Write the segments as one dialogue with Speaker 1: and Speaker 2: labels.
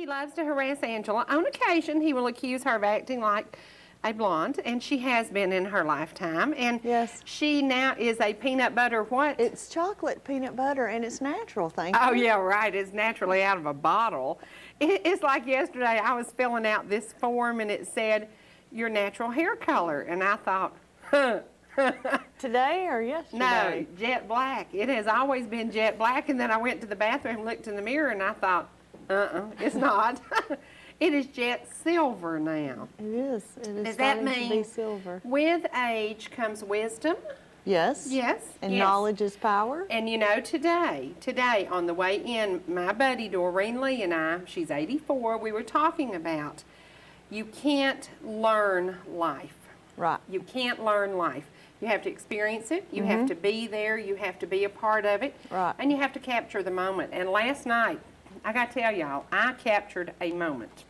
Speaker 1: loves to harass Angela. On occasion, he will accuse her of acting like a blonde, and she has been in her lifetime. And
Speaker 2: yes,
Speaker 1: she now is a peanut butter what?
Speaker 2: It's chocolate peanut butter, and it's natural, thank you.
Speaker 1: Oh, yeah, right. It's naturally out of a bottle. It's like yesterday I was filling out this form, and it said, your natural hair color. And I thought, huh.
Speaker 2: Today or yesterday?
Speaker 1: No, jet black. It has always been jet black. And then I went to the bathroom, looked in the mirror, and I thought, it's not. It is jet silver now.
Speaker 2: It is. It is
Speaker 1: Does that
Speaker 2: starting to be
Speaker 1: mean
Speaker 2: silver.
Speaker 1: with age comes wisdom?
Speaker 2: Yes.
Speaker 1: Yes.
Speaker 2: And
Speaker 1: yes.
Speaker 2: knowledge is power.
Speaker 1: And you know, today on the way in, my buddy Dorine Lee and I, she's 84, we were talking about you can't learn life.
Speaker 2: Right.
Speaker 1: You can't learn life. You have to experience it. You have to be there. You have to be a part of it.
Speaker 2: Right.
Speaker 1: And you have to capture the moment. And last night, I got to tell y'all, I captured a moment.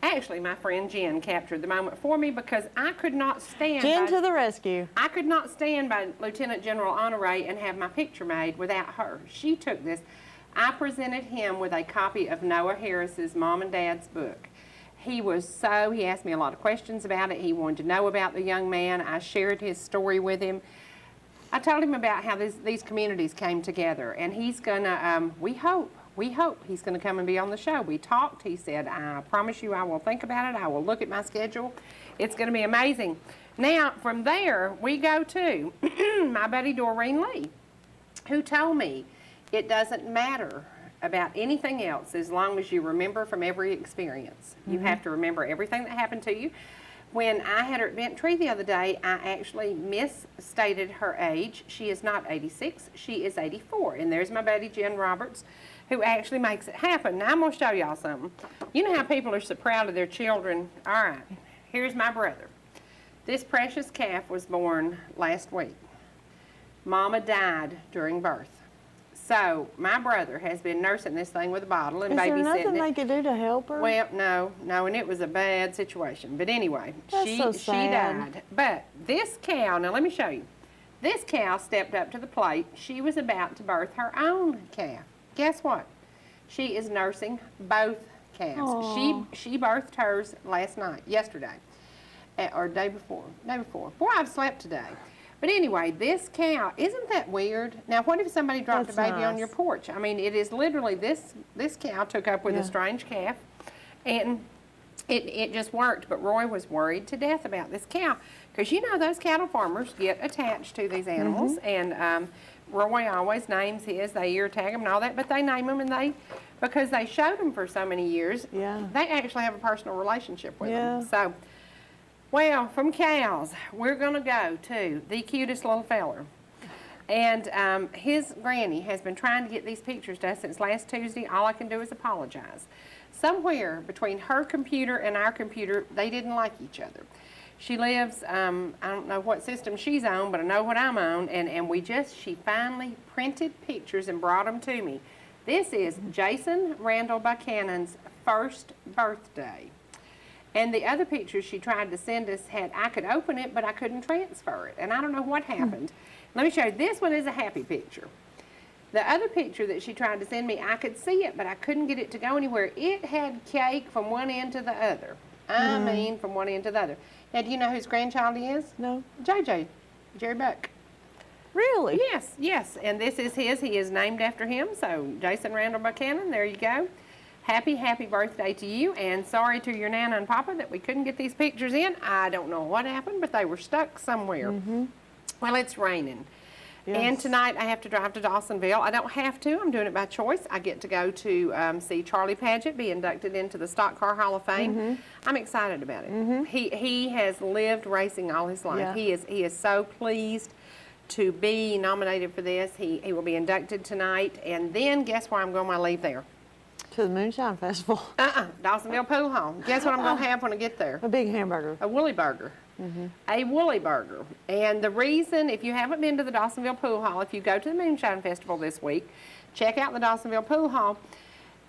Speaker 1: Actually, my friend Jen captured the moment for me because I could not stand.
Speaker 2: Jen to the rescue.
Speaker 1: I could not stand by Lieutenant General Honore and have my picture made without her. She took this. I presented him with a copy of Noah Harris's Mom and Dad's book. He asked me a lot of questions about it. He wanted to know about the young man. I shared his story with him. I told him about how these communities came together, and he's gonna, we hope he's gonna come and be on the show. We talked, he said, I promise you I will think about it. I will look at my schedule. It's gonna be amazing. Now, from there, we go to my buddy Dorine Lee, who told me it doesn't matter about anything else as long as you remember from every experience. You have to remember everything that happened to you. When I had her at Bent Tree the other day, I actually misstated her age. She is not 86, she is 84. And there's my buddy Jen Roberts, who actually makes it happen. Now I'm gonna show y'all something. You know how people are so proud of their children? All right, here's my brother. This precious calf was born last week. Mama died during birth. So my brother has been nursing this thing with a bottle and babysitting it.
Speaker 2: Is there nothing they could do to help her?
Speaker 1: Well, no, and it was a bad situation. But anyway, she died. But this cow, now let me show you. This cow stepped up to the plate. She was about to birth her own calf. Guess what? She is nursing both calves.
Speaker 2: Aww.
Speaker 1: She birthed hers yesterday, or day before. Boy, I've slept today. But anyway, this cow, isn't that weird? Now, what if somebody dropped a baby on your porch? I mean, it is literally this cow took up with a strange calf, and it just worked. But Roy was worried to death about this cow because, you know, those cattle farmers get attached to these animals, and Roy always names his. They ear tag them and all that, but they name them, and because they showed them for so many years, they actually have a personal relationship with them. So. Well, from cows, we're going to go to the cutest little feller. And his granny has been trying to get these pictures to us since last Tuesday. All I can do is apologize. Somewhere between her computer and our computer, they didn't like each other. She lives, I don't know what system she's on, but I know what I'm on. And she finally printed pictures and brought them to me. This is Jason Randall Buchanan's first birthday. And the other pictures she tried to send us I could open it, but I couldn't transfer it. And I don't know what happened. Let me show you. This one is a happy picture. The other picture that she tried to send me, I could see it, but I couldn't get it to go anywhere. It had cake from one end to the other. I mean, from one end to the other. Now, do you know whose grandchild he is?
Speaker 2: No.
Speaker 1: JJ, Jerry Buck.
Speaker 2: Really?
Speaker 1: Yes. And this is his. He is named after him. So, Jason Randall Buchanan, there you go. Happy birthday to you, and sorry to your Nana and Papa that we couldn't get these pictures in. I don't know what happened, but they were stuck somewhere. Well, it's raining. And tonight I have to drive to Dawsonville. I don't have to. I'm doing it by choice. I get to go to see Charlie Paget be inducted into the Stock Car Hall of Fame. I'm excited about it. He has lived racing all his life. He is so pleased to be nominated for this. He will be inducted tonight, and then guess where I'm going when I leave there?
Speaker 2: To the Moonshine Festival.
Speaker 1: Dawsonville Pool Hall. Guess what I'm going to have when I get there?
Speaker 2: A big hamburger.
Speaker 1: A woolly burger. A woolly burger. And the reason, if you haven't been to the Dawsonville Pool Hall, if you go to the Moonshine Festival this week, check out the Dawsonville Pool Hall.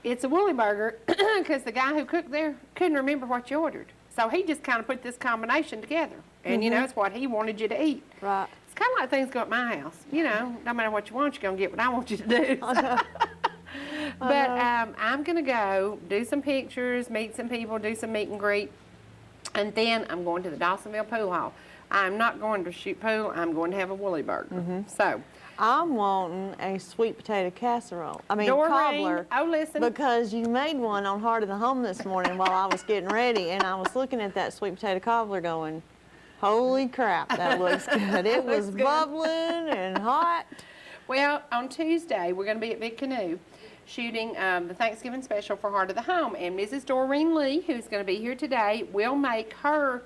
Speaker 1: It's a woolly burger because the guy who cooked there couldn't remember what you ordered. So he just kind of put this combination together. And, you know, it's what he wanted you to eat.
Speaker 2: Right.
Speaker 1: It's kind of like things go at my house. You know, no matter what you want, you're going to get what I want you to do. But I'm going to go do some pictures, meet some people, do some meet and greet, and then I'm going to the Dawsonville Pool Hall. I'm not going to shoot pool. I'm going to have a woolly burger. So
Speaker 2: I'm wanting a sweet potato casserole. I mean,
Speaker 1: Dorine,
Speaker 2: cobbler.
Speaker 1: oh, listen.
Speaker 2: Because you made one on Heart of the Home this morning while I was getting ready, and I was looking at that sweet potato cobbler going, holy crap, that looks good. It was bubbling and hot.
Speaker 1: Well, on Tuesday, we're going to be at Big Canoe shooting the Thanksgiving special for Heart of the Home. And Mrs. Dorine Lee, who's going to be here today, will make her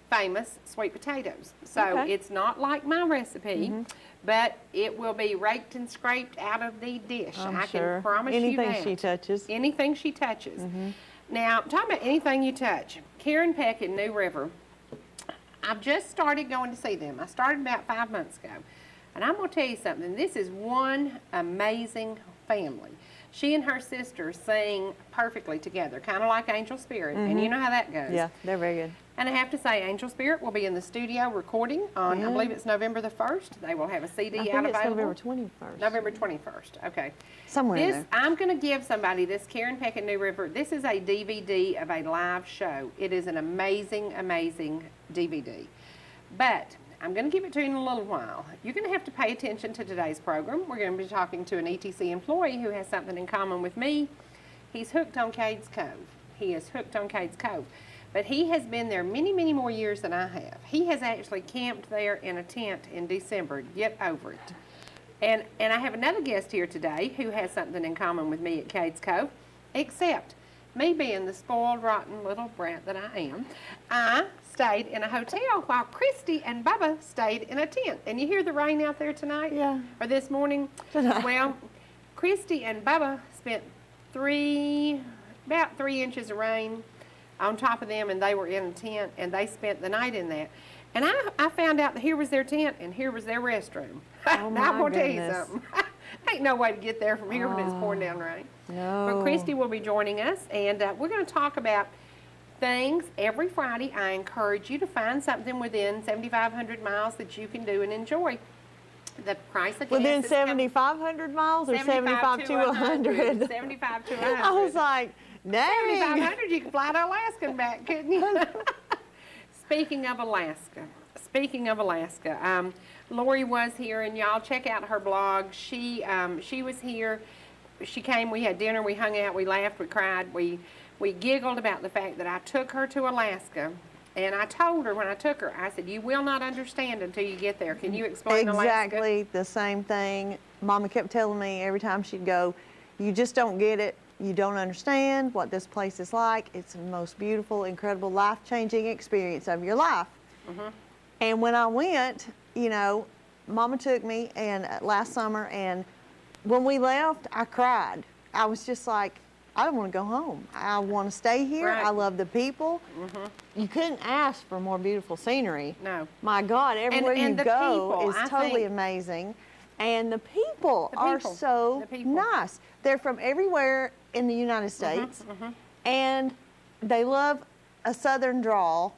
Speaker 1: famous sweet potatoes. So it's not like my recipe, but it will be raked and scraped out of the dish. I can promise you that.
Speaker 2: Anything she touches.
Speaker 1: Anything she touches. Now, talking about anything you touch, Karen Peck in New River, I've just started going to see them. I started about 5 months ago. And I'm going to tell you something. This is one amazing family. She and her sister sing perfectly together, kind of like Angel Spirit. And you know how that goes.
Speaker 2: Yeah, they're very good.
Speaker 1: And I have to say, Angel Spirit will be in the studio recording on, I believe it's November the 1st. They will have a CD out available.
Speaker 2: November 21st.
Speaker 1: November 21st, okay.
Speaker 2: Somewhere in there.
Speaker 1: I'm going to give somebody this Karen Peck in New River. This is a DVD of a live show. It is an amazing, amazing DVD. But I'm going to give it to you in a little while. You're going to have to pay attention to today's program. We're going to be talking to an ETC employee who has something in common with me. He's hooked on Cades Cove. He is hooked on Cades Cove. But he has been there many, many more years than I have. He has actually camped there in a tent in December. Get over it. And I have another guest here today who has something in common with me at Cades Cove, except me being the spoiled, rotten little brat that I am. I stayed in a hotel while Kristy and Bubba stayed in a tent. And you hear the rain out there tonight?
Speaker 2: Yeah.
Speaker 1: Or this morning?
Speaker 2: Tonight.
Speaker 1: Well, Kristy and Bubba spent about 3 inches of rain on top of them, and they were in a tent, and they spent the night in that. And I found out that here was their tent, and here was their restroom.
Speaker 2: Oh,
Speaker 1: now, I'm going to tell you
Speaker 2: goodness.
Speaker 1: something. Ain't no way to get there from here when it's pouring down rain.
Speaker 2: No.
Speaker 1: But Kristy will be joining us, and we're going to talk about things every Friday. I encourage you to find something within 7,500 miles that you can do and enjoy. The price of gas
Speaker 2: Within
Speaker 1: is
Speaker 2: 7,500 miles or 75 to 100?
Speaker 1: 75 to 100.
Speaker 2: I was like, dang.
Speaker 1: 7,500, you can fly to Alaska and back, couldn't you? Speaking of Alaska, Lori was here, and y'all check out her blog. She was here. She came. We had dinner. We hung out. We laughed. We cried. We giggled about the fact that I took her to Alaska. And I told her when I took her, I said, you will not understand until you get there. Can you explain Alaska?
Speaker 2: Exactly the same thing. Mama kept telling me every time she'd go, you just don't get it. You don't understand what this place is like. It's the most beautiful, incredible, life-changing experience of your life. And when I went, you know, Mama took me and last summer, and when we left, I cried. I was just like, I don't want to go home. I want to stay here.
Speaker 1: Right.
Speaker 2: I love the people. You couldn't ask for more beautiful scenery.
Speaker 1: No.
Speaker 2: My God, everywhere
Speaker 1: And
Speaker 2: you
Speaker 1: the
Speaker 2: go
Speaker 1: people,
Speaker 2: is
Speaker 1: I
Speaker 2: totally
Speaker 1: think-
Speaker 2: amazing. And the people are so
Speaker 1: The people.
Speaker 2: nice. They're from everywhere in the United States. And they love a Southern drawl,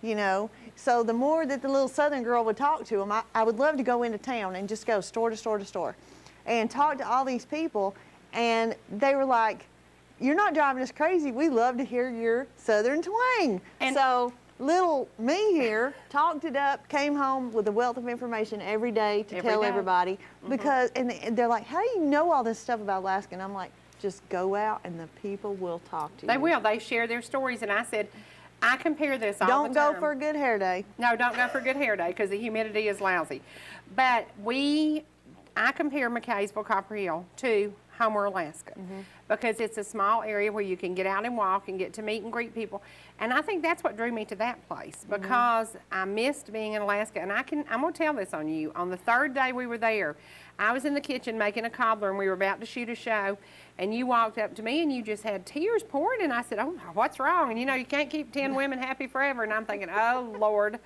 Speaker 2: you know. So the more that the little Southern girl would talk to them, I would love to go into town and just go store to store to store and talk to all these people. And they were like, you're not driving us crazy. We love to hear your Southern twang.
Speaker 1: And
Speaker 2: so little me here talked it up, came home with a wealth of information every day to
Speaker 1: Every
Speaker 2: tell
Speaker 1: day.
Speaker 2: everybody. Because, and they're like, how do you know all this stuff about Alaska? And I'm like, just go out and the people will talk to you.
Speaker 1: They will. They share their stories. And I said, I compare this all
Speaker 2: Don't
Speaker 1: the time.
Speaker 2: go for a good hair day.
Speaker 1: No, don't go for a good hair day because the humidity is lousy. But I compare McKaysville, Copper Hill to Homer, Alaska, because it's a small area where you can get out and walk and get to meet and greet people. And I think that's what drew me to that place, because I missed being in Alaska. And I'm going to tell this on you. On the third day we were there, I was in the kitchen making a cobbler, and we were about to shoot a show, and you walked up to me and you just had tears pouring, and I said, oh, what's wrong? And you know, you can't keep 10 women happy forever. And I'm thinking, oh, Lord.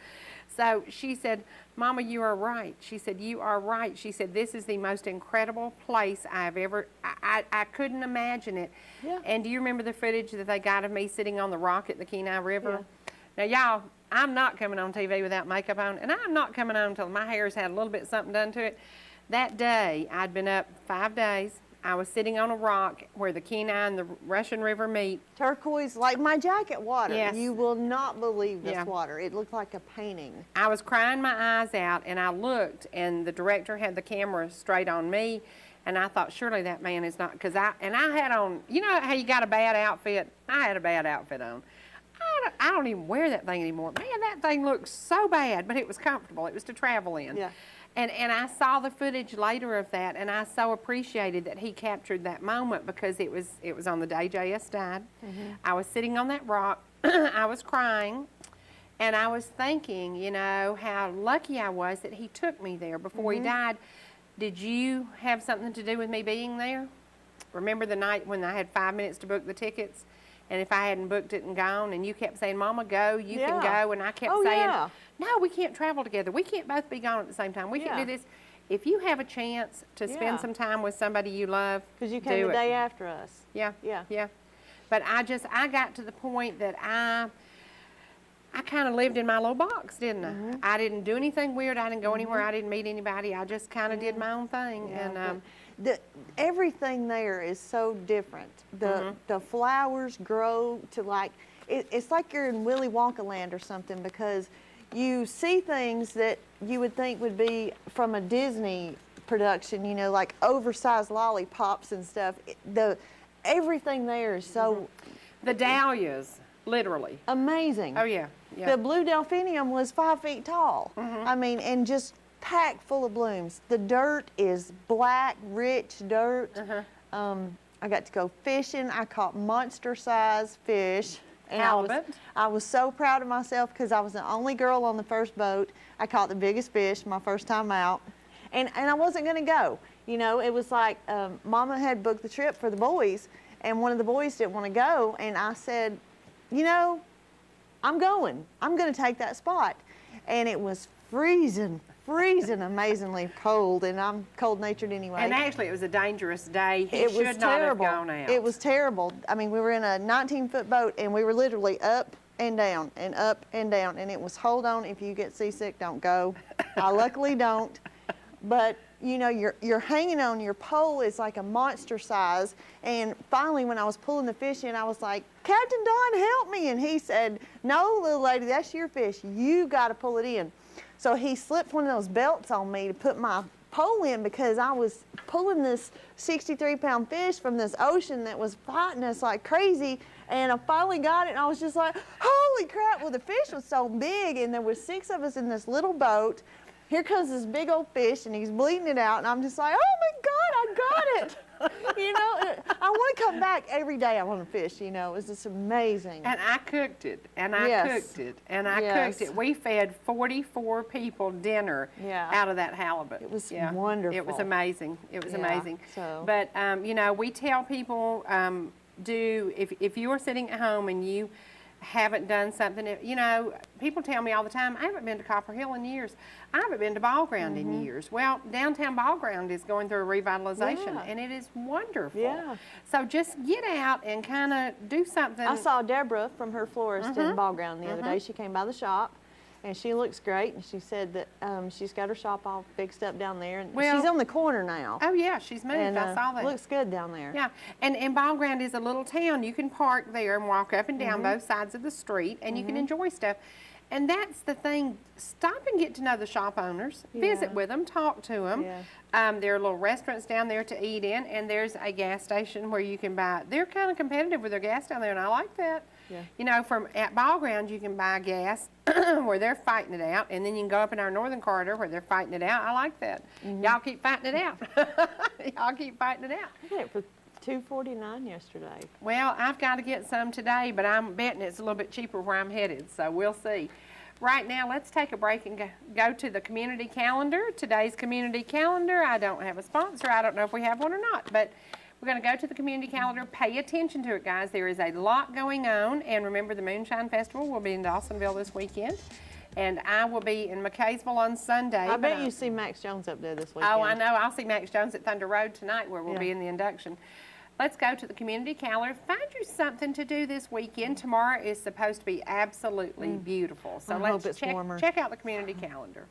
Speaker 1: So she said, Mama, you are right. She said, you are right. She said, this is the most incredible place I've ever, I couldn't imagine it.
Speaker 2: Yeah.
Speaker 1: And do you remember the footage that they got of me sitting on the rock at the Kenai River?
Speaker 2: Yeah.
Speaker 1: Now, y'all, I'm not coming on TV without makeup on, and I'm not coming on until my hair's had a little bit something done to it. That day, I'd been up 5 days. I was sitting on a rock where the Kenai and the Russian River meet.
Speaker 2: Turquoise, like my jacket water.
Speaker 1: Yes.
Speaker 2: You will not believe this
Speaker 1: Yeah.
Speaker 2: water. It looked like a painting.
Speaker 1: I was crying my eyes out, and I looked, and the director had the camera straight on me, and I thought, surely that man is not, because I had on, you know how you got a bad outfit? I had a bad outfit on. I don't even wear that thing anymore. Man, that thing looks so bad, but it was comfortable. It was to travel in.
Speaker 2: Yeah.
Speaker 1: And I saw the footage later of that, and I so appreciated that he captured that moment because it was on the day JS died. I was sitting on that rock. I was crying, and I was thinking, you know, how lucky I was that he took me there before he died. Did you have something to do with me being there? Remember the night when I had 5 minutes to book the tickets? And if I hadn't booked it and gone, and you kept saying, Mama, go, you can go, and I kept saying, no, we can't travel together. We can't both be gone at the same time. We can't do this. If you have a chance to spend some time with somebody you love,
Speaker 2: because you came the day after us.
Speaker 1: Yeah. But I got to the point that I kind of lived in my little box, didn't I? I didn't do anything weird. I didn't go anywhere. I didn't meet anybody. I just kind of did my own thing. And
Speaker 2: everything there is so different. The flowers grow to like, it's like you're in Willy Wonka land or something, because you see things that you would think would be from a Disney production, you know, like oversized lollipops and stuff. Everything there is so...
Speaker 1: The dahlias, literally.
Speaker 2: Amazing.
Speaker 1: Oh, yeah.
Speaker 2: The blue delphinium was 5 feet tall. I mean, and just packed full of blooms. The dirt is black, rich dirt. I got to go fishing. I caught monster-sized fish. And
Speaker 1: halibut.
Speaker 2: I was so proud of myself because I was the only girl on the first boat. I caught the biggest fish my first time out. And I wasn't going to go. You know, it was like Mama had booked the trip for the boys, and one of the boys didn't want to go. And I said, you know, I'm going. I'm going to take that spot. And it was freezing amazingly cold, and I'm cold-natured anyway.
Speaker 1: And actually, it was a dangerous day. He
Speaker 2: It
Speaker 1: should
Speaker 2: was
Speaker 1: not
Speaker 2: terrible.
Speaker 1: have gone out.
Speaker 2: It was terrible. I mean, we were in a 19-foot boat, and we were literally up and down and up and down, and it was, hold on, if you get seasick, don't go. I luckily don't. But, you know, you're hanging on your pole is like a monster size, and finally, when I was pulling the fish in, I was like, Captain Don, help me. And he said, no, little lady, that's your fish. You got to pull it in. So he slipped one of those belts on me to put my pole in, because I was pulling this 63-pound fish from this ocean that was fighting us like crazy. And I finally got it, and I was just like, holy crap. Well, the fish was so big, and there was 6 of us in this little boat. Here comes this big old fish, and he's bleeding it out, and I'm just like, oh my God, I got it. You know, I want to come back every day. I want to fish, you know. It was just amazing.
Speaker 1: And I cooked it, and I cooked it, and I cooked it. We fed 44 people dinner out of that halibut.
Speaker 2: It was wonderful.
Speaker 1: It was amazing. It was amazing.
Speaker 2: So.
Speaker 1: But, you know, we tell people, if you are sitting at home and you haven't done something, you know, people tell me all the time, I haven't been to Copper Hill in years. I haven't been to Ball Ground in years. Well, downtown Ball Ground is going through a revitalization, and it is wonderful.
Speaker 2: Yeah.
Speaker 1: So just get out and kind of do something.
Speaker 2: I saw Deborah from her florist in Ball Ground the other day. She came by the shop, and she looks great. And she said that she's got her shop all fixed up down there. And she's on the corner now.
Speaker 1: Oh, yeah, she's moved.
Speaker 2: And,
Speaker 1: I saw that.
Speaker 2: Looks good down there.
Speaker 1: Yeah, and Ball Ground is a little town. You can park there and walk up and down both sides of the street, and you can enjoy stuff. And that's the thing. Stop and get to know the shop owners. Visit with them. Talk to them. There are little restaurants down there to eat in, and there's a gas station where you can buy. They're kind of competitive with their gas down there, and I like that. You know, at Ball Ground, you can buy gas where they're fighting it out, and then you can go up in our northern corridor where they're fighting it out. I like that. Y'all keep fighting it out. Y'all keep fighting it out.
Speaker 2: I got it for $2.49 yesterday.
Speaker 1: Well, I've got to get some today, but I'm betting it's a little bit cheaper where I'm headed, so we'll see. Right now, let's take a break and go to the community calendar. Today's community calendar, I don't have a sponsor. I don't know if we have one or not, but we're going to go to the community calendar. Pay attention to it, guys. There is a lot going on, and remember the Moonshine Festival will be in Dawsonville this weekend, and I will be in McKaysville on Sunday.
Speaker 2: I bet you see Max Jones up there this weekend.
Speaker 1: Oh, I know. I'll see Max Jones at Thunder Road tonight where we'll be in the induction. Let's go to the community calendar. Find you something to do this weekend. Tomorrow is supposed to be absolutely beautiful. So let's check out the community calendar.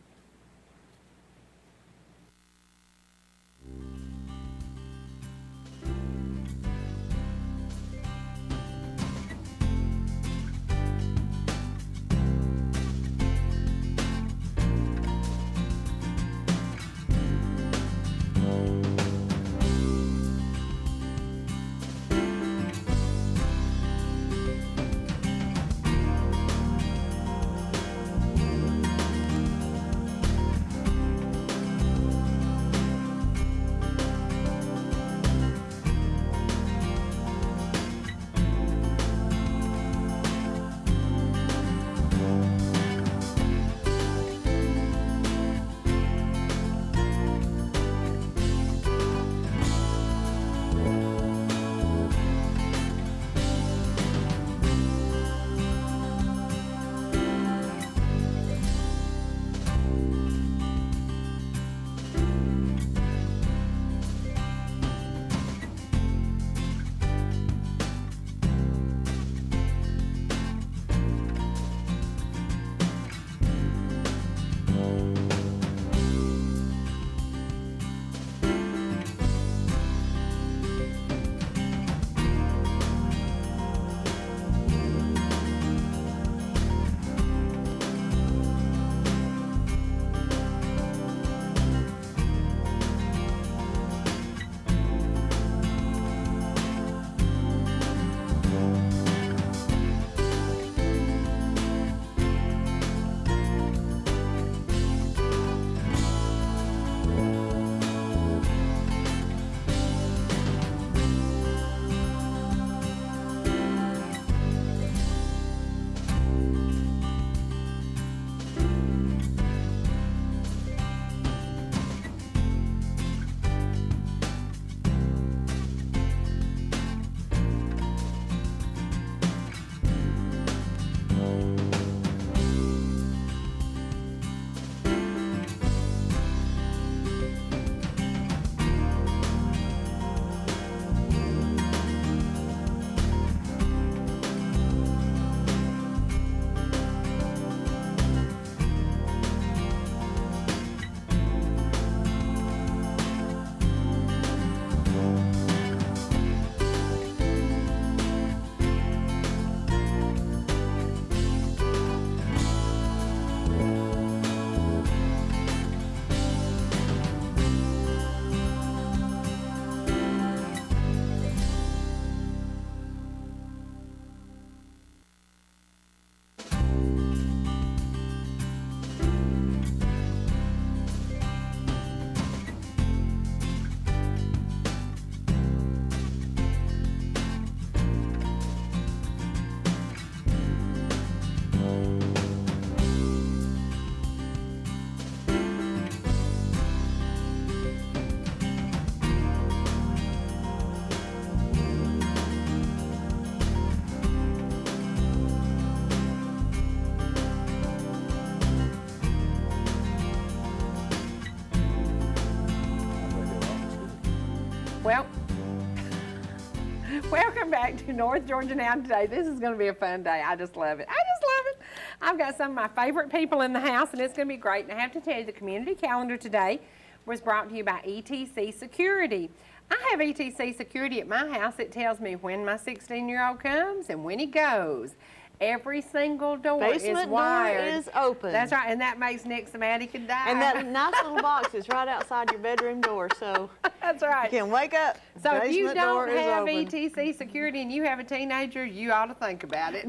Speaker 1: back to North Georgia Now today. This is going to be a fun day. I just love it. I just love it. I've got some of my favorite people in the house, and it's going to be great. And I have to tell you, the community calendar today was brought to you by ETC Security. I have ETC Security at my house. It tells me when my 16-year-old comes and when he goes. Every single door is wired.
Speaker 2: Door is open.
Speaker 1: That's right, and that makes Nick somatic and die.
Speaker 2: And that nice little box is right outside your bedroom door, so
Speaker 1: that's right.
Speaker 2: you can wake up.
Speaker 1: So if you don't have
Speaker 2: open.
Speaker 1: ETC Security and you have a teenager, you ought to think about it.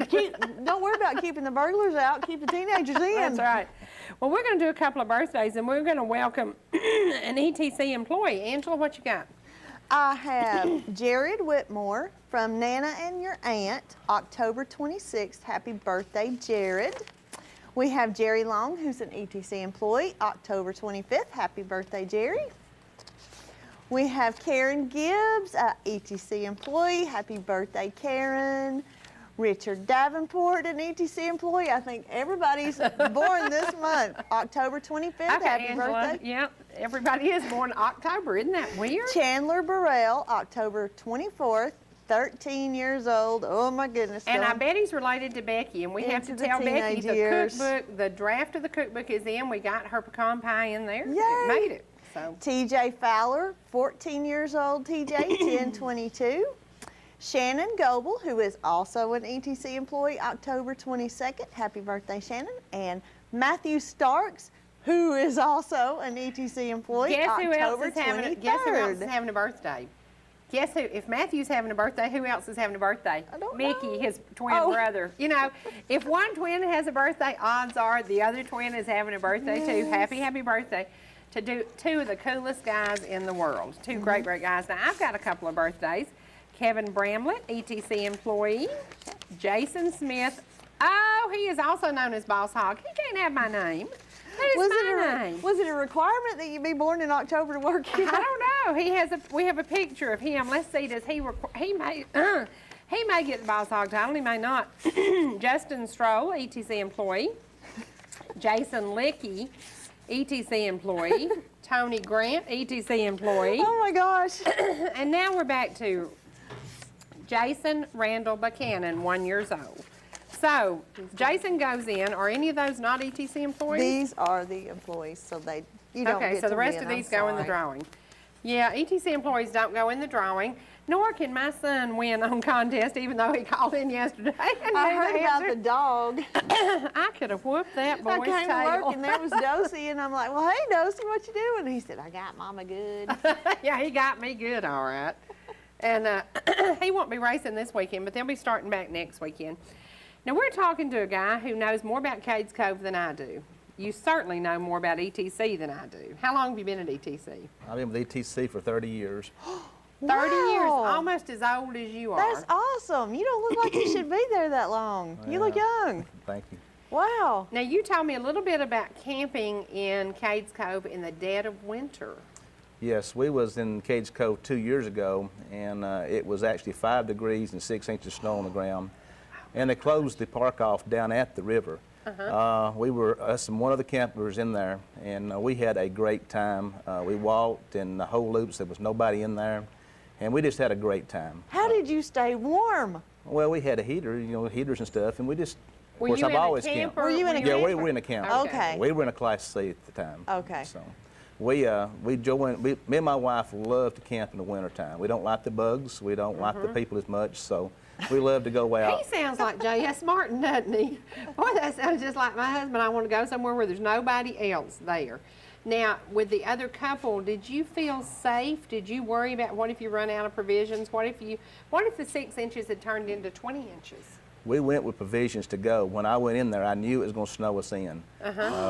Speaker 2: Don't worry about keeping the burglars out. Keep the teenagers in.
Speaker 1: That's right. Well, we're going to do a couple of birthdays, and we're going to welcome an ETC employee. Angela, what you got?
Speaker 2: I have Jared Whitmore from Nana and Your Aunt, October 26th. Happy birthday, Jared. We have Jerry Long, who's an ETC employee, October 25th. Happy birthday, Jerry. We have Karen Gibbs, ETC employee. Happy birthday, Karen. Richard Davenport, an ETC employee. I think everybody's born this month, October 25th.
Speaker 1: Okay,
Speaker 2: Happy
Speaker 1: Angela.
Speaker 2: birthday.
Speaker 1: Yeah, everybody is born in October. Isn't that weird?
Speaker 2: Chandler Burrell, October 24th, 13 years old. Oh my goodness.
Speaker 1: And I bet he's related to Becky. And we have to
Speaker 2: Into the
Speaker 1: tell Becky
Speaker 2: teenage years.
Speaker 1: the draft of the cookbook is in. We got her pecan pie in there.
Speaker 2: Yay.
Speaker 1: It made it. So.
Speaker 2: TJ Fowler, 14 years old, TJ, 1022. Shannon Goebel, who is also an ETC employee, October 22nd. Happy birthday, Shannon. And Matthew Starks, who is also an ETC employee,
Speaker 1: Guess who else
Speaker 2: October
Speaker 1: is having
Speaker 2: 23rd.
Speaker 1: Guess who else is having a birthday? Guess who? If Matthew's having a birthday, who else is having a birthday?
Speaker 2: I don't
Speaker 1: Mickey,
Speaker 2: know.
Speaker 1: his twin
Speaker 2: Oh.
Speaker 1: brother. You know, if one twin has a birthday, odds are the other twin is having a birthday too. Happy, happy birthday to two of the coolest guys in the world. Two great, great guys. Now, I've got a couple of birthdays. Kevin Bramlett, ETC employee. Jason Smith. Oh, he is also known as Boss Hog. He can't have my name. That is my name.
Speaker 2: Was it a requirement that you be born in October to work here?
Speaker 1: I don't know. We have a picture of him. Let's see. Does he he may get the Boss Hog title. He may not. Justin Stroll, ETC employee. Jason Lickey, ETC employee. Tony Grant, ETC employee.
Speaker 2: Oh my gosh.
Speaker 1: And now we're back to Jason Randall Buchanan, 1 year old. So Jason goes in. Are any of those not ETC employees?
Speaker 2: These are the employees, so you don't
Speaker 1: Okay,
Speaker 2: get
Speaker 1: so
Speaker 2: to
Speaker 1: the rest
Speaker 2: win,
Speaker 1: of these
Speaker 2: I'm
Speaker 1: go in the
Speaker 2: sorry.
Speaker 1: drawing. Yeah, ETC employees don't go in the drawing, nor can my son win on contest, even though he called in yesterday. And
Speaker 2: I
Speaker 1: knew
Speaker 2: heard about the
Speaker 1: answer.
Speaker 2: dog.
Speaker 1: I could have whooped that boy's
Speaker 2: I came to
Speaker 1: tail.
Speaker 2: work and there was Dosey, and I'm like, well, hey, Dosey, what you doing? He said, I got Mama good.
Speaker 1: Yeah, he got me good, all right. And he won't be racing this weekend, but they'll be starting back next weekend. Now, we're talking to a guy who knows more about Cades Cove than I do. You certainly know more about ETC than I do. How long have you been at ETC?
Speaker 3: I've been with ETC for 30 years.
Speaker 1: 30 years,
Speaker 2: Wow.
Speaker 1: almost as old as you are.
Speaker 2: That's awesome. You don't look like you should be there that long. You look young.
Speaker 3: Thank you.
Speaker 2: Wow.
Speaker 1: Now, you told me a little bit about camping in Cades Cove in the dead of winter.
Speaker 3: Yes, we was in Cage Cove 2 years ago, and it was actually 5 degrees and 6 inches of snow on the ground. And they closed the park off down at the river. We were, us and one other campers in there, and we had a great time. We walked in the whole loops. There was nobody in there, and we just had a great time.
Speaker 2: How did you stay warm?
Speaker 3: Well, we had a heater, heaters and stuff, and we just,
Speaker 1: Were
Speaker 3: of course,
Speaker 1: you
Speaker 3: I've
Speaker 1: in a
Speaker 3: always
Speaker 1: camper?
Speaker 3: camped.
Speaker 2: Were you in a
Speaker 3: Yeah, we
Speaker 2: camper?
Speaker 3: were in a camper.
Speaker 2: Okay.
Speaker 3: We were in a Class C at the time.
Speaker 2: Okay.
Speaker 3: So me and my wife love to camp in the wintertime. We don't like the bugs. We don't like the people as much, so we love to go out.
Speaker 1: He sounds like J.S. Martin, doesn't he? Boy, that sounds just like my husband. I want to go somewhere where there's nobody else there. Now, with the other couple, did you feel safe? Did you worry about what if you run out of provisions? What if the 6 inches had turned into 20 inches?
Speaker 3: We went with provisions to go. When I went in there, I knew it was going to snow us in.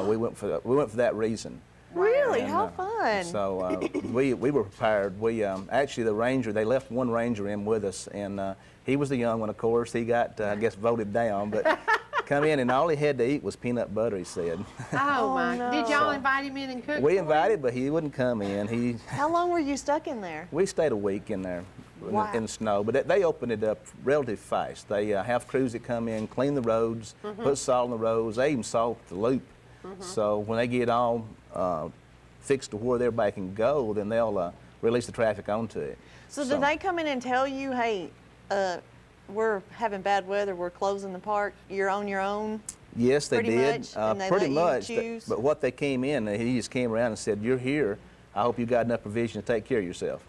Speaker 3: We went for that reason.
Speaker 2: Really?
Speaker 3: And,
Speaker 2: How fun.
Speaker 3: So we were prepared. We actually the ranger, they left one ranger in with us, and he was the young one, of course. He got I guess voted down, but come in and all he had to eat was peanut butter. He said.
Speaker 1: Oh my!
Speaker 2: no.
Speaker 1: Did y'all invite him in and cook?
Speaker 3: We
Speaker 1: for him?
Speaker 3: invited, but he wouldn't come in.
Speaker 2: How long were you stuck in there?
Speaker 3: We stayed a week in there
Speaker 2: Wow.
Speaker 3: in the snow, but they opened it up relatively fast. They have crews that come in, clean the roads, put salt on the roads. They even salt the loop. So when they get all fixed to where everybody can go, then they'll release the traffic onto it.
Speaker 2: So did they come in and tell you, hey, we're having bad weather, we're closing the park, you're on your own?
Speaker 3: Yes, they
Speaker 2: Pretty
Speaker 3: did.
Speaker 2: much, and they
Speaker 3: Pretty
Speaker 2: let you
Speaker 3: much.
Speaker 2: choose?
Speaker 3: But what they came in, he just came around and said, "You're here. I hope you got enough provision to take care of yourself."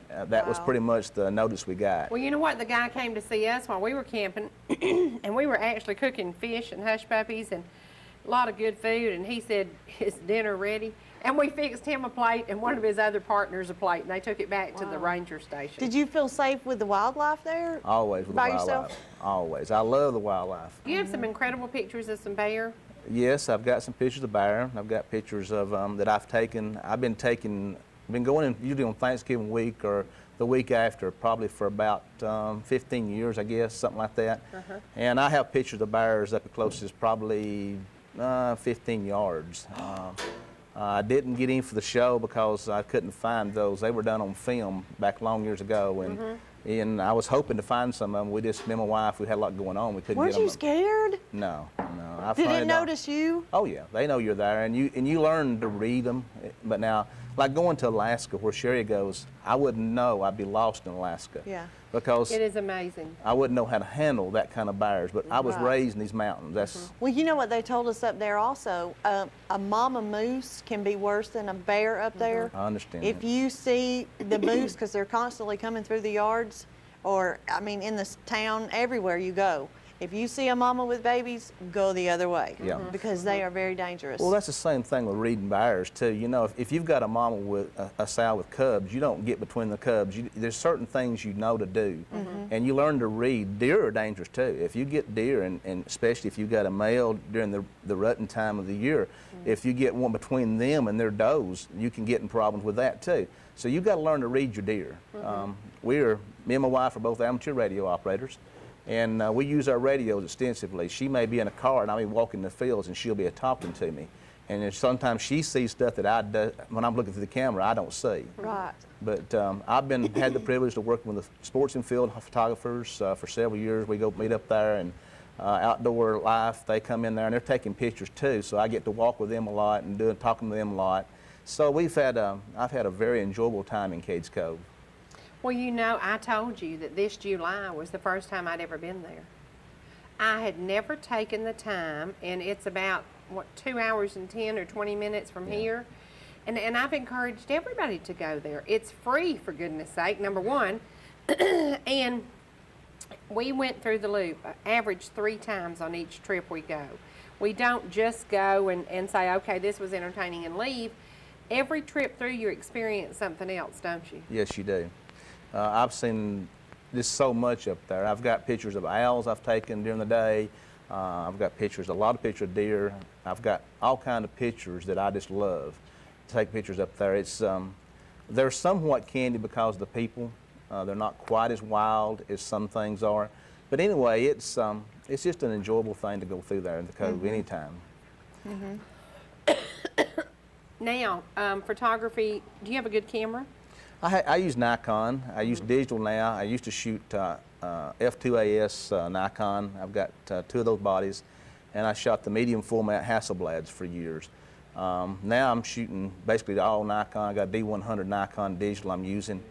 Speaker 3: That was
Speaker 2: Wow.
Speaker 3: pretty much the notice we got.
Speaker 1: Well, you know what? The guy came to see us while we were camping, and we were actually cooking fish and hush puppies and a lot of good food, and he said, "Is dinner ready?" And we fixed him a plate and one of his other partners a plate, and they took it back to the ranger station.
Speaker 2: Did you feel safe with the wildlife there?
Speaker 3: Always with
Speaker 2: By
Speaker 3: the wildlife.
Speaker 2: yourself?
Speaker 3: Always. I love the wildlife.
Speaker 1: You have some incredible pictures of some bear.
Speaker 3: Yes, I've got some pictures of bear. I've got pictures of that I've taken. I've been going in usually on Thanksgiving week or the week after, probably for about 15 years, I guess, something like that. And I have pictures of bears up as close as probably 15 yards. I didn't get in for the show because I couldn't find those. They were done on film back long years ago, and I was hoping to find some of them. Me and my wife, we had a lot going on. We couldn't
Speaker 2: Weren't
Speaker 3: get them.
Speaker 2: you scared?
Speaker 3: No.
Speaker 2: Did it notice you?
Speaker 3: Oh yeah, they know you're there, and you learn to read them. But now, like going to Alaska, where Cherie goes, I wouldn't know. I'd be lost in Alaska.
Speaker 2: Yeah.
Speaker 3: Because
Speaker 1: It is amazing.
Speaker 3: I wouldn't know how to handle that kind of bears. But I was
Speaker 2: Right.
Speaker 3: raised in these mountains. That's
Speaker 2: Well, you know what they told us up there also? A mama moose can be worse than a bear up there.
Speaker 3: I understand.
Speaker 2: If you see the moose, because they're constantly coming through the yards, or, I mean, in this town, everywhere you go, if you see a mama with babies, go the other way.
Speaker 3: Yeah.
Speaker 2: Because they are very dangerous.
Speaker 3: Well, that's the same thing with reading bears too. You know, if you've got a mama with a sow with cubs, you don't get between the cubs. There's certain things you know to do, and you learn to read. Deer are dangerous too. If you get deer, and especially if you've got a male during the rutting time of the year, if you get one between them and their does, you can get in problems with that too. So you've got to learn to read your deer. Me and my wife are both amateur radio operators. And we use our radios extensively. She may be in a car and I'll be walking the fields and she'll be talking to me. And then sometimes she sees stuff that when I'm looking through the camera, I don't see.
Speaker 2: Right.
Speaker 3: But I've had the privilege of working with the sports and field photographers for several years. We go meet up there, and Outdoor Life, they come in there and they're taking pictures too. So I get to walk with them a lot and talking to them a lot. So I've had a very enjoyable time in Cades Cove.
Speaker 1: Well, you know, I told you that this July was the first time I'd ever been there. I had never taken the time, and it's about, 2 hours and 10 or 20 minutes from here. And I've encouraged everybody to go there. It's free, for goodness sake, number one. And we went through the loop, average 3 times on each trip we go. We don't just go and say, okay, this was entertaining, and leave. Every trip through, you experience something else, don't you?
Speaker 3: Yes, you do. I've seen just so much up there. I've got pictures of owls I've taken during the day. I've got a lot of pictures of deer. I've got all kind of pictures that I just love to take pictures up there. They're somewhat candy because of the people. They're not quite as wild as some things are. But anyway, it's just an enjoyable thing to go through there in the Cove anytime.
Speaker 1: Now, photography, do you have a good camera?
Speaker 3: I use Nikon. I use digital now. I used to shoot F2AS Nikon. I've got 2 of those bodies, and I shot the medium format Hasselblads for years. Now I'm shooting basically all Nikon. I got D100 Nikon digital I'm using,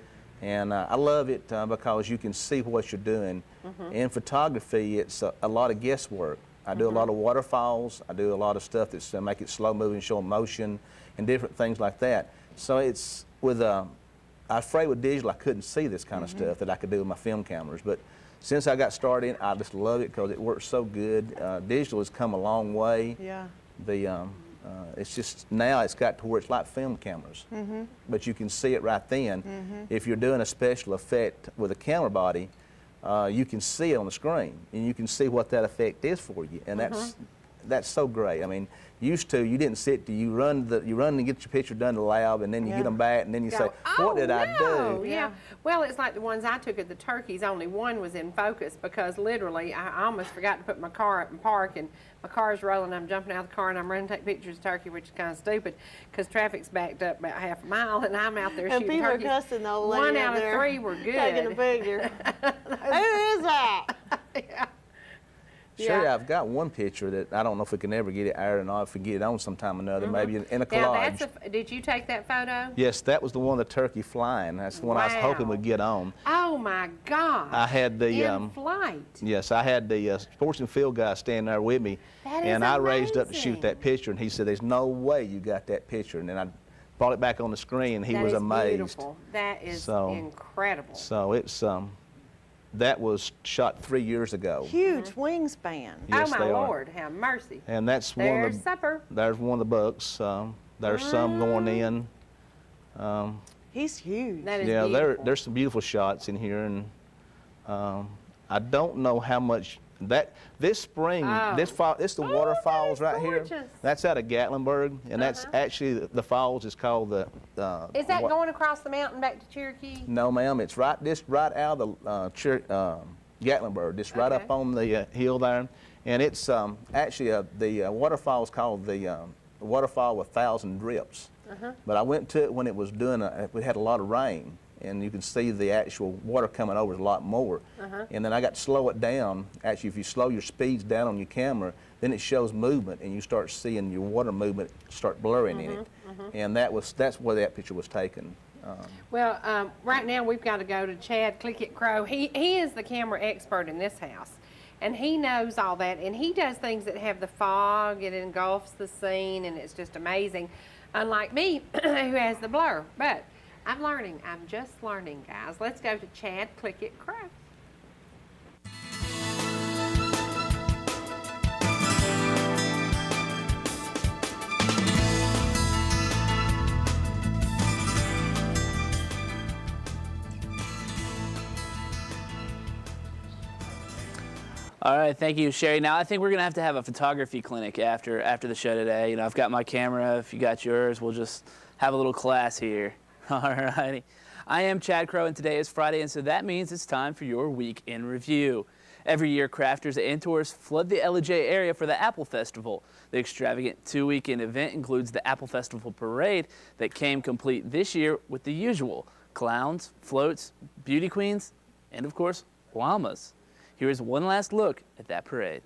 Speaker 3: and I love it because you can see what you're doing. In photography, it's a lot of guesswork. I do a lot of waterfalls. I do a lot of stuff that's make it slow moving, show motion, and different things like that. So it's I'm afraid with digital I couldn't see this kind of stuff that I could do with my film cameras. But since I got started, I just love it because it works so good. Digital has come a long way.
Speaker 2: Yeah.
Speaker 3: It's just now it's got to where it's like film cameras. But you can see it right then. If you're doing a special effect with a camera body, you can see it on the screen, and you can see what that effect is for you, and that's so great. I mean, used to you didn't sit, you run and get your picture done to the lab, and then you get them back, and then you say, what did I do?
Speaker 1: Yeah. Well, it's like the ones I took of the turkeys. Only one was in focus because literally I almost forgot to put my car up and park, and my car's rolling. I'm jumping out of the car and I'm running to take pictures of turkey, which is kind of stupid because traffic's backed up about half a mile, and I'm out there shooting
Speaker 2: people
Speaker 1: turkeys.
Speaker 2: are cussing the old lady
Speaker 1: 1 out
Speaker 2: up
Speaker 1: of
Speaker 2: there
Speaker 1: 3 were good.
Speaker 2: taking a picture. Who is that?
Speaker 1: Yeah.
Speaker 3: Cherie,
Speaker 1: Yeah.
Speaker 3: I've got one picture that I don't know if we can ever get it aired or not, if we get it on sometime or another, maybe in a
Speaker 1: Now,
Speaker 3: collage.
Speaker 1: did you take that photo?
Speaker 3: Yes, that was the one of the turkey flying. That's the one I was hoping
Speaker 1: Wow.
Speaker 3: would get on.
Speaker 1: Oh my gosh.
Speaker 3: I had the
Speaker 1: in flight.
Speaker 3: yes, I had the sports and field guy standing there with me,
Speaker 1: That is
Speaker 3: and I raised up to shoot
Speaker 1: amazing.
Speaker 3: that picture, and he said, "There's no way you got that picture." And then I brought it back on the screen, and he
Speaker 1: That
Speaker 3: was
Speaker 1: is
Speaker 3: amazed.
Speaker 1: Beautiful. That is
Speaker 3: So-
Speaker 1: incredible.
Speaker 3: So it's that was shot 3 years ago,
Speaker 2: Huge wingspan.
Speaker 3: Yes,
Speaker 1: oh my
Speaker 3: they are.
Speaker 1: Lord, have mercy.
Speaker 3: and that's one of
Speaker 1: There's
Speaker 3: the.
Speaker 1: supper.
Speaker 3: There's one of the bucks. There's some going in.
Speaker 2: He's huge.
Speaker 1: That is
Speaker 3: Yeah,
Speaker 1: beautiful.
Speaker 3: there's some beautiful shots in here, and I don't know how much this spring,
Speaker 1: Oh.
Speaker 3: this the
Speaker 1: Oh,
Speaker 3: waterfalls
Speaker 1: that is
Speaker 3: right here.
Speaker 1: gorgeous.
Speaker 3: That's out of Gatlinburg, and that's actually the falls is called the.
Speaker 1: Is that
Speaker 3: what-
Speaker 1: going across the mountain back to Cherokee?
Speaker 3: No, ma'am. It's right out of the Gatlinburg, just right
Speaker 1: Okay.
Speaker 3: up on the hill there, and it's actually the waterfall is called the waterfall with 1,000 drips. But I went to it when it was we had a lot of rain, and you can see the actual water coming over is a lot more. And then I got to slow it down. Actually, if you slow your speeds down on your camera, then it shows movement, and you start seeing your water movement start blurring in it. And that's where that picture was taken.
Speaker 1: Well, right now we've got to go to Chad Clickett Crow. He is the camera expert in this house, and he knows all that, and he does things that have the fog, it engulfs the scene, and it's just amazing. Unlike me, who has the blur. But I'm learning. I'm just learning, guys. Let's go to Chad Clickett Crow.
Speaker 4: All right, thank you, Cherie. Now I think we're gonna have a photography clinic after the show today. You know, I've got my camera. If you got yours, we'll just have a little class here. All righty. I am Chad Crow, and today is Friday, and so that means it's time for your week in review. Every year, crafters and tourists flood the LJ area for the Apple Festival. The extravagant two-weekend event includes the Apple Festival Parade that came complete this year with the usual clowns, floats, beauty queens, and of course, llamas. Here is one last look at that parade.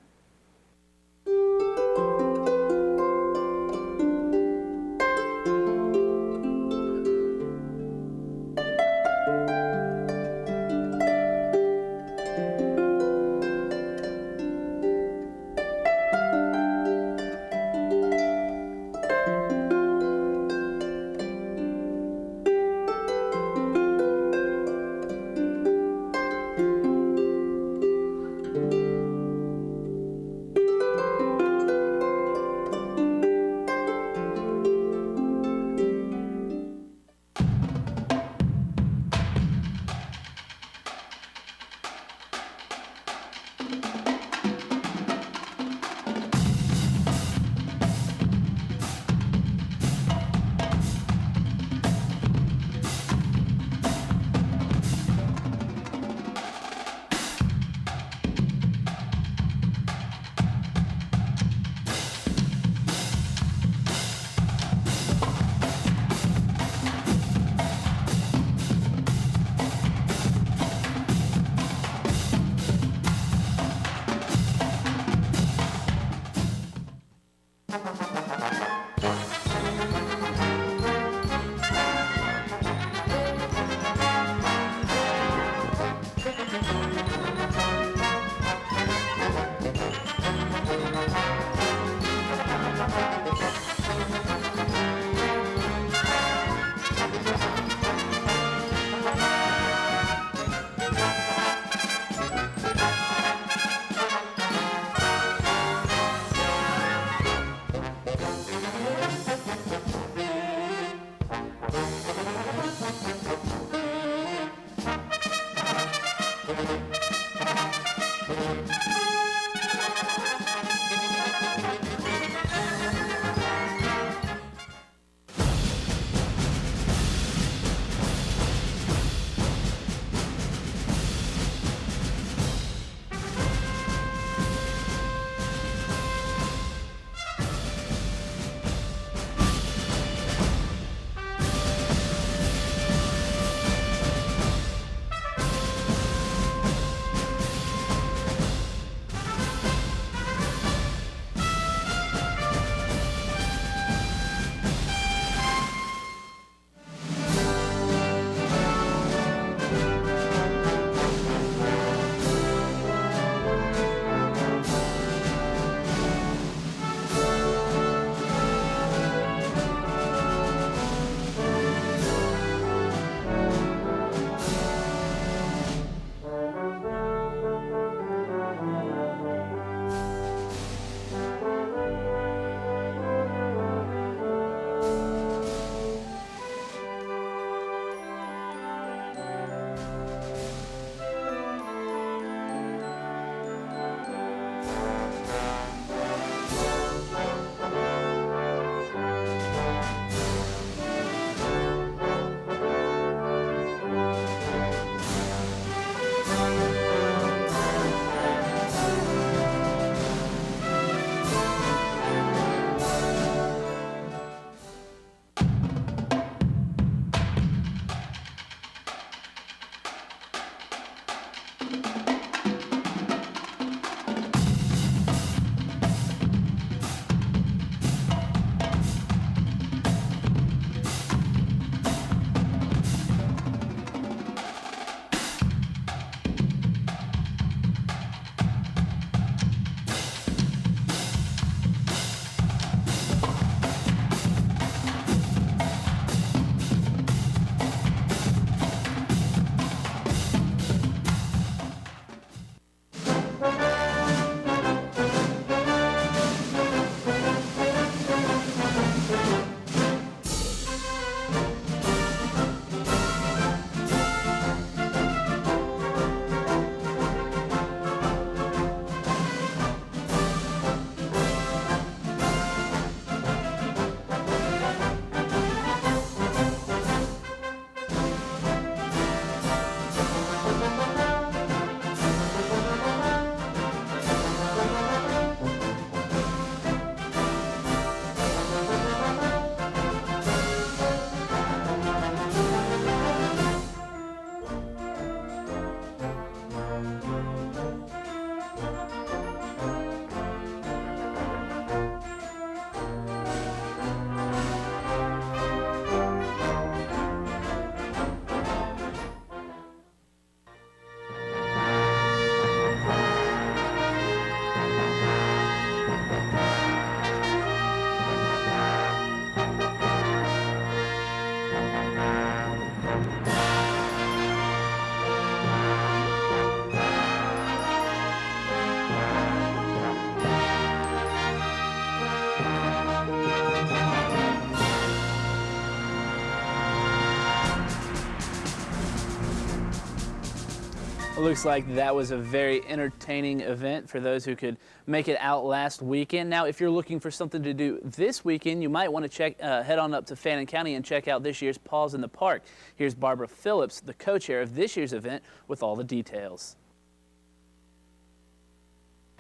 Speaker 4: Looks like that was a very entertaining event for those who could make it out last weekend. Now, if you're looking for something to do this weekend, you might want to head on up to Fannin County and check out this year's Paws in the Park. Here's Barbara Phillips, the co-chair of this year's event, with all the details.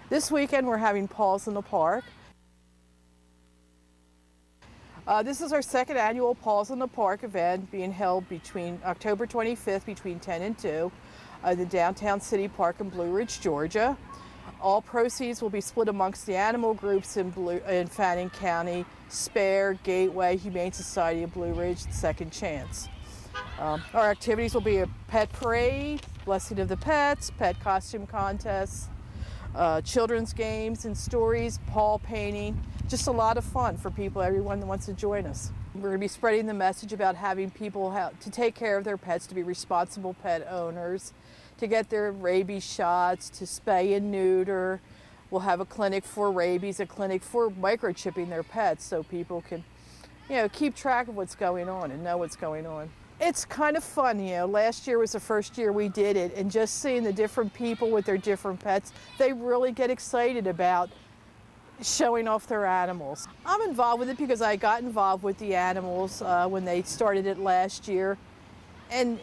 Speaker 5: This weekend we're having Paws in the Park. This is our second annual Paws in the Park event being held between October 25th between 10 and 2 at the Downtown City Park in Blue Ridge, Georgia. All proceeds will be split amongst the animal groups in Fannin County: Spare, Gateway, Humane Society of Blue Ridge, Second Chance. Our activities will be a pet parade, blessing of the pets, pet costume contests, children's games and stories, paw painting, just a lot of fun for people, everyone that wants to join us. We're going to be spreading the message about having people to take care of their pets, to be responsible pet owners, to get their rabies shots, to spay and neuter. We'll have a clinic for rabies, a clinic for microchipping their pets so people can, keep track of what's going on and know what's going on. It's kind of fun, Last year was the first year we did it, and just seeing the different people with their different pets, they really get excited about showing off their animals. I'm involved with it because I got involved with the animals when they started it last year. And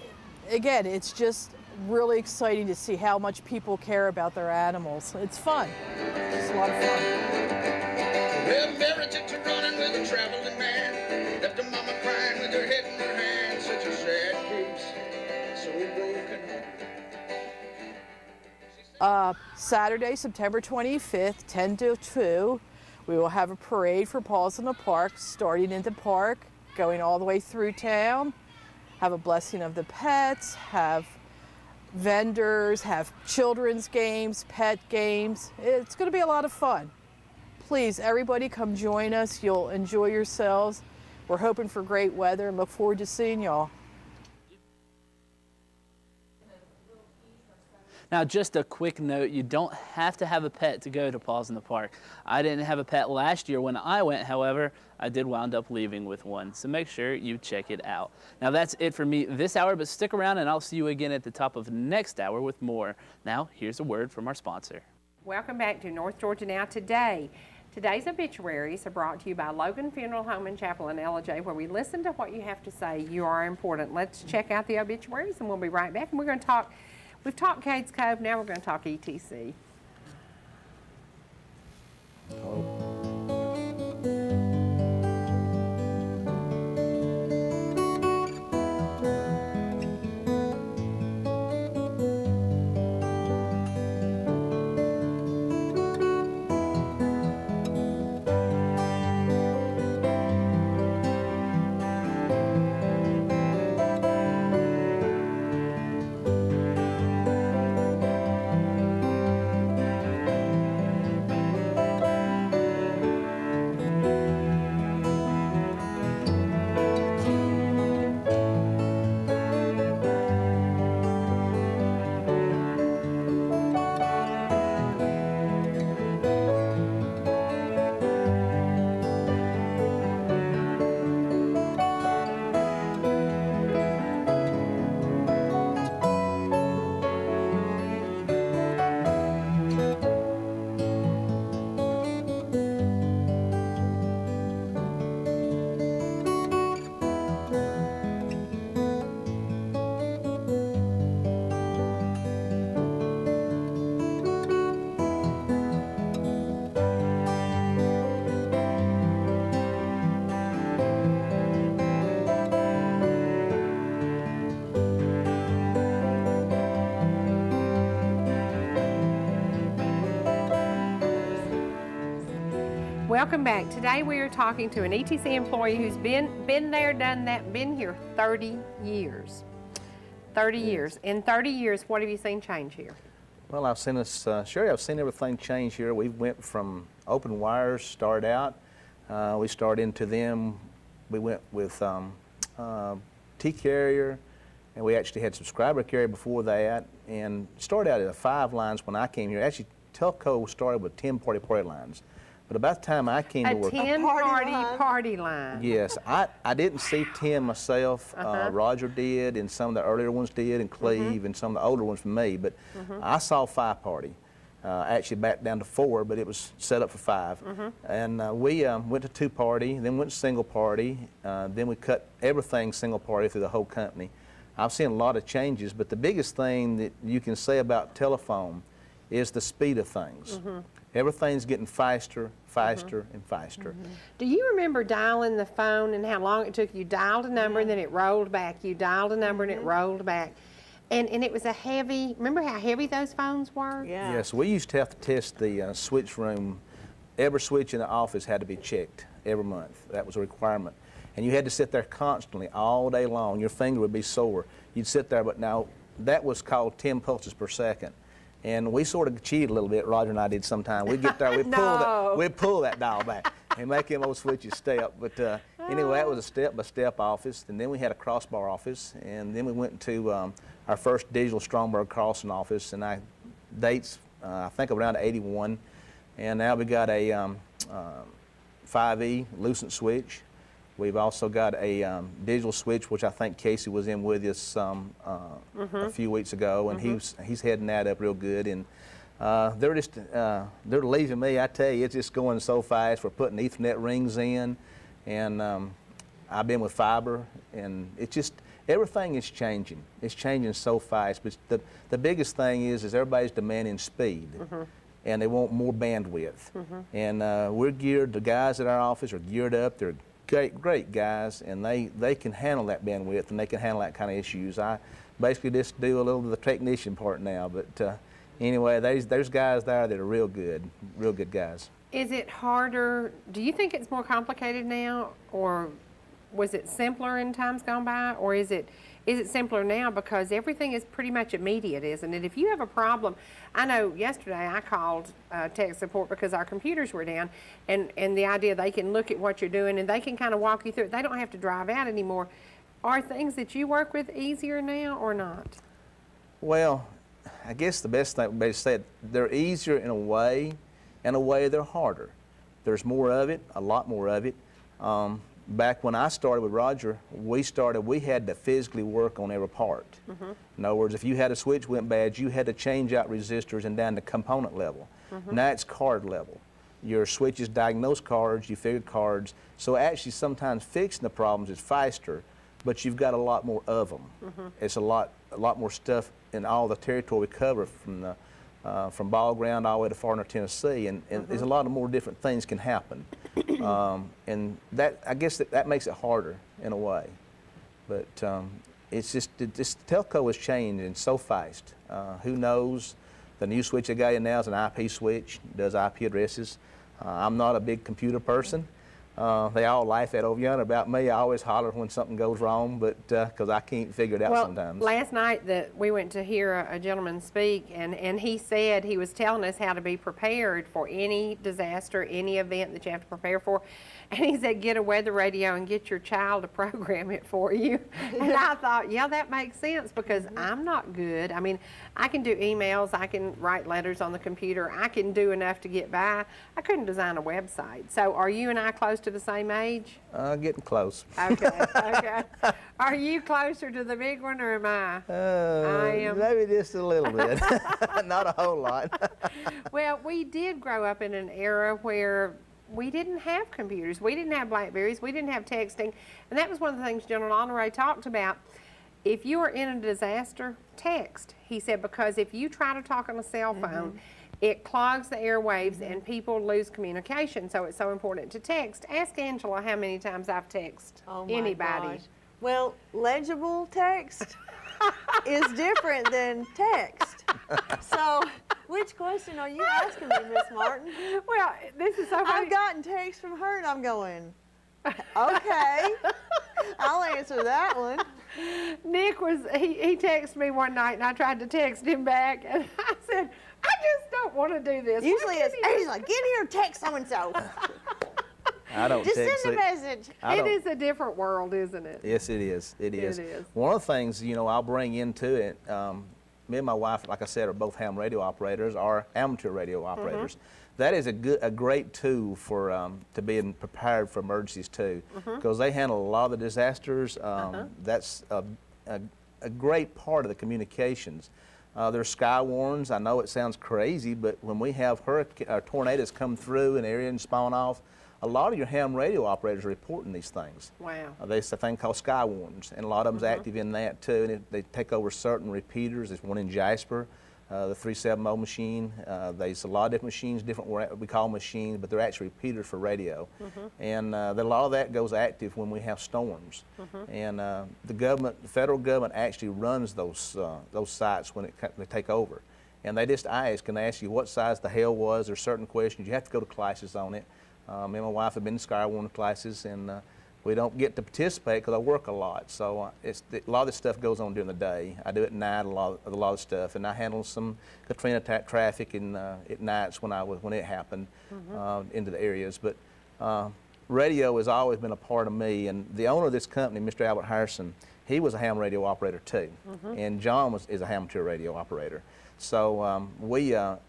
Speaker 5: again, it's just really exciting to see how much people care about their animals. It's fun. It's a lot of fun.
Speaker 6: Well, Mary took to running with a traveling man, left her mama crying with her head in her hand. Such a sad case, so broken heart.
Speaker 5: Saturday, September 25th, 10 to 2, we will have a parade for Paws in the Park, starting in the park, going all the way through town, have a blessing of the pets, have vendors, have children's games, pet games. It's going to be a lot of fun. Please, everybody come join us. You'll enjoy yourselves. We're hoping for great weather and look forward to seeing y'all.
Speaker 4: Now, just a quick note, you don't have to have a pet to go to Paws in the Park. I didn't have a pet last year when I went, however, I did wound up leaving with one, so make sure you check it out. Now, that's it for me this hour, but stick around and I'll see you again at the top of next hour with more. Now, here's a word from our sponsor.
Speaker 1: Welcome back to North Georgia Now Today. Today's obituaries are brought to you by Logan Funeral Home and Chapel in LJ, where we listen to what you have to say. You are important. Let's check out the obituaries and we'll be right back. And we're going to talk. We've talked Cades Cove, now we're going to talk ETC. Welcome back. Today we are talking to an ETC employee who's been there, done that, been here 30 years. 30 years. In 30 years, what have you seen change here?
Speaker 3: Well, I've seen Cherie, I've seen everything change here. We went from open wires, started out. We started into them. We went with T-carrier, and we actually had subscriber carrier before that, and started out at 5 lines when I came here. Actually, Telco started with 10 party lines. But about the time I came to
Speaker 1: A
Speaker 3: work,
Speaker 1: 10 party line.
Speaker 3: yes, I didn't see 10 myself. Roger did, and some of the earlier ones did, and Cleve, and some of the older ones from me. But I saw 5 party. Actually back down to 4, but it was set up for 5. And we went to 2 party, then went to single party, then we cut everything single party through the whole company. I've seen a lot of changes, but the biggest thing that you can say about telephone is the speed of things. Everything's getting faster, and faster.
Speaker 1: Do you remember dialing the phone and how long it took? You dialed a number and then it rolled back. You dialed a number and it rolled back. And it was a heavy, remember how heavy those phones were?
Speaker 2: Yeah.
Speaker 3: Yes, we used to have to test the switch room. Every switch in the office had to be checked every month. That was a requirement. And you had to sit there constantly all day long. Your finger would be sore. You'd sit there, but now that was called 10 pulses per second. And we sort of cheated a little bit, Roger and I did sometime. We'd get there, we'd pull that dial back and make them old switches step. But anyway, that was a step-by-step office. And then we had a crossbar office. And then we went into our first digital Stromberg crossing office. And dates, I think around 81. And now we got a 5E Lucent switch. We've also got a digital switch, which I think Casey was in with us a few weeks ago, and he's heading that up real good. And they're leaving me. I tell you, it's just going so fast. We're putting Ethernet rings in, and I've been with fiber, and it's just everything is changing. It's changing so fast. But the biggest thing is everybody's demanding speed. And they want more bandwidth. And we're geared. The guys at our office are geared up. They're great guys, and they can handle that bandwidth, and they can handle that kind of issues. I basically just do a little of the technician part now, but anyway, there's guys there that are real good guys.
Speaker 1: Is it harder, do you think it's more complicated now, or was it simpler in times gone by, or is it simpler now because everything is pretty much immediate, isn't it? If you have a problem, I know yesterday I called tech support because our computers were down, and the idea they can look at what you're doing and they can kind of walk you through it. They don't have to drive out anymore. Are things that you work with easier now or not?
Speaker 3: Well, I guess the best thing would be to say they're easier in a way they're harder. There's more of it, a lot more of it. Back when I started with Roger, we had to physically work on every part. In other words, if you had a switch went bad, you had to change out resistors and down to component level. Now it's card level. Your switches diagnose cards, you figure cards. So actually sometimes fixing the problems is faster, but you've got a lot more of them. It's a lot more stuff in all the territory we cover from ball ground all the way to far north Tennessee, and there's a lot of more different things can happen. And that, I guess that makes it harder in a way. But it's just, telco is changing so fast. Who knows? The new switch they got in now is an IP switch, does IP addresses. I'm not a big computer person. They all laugh at over yonder about me. I always holler when something goes wrong, but because I can't figure it out sometimes.
Speaker 1: Last night we went to hear a gentleman speak, and he said he was telling us how to be prepared for any disaster, any event that you have to prepare for. And he said, get a weather radio and get your child to program it for you. And I thought, yeah, that makes sense because I'm not good. I mean, I can do emails, I can write letters on the computer, I can do enough to get by. I couldn't design a website. So are you and I close to the same age?
Speaker 3: Getting close.
Speaker 1: Okay, okay. Are you closer to the big one or am I? I am.
Speaker 3: Maybe just a little bit, not a whole lot.
Speaker 1: Well, we did grow up in an era where we didn't have computers. We didn't have Blackberries. We didn't have texting. And that was one of the things General Honoré talked about. If you are in a disaster, text. He said, because if you try to talk on a cell phone, it clogs the airwaves and people lose communication. So it's so important to text. Ask Angela how many times I've texted anybody.
Speaker 2: Gosh. Well, legible text is different than text. So, which question are you asking me, Miss Martin?
Speaker 1: Well, this is so funny.
Speaker 2: I've gotten texts from her and I'm going, okay, I'll answer that one.
Speaker 1: Nick he texted me one night and I tried to text him back and I said, I just don't want to do this.
Speaker 2: Usually he's like, get here and text so-and-so.
Speaker 3: I don't
Speaker 2: just
Speaker 3: text
Speaker 2: send a message.
Speaker 1: It is a different world, isn't it?
Speaker 3: Yes, it is. It is.
Speaker 1: It is.
Speaker 3: One of the things, I'll bring into it, me and my wife, like I said, are both ham radio operators or amateur radio operators. that is a great tool for to being prepared for emergencies too, because they handle a lot of the disasters. That's a great part of the communications. There's sky warns. I know it sounds crazy, but when we have tornadoes come through an area and spawn off, a lot of your ham radio operators are reporting these things.
Speaker 1: Wow.
Speaker 3: There's a thing called sky warns, and a lot of them's active in that too. And they take over certain repeaters. There's one in Jasper, the 370 machine. There's a lot of different machines, we call them machines, but they're actually repeaters for radio. And a lot of that goes active when we have storms. And the federal government actually runs those sites when they take over. And they just can ask you what size the hail was. There's certain questions. You have to go to classes on it. Me and my wife have been to sky warning classes, and we don't get to participate because I work a lot. So a lot of this stuff goes on during the day. I do it at night, a lot of stuff, and I handle some Katrina traffic at nights when it happened into the areas. But radio has always been a part of me, and the owner of this company, Mr. Albert Harrison, he was a ham radio operator too, and John is a amateur radio operator. So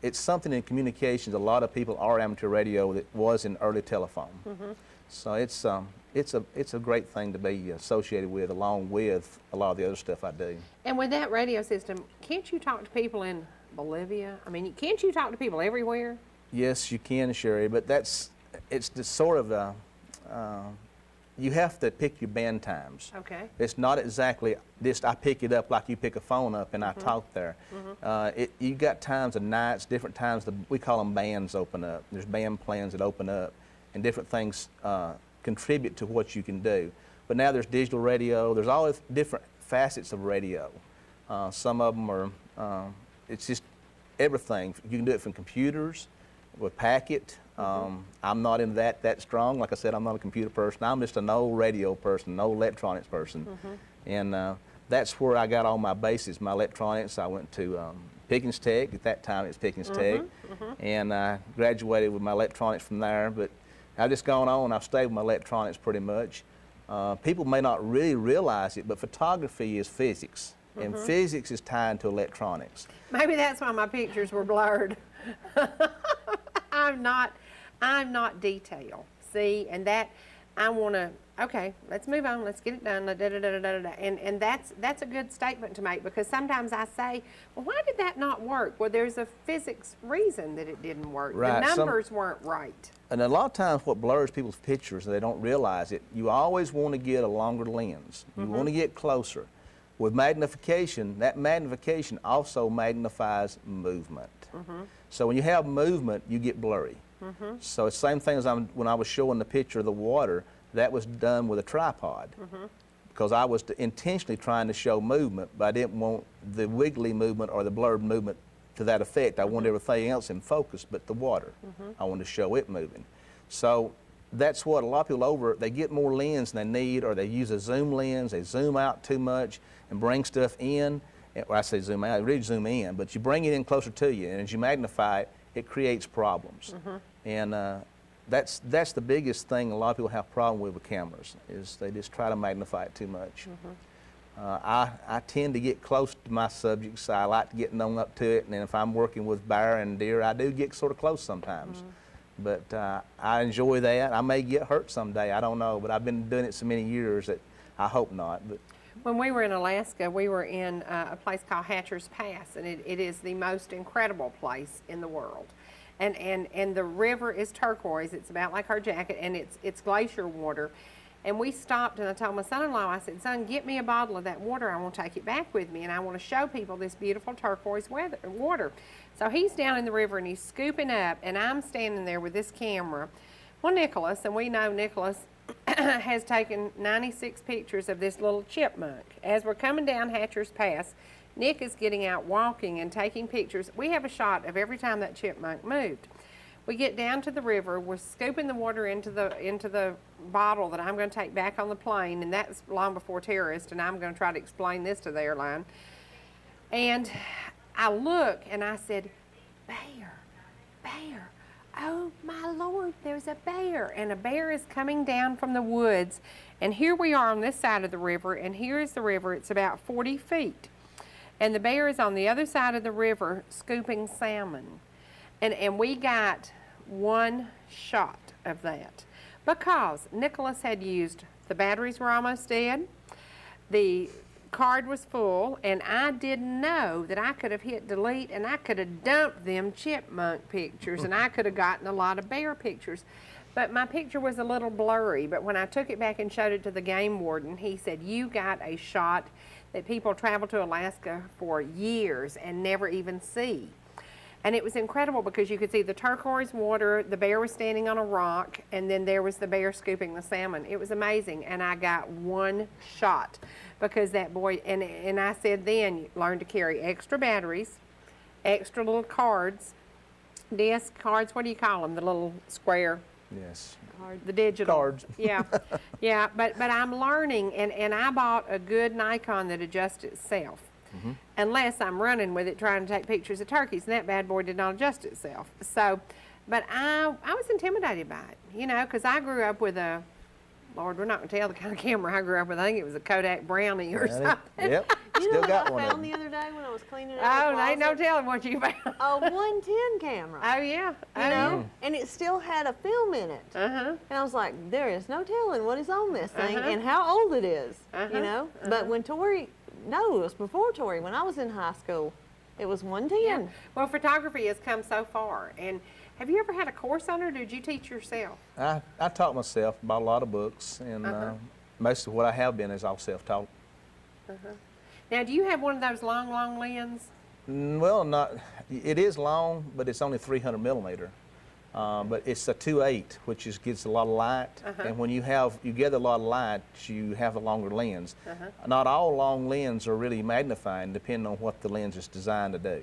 Speaker 3: it's something in communications. A lot of people are amateur radio that was in early telephone. So it's a great thing to be associated with, along with a lot of the other stuff I do.
Speaker 1: And with that radio system, can't you talk to people in Bolivia? I mean, can't you talk to people everywhere?
Speaker 3: Yes, you can, Cherie, but it's the sort of you have to pick your band times.
Speaker 1: Okay.
Speaker 3: It's not exactly just I pick it up like you pick a phone up and I talk there. You got times of nights, different times, we call them bands open up. There's band plans that open up, and different things contribute to what you can do. But now there's digital radio. There's all these different facets of radio. Some of them are, it's just everything. You can do it from computers, with packet. I'm not in that strong. Like I said, I'm not a computer person. I'm just an old radio person, an old electronics person. And that's where I got all my bases, my electronics. I went to Pickens Tech. At that time, it was Pickens Tech. And I graduated with my electronics from there. But I've just gone on. I've stayed with my electronics pretty much. People may not really realize it, but photography is physics. And physics is tied to electronics.
Speaker 1: Maybe that's why my pictures were blurred. I'm not detail. See, and that I want to. Okay, let's move on. Let's get it done. And that's a good statement to make, because sometimes I say, well, why did that not work? Well, there's a physics reason that it didn't work.
Speaker 3: Right.
Speaker 1: The numbers weren't right.
Speaker 3: And a lot of times what blurs people's pictures, and they don't realize it, you always want to get a longer lens. You want to get closer. With magnification, that magnification also magnifies movement. So when you have movement, you get blurry. So it's the same thing as when I was showing the picture of the water, that was done with a tripod. Because I was intentionally trying to show movement, but I didn't want the wiggly movement or the blurred movement to that effect. I wanted everything else in focus but the water. I wanted to show it moving. So that's what a lot of people they get more lens than they need, or they use a zoom lens, they zoom out too much and bring stuff in. Well, I say zoom out, really zoom in, but you bring it in closer to you, and as you magnify it, it creates problems. And that's the biggest thing a lot of people have problem with cameras, is they just try to magnify it too much. I tend to get close to my subjects. I like to get known up to it, and then if I'm working with bear and deer, I do get sort of close sometimes. But I enjoy that. I may get hurt someday, I don't know, but I've been doing it so many years that I hope not. But
Speaker 1: When we were in Alaska, we were in a place called Hatcher's Pass, and it is the most incredible place in the world. And the river is turquoise. It's about like our jacket, and it's glacier water. And we stopped, and I told my son-in-law, I said, son, get me a bottle of that water. I want to take it back with me, and I want to show people this beautiful turquoise water. So he's down in the river, and he's scooping up, and I'm standing there with this camera. Well, Nicholas, and we know Nicholas has taken 96 pictures of this little chipmunk. As we're coming down Hatcher's Pass, Nick is getting out walking and taking pictures. We have a shot of every time that chipmunk moved. We get down to the river, we're scooping the water into the bottle that I'm going to take back on the plane, and that's long before terrorists, and I'm going to try to explain this to the airline. And I look and I said, bear, bear. Oh my Lord, there's a bear. And a bear is coming down from the woods. And here we are on this side of the river, and here is the river. It's about 40 feet. And the bear is on the other side of the river scooping salmon. And we got one shot of that because Nicholas had used, the batteries were almost dead, the card was full, and I didn't know that I could have hit delete and I could have dumped them chipmunk pictures and I could have gotten a lot of bear pictures. But my picture was a little blurry, but when I took it back and showed it to the game warden, he said, you got a shot that people travel to Alaska for years and never even see. And it was incredible because you could see the turquoise water, the bear was standing on a rock, and then there was the bear scooping the salmon. It was amazing, and I got one shot because that boy, and I said then, learn to carry extra batteries, extra little cards, disc cards, what do you call them, the little square?
Speaker 3: Yes.
Speaker 1: The digital.
Speaker 3: Cards.
Speaker 1: Yeah, yeah, but I'm learning, and I bought a good Nikon that adjusts itself. Unless I'm running with it trying to take pictures of turkeys, and that bad boy did not adjust itself. So, but I was intimidated by it, you know, because I grew up with a, Lord, we're not going to tell the kind of camera I grew up with. I think it was a Kodak Brownie or something.
Speaker 3: Yep.
Speaker 2: You know
Speaker 3: Still
Speaker 2: what
Speaker 3: got
Speaker 2: I
Speaker 3: one of
Speaker 2: found
Speaker 3: them.
Speaker 2: the other day when I was cleaning
Speaker 1: Oh,
Speaker 2: out the
Speaker 1: there ain't no
Speaker 2: closet?
Speaker 1: telling what you found.
Speaker 2: A 110 camera.
Speaker 1: Oh, yeah.
Speaker 2: You know, and it still had a film in it.
Speaker 1: Uh-huh.
Speaker 2: And I was like, there is no telling what is on this thing
Speaker 1: Uh-huh.
Speaker 2: and how old it is,
Speaker 1: Uh-huh.
Speaker 2: you know? But when Tori, no, it was before Tori, when I was in high school, it was 110.
Speaker 1: Well, photography has come so far. And have you ever had a course on it, or did you teach yourself?
Speaker 3: I taught myself, bought a lot of books, and most of what I have been is all self-taught.
Speaker 1: Now, do you have one of those long, long lens?
Speaker 3: Well, not. It is long, but it's only 300 millimeter. But it's a 2.8, which gets a lot of light. And when you get a lot of light, you have a longer lens. Not all long lenses are really magnifying, depending on what the lens is designed to do.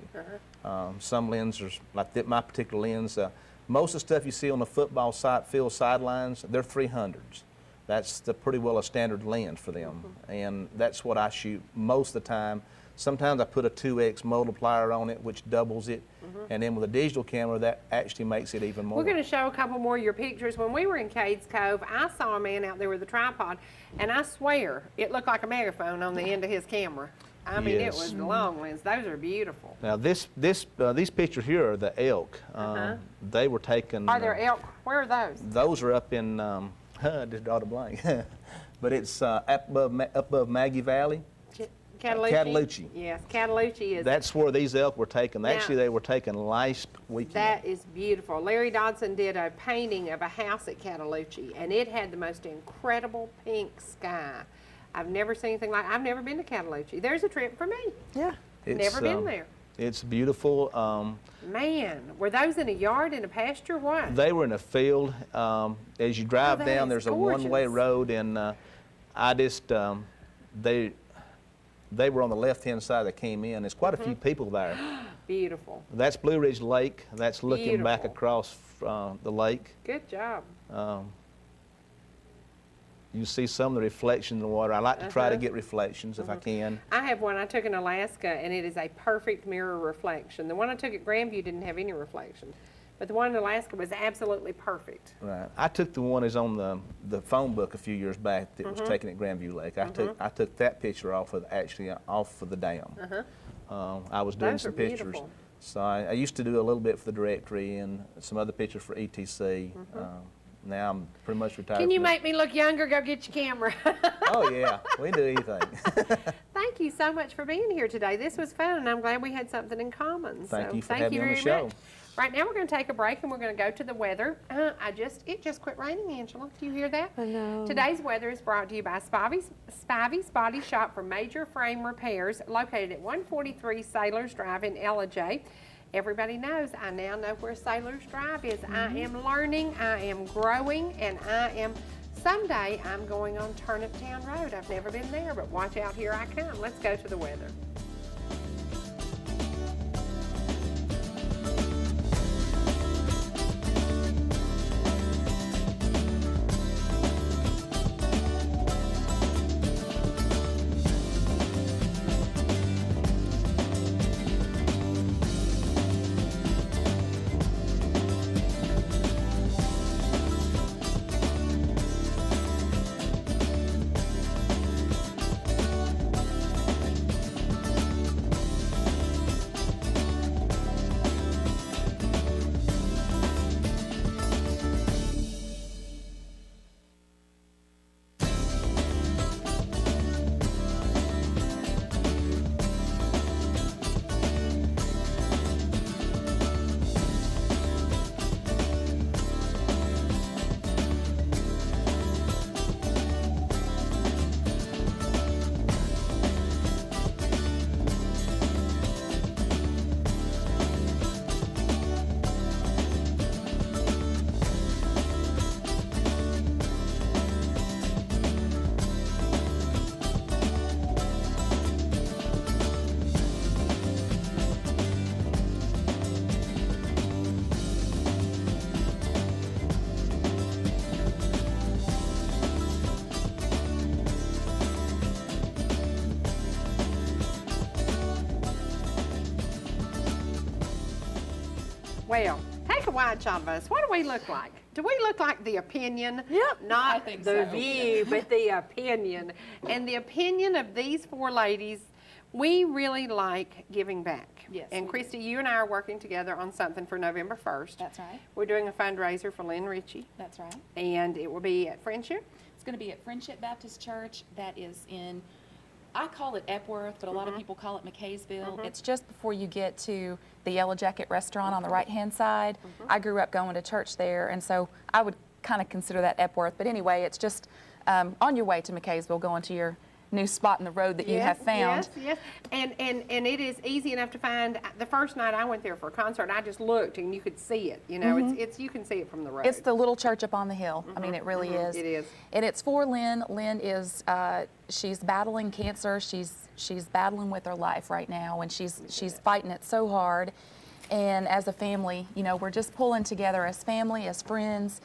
Speaker 3: Some lenses, like my particular lens, most of the stuff you see on the football field sidelines, they're 300s. That's pretty well a standard lens for them, and that's what I shoot most of the time. Sometimes I put a 2x multiplier on it, which doubles it, and then with a digital camera, that actually makes it even more.
Speaker 1: We're going to show a couple more of your pictures. When we were in Cades Cove, I saw a man out there with a tripod, and I swear it looked like a megaphone on the end of his camera. I mean, it
Speaker 3: Yes.
Speaker 1: was the long lens. Those are beautiful.
Speaker 3: Now these pictures here are the elk. They were taken.
Speaker 1: Are there elk? Where are those?
Speaker 3: Those are up in. Just draw the blank, but it's up above Maggie Valley.
Speaker 1: Cataloochee?
Speaker 3: Cataloochee.
Speaker 1: Yes, Cataloochee is.
Speaker 3: That's where these elk were taken.
Speaker 1: Now-
Speaker 3: Actually, they were taken last weekend.
Speaker 1: That is beautiful. Larry Dodson did a painting of a house at Cataloochee, and it had the most incredible pink sky. I've never seen anything like. I've never been to Cataloochee. There's a trip for me.
Speaker 2: Yeah.
Speaker 1: Never been there.
Speaker 3: It's beautiful.
Speaker 1: Man, were those in a yard, in a pasture, what?
Speaker 3: They were in a field. As you drive
Speaker 1: that
Speaker 3: down,
Speaker 1: is
Speaker 3: there's a one-way
Speaker 1: gorgeous.
Speaker 3: road, and I just they were on the left-hand side that came in. There's quite a few people there.
Speaker 1: Beautiful.
Speaker 3: That's Blue Ridge Lake. That's looking back
Speaker 1: Beautiful.
Speaker 3: across the lake.
Speaker 1: Good job.
Speaker 3: You see some of the reflection in the water. I like to try to get reflections if I can.
Speaker 1: I have one I took in Alaska, and it is a perfect mirror reflection. The one I took at Grandview didn't have any reflection, but the one in Alaska was absolutely perfect.
Speaker 3: Right. I took the one that's on the phone book a few years back that was taken at Grandview Lake. I took that picture off of the dam. I was doing
Speaker 1: Those are
Speaker 3: some pictures.
Speaker 1: beautiful.
Speaker 3: So I used to do a little bit for the directory and some other pictures for ETC. Now I'm pretty much retired.
Speaker 1: Can you
Speaker 3: from it.
Speaker 1: make me look younger? Go get your camera.
Speaker 3: Oh yeah, we can do anything.
Speaker 1: Thank you so much for being here today. This was fun, and I'm glad we had something in common.
Speaker 3: Thank
Speaker 1: So
Speaker 3: you for
Speaker 1: thank
Speaker 3: having
Speaker 1: you
Speaker 3: me on
Speaker 1: very
Speaker 3: the show.
Speaker 1: much. Right now, we're going to take a break, and we're going to go to the weather. It just quit raining, Angela. Do you hear that?
Speaker 2: I know.
Speaker 1: Today's weather is brought to you by Spivey's Body Shop for major frame repairs, located at 143 Sailors Drive in Ellijay. Everybody knows, I now know where Sailors Drive is. I am learning, I am growing, and someday I'm going on Turnip Town Road. I've never been there, but watch out, here I come. Let's go to the weather. Well, take a wide shot of us. What do we look like? Do we look like the opinion?
Speaker 2: Yep.
Speaker 1: Not
Speaker 7: I think
Speaker 1: the
Speaker 7: so.
Speaker 1: view, but the opinion. And the opinion of these four ladies, we really like giving back.
Speaker 7: Yes,
Speaker 1: And
Speaker 7: we
Speaker 1: Kristy, you and I are working together on something for November 1st.
Speaker 7: That's right.
Speaker 1: We're doing a fundraiser for Lynn Ritchie,
Speaker 7: That's right.
Speaker 1: and it will be at Friendship.
Speaker 7: It's going to be at Friendship Baptist Church. That is in, I call it Epworth, but a lot of people call it McKaysville. It's just before you get to the Yellow Jacket restaurant on the right-hand side. I grew up going to church there, and so I would kind of consider that Epworth. But anyway, it's just on your way to McKaysville, going to your new spot in the road that you have found.
Speaker 1: Yes, and it is easy enough to find. The first night I went there for a concert, I just looked and you could see it. You know, it's you can see it from the road.
Speaker 7: It's the little church up on the hill. I mean, it really is.
Speaker 1: It is.
Speaker 7: And it's for Lynn. Lynn is she's battling cancer. She's battling with her life right now, and she's fighting it so hard. And as a family, you know, we're just pulling together as family, as friends,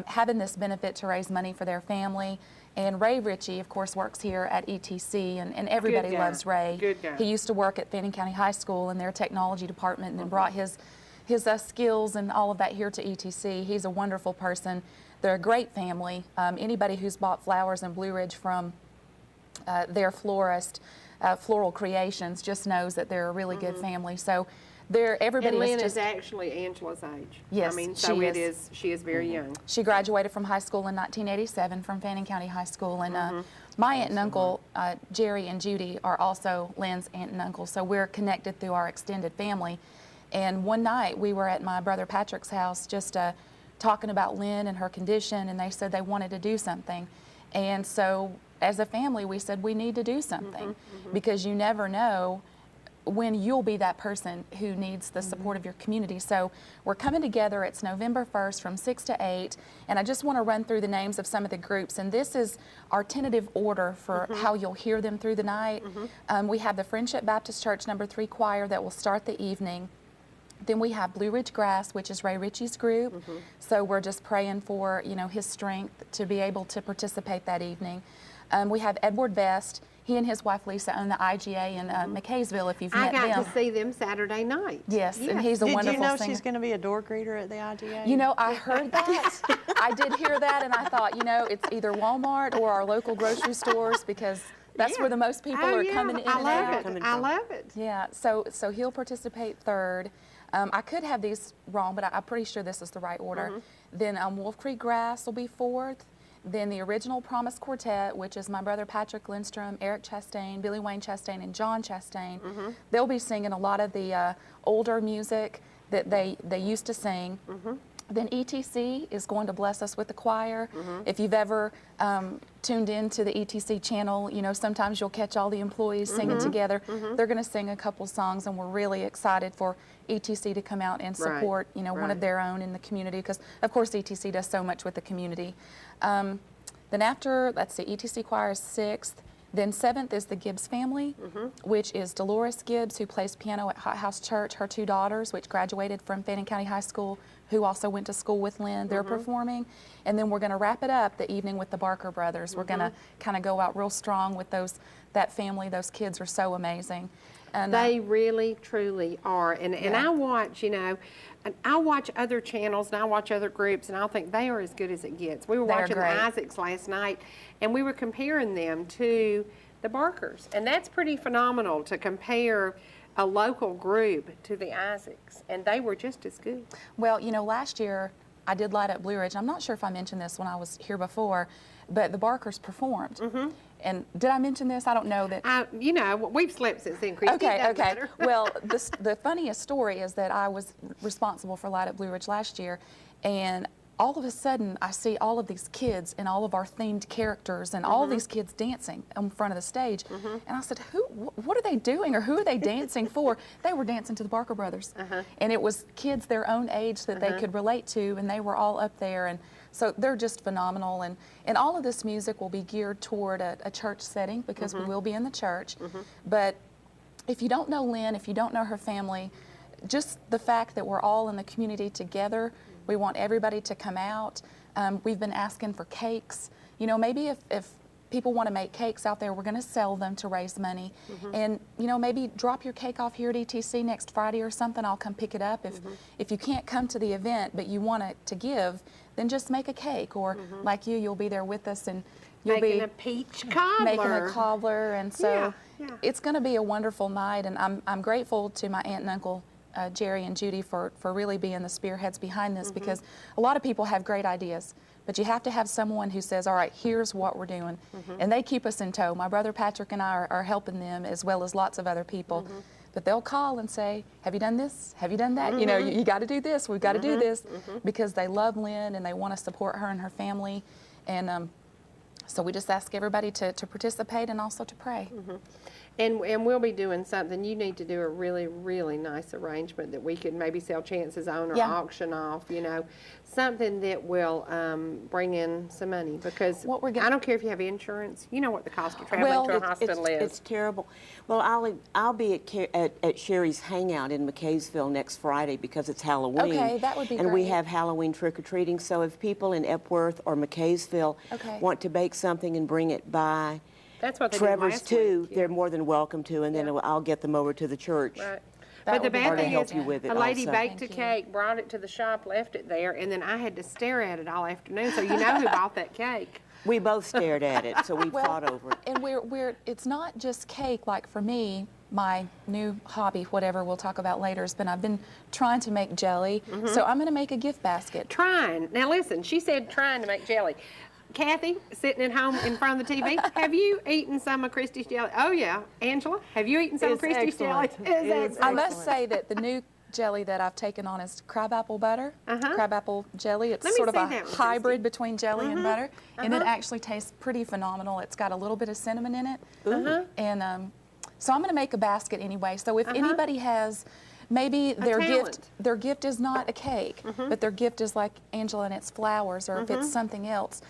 Speaker 7: having this benefit to raise money for their family. And Ray Ritchie, of course, works here at ETC, and everybody
Speaker 1: Good guy.
Speaker 7: loves Ray.
Speaker 1: Good guy.
Speaker 7: He used to work at Fannin County High School in their technology department, and then brought his skills and all of that here to ETC. He's a wonderful person. They're a great family. Anybody who's bought flowers in Blue Ridge from their florist, Floral Creations, just knows that they're a really good family. So everybody
Speaker 1: And Lynn
Speaker 7: is
Speaker 1: is
Speaker 7: just.
Speaker 1: actually Angela's age.
Speaker 7: Yes,
Speaker 1: I mean, so
Speaker 7: she
Speaker 1: it
Speaker 7: is.
Speaker 1: is. She is very young.
Speaker 7: She graduated from high school in 1987 from Fannin County High School, and my aunt and uncle, Cherie and Judy, are also Lynn's aunt and uncle, so we're connected through our extended family. And one night we were at my brother Patrick's house just talking about Lynn and her condition, and they said they wanted to do something. And so as a family, we said we need to do something because you never know when you'll be that person who needs the support of your community. So we're coming together. It's November 1st from 6 to 8, and I just want to run through the names of some of the groups, and this is our tentative order for how you'll hear them through the night. We have the Friendship Baptist Church No. 3 choir that will start the evening. Then we have Blue Ridge Grass, which is Ray Ritchie's group. So we're just praying for, you know, his strength to be able to participate that evening. We have Edward Vest. He and his wife Lisa own the IGA in McKaysville, if you've
Speaker 1: I
Speaker 7: met
Speaker 1: got
Speaker 7: them.
Speaker 1: to see them Saturday night.
Speaker 7: Yes, and he's a
Speaker 2: Did
Speaker 7: wonderful
Speaker 2: you know
Speaker 7: singer.
Speaker 2: she's going to be a door greeter at the IGA?
Speaker 7: You know, I heard that. I did hear that, and I thought, you know, it's either Walmart or our local grocery stores because that's where the most people are coming in and out.
Speaker 1: I love it.
Speaker 7: Yeah, so he'll participate third. I could have these wrong, but I'm pretty sure this is the right order. Then Wolf Creek Grass will be fourth. Then the Original Promise Quartet, which is my brother Patrick Lindstrom, Eric Chastain, Billy Wayne Chastain, and John Chastain. They'll be singing a lot of the older music that they used to sing. Then ETC is going to bless us with the choir. If you've ever tuned into the ETC channel, you know, sometimes you'll catch all the employees singing together. They're going to sing a couple songs, and we're really excited for ETC to come out and support, you know, one of their own in the community, because of course ETC does so much with the community. Then after, let's see, ETC choir is 6th. Then 7th is the Gibbs family, which is Dolores Gibbs, who plays piano at Hot House Church, her 2 daughters, which graduated from Fannin County High School, who also went to school with Lynn. They're performing. And then we're going to wrap it up the evening with the Barker brothers. We're going to kind of go out real strong with that family. Those kids are so amazing. And
Speaker 1: They really, truly are. And I watch, you know, and I watch other channels and I watch other groups, and I'll think they are as good as it gets. We were
Speaker 7: They're
Speaker 1: watching the
Speaker 7: great.
Speaker 1: Isaacs last night, and we were comparing them to the Barkers. And that's pretty phenomenal to compare a local group to the Isaacs, and they were just as good.
Speaker 7: Well, you know, last year I did Light Up Blue Ridge. I'm not sure if I mentioned this when I was here before, but the Barkers performed. And did I mention this? I don't know that.
Speaker 1: You know, we've slept since then, Kristy.
Speaker 7: Okay,
Speaker 1: Doesn't
Speaker 7: okay.
Speaker 1: matter.
Speaker 7: Well, the funniest story is that I was responsible for Light Up Blue Ridge last year, and all of a sudden I see all of these kids and all of our themed characters and all of these kids dancing in front of the stage. And I said, what are they doing, or who are they dancing for? They were dancing to the Barker brothers. And it was kids their own age that they could relate to, and they were all up there. And so they're just phenomenal. And all of this music will be geared toward a church setting, because we will be in the church. But if you don't know Lynn, if you don't know her family, just the fact that we're all in the community together, we want everybody to come out. We've been asking for cakes. You know, maybe if people want to make cakes out there, we're going to sell them to raise money. And, you know, maybe drop your cake off here at ETC next Friday or something. I'll come pick it up. If you can't come to the event, but you want to give, then just make a cake. Or like you'll be there with us, and you'll
Speaker 1: Making
Speaker 7: be
Speaker 1: a peach cobbler.
Speaker 7: making a cobbler. And so
Speaker 1: Yeah.
Speaker 7: it's going to be a wonderful night. And I'm grateful to my aunt and uncle, Jerry and Judy, for really being the spearheads behind this, because a lot of people have great ideas. But you have to have someone who says, all right, here's what we're doing. And they keep us in tow. My brother Patrick and I are helping them, as well as lots of other people. But they'll call and say, have you done this? Have you done that? You know, you got to do this. We've got to do this. Because they love Lynn and they want to support her and her family. And so we just ask everybody to participate and also to pray.
Speaker 1: And we'll be doing something. You need to do a really, really nice arrangement that we could maybe sell chances on or
Speaker 7: Yeah.
Speaker 1: auction off, you know, something that will bring in some money, because
Speaker 7: What we're gonna-
Speaker 1: I don't care if you have insurance. You know what the cost of traveling to a hospital is.
Speaker 8: It's terrible. Well, I'll be at Cherie's Hangout in McKaysville next Friday because it's Halloween.
Speaker 7: Okay, that would be
Speaker 8: And we
Speaker 7: great.
Speaker 8: have Halloween trick-or-treating, so if people in Epworth or McKaysville
Speaker 7: Okay.
Speaker 8: want to bake something and bring it by
Speaker 1: That's what they did
Speaker 8: Trevor's
Speaker 1: last
Speaker 8: too,
Speaker 1: week, yeah.
Speaker 8: they're more than welcome to, and then
Speaker 1: Yeah.
Speaker 8: I'll get them over to the church.
Speaker 1: Right.
Speaker 7: That
Speaker 1: But the
Speaker 7: would be
Speaker 1: bad
Speaker 8: Or to
Speaker 1: thing
Speaker 8: help
Speaker 1: is,
Speaker 8: you with it
Speaker 1: a lady
Speaker 8: also.
Speaker 1: baked a
Speaker 7: Thank you.
Speaker 1: cake, brought it to the shop, left it there, and then I had to stare at it all afternoon. So you know who bought that cake?
Speaker 8: We both stared at it, so we
Speaker 7: Well,
Speaker 8: fought over it.
Speaker 7: And it's not just cake. Like for me, my new hobby, whatever we'll talk about later, has been I've been trying to make jelly. So I'm going to make a gift basket.
Speaker 1: Trying. Now listen, she said trying to make jelly. Kathy, sitting at home in front of the TV, have you eaten some of Kristy's jelly? Oh yeah. Angela, have you eaten some of
Speaker 2: It's
Speaker 1: Kristy's jelly?
Speaker 2: excellent. It is
Speaker 7: I must say that the new jelly that I've taken on is crabapple butter, crabapple jelly. It's
Speaker 1: Let me
Speaker 7: sort of
Speaker 1: see
Speaker 7: a
Speaker 1: that one,
Speaker 7: hybrid between jelly and butter, and it actually tastes pretty phenomenal. It's got a little bit of cinnamon in it, and so I'm going to make a basket anyway. So if anybody has, maybe their gift is not a cake, but their gift is like Angela and it's flowers, or if it's something else,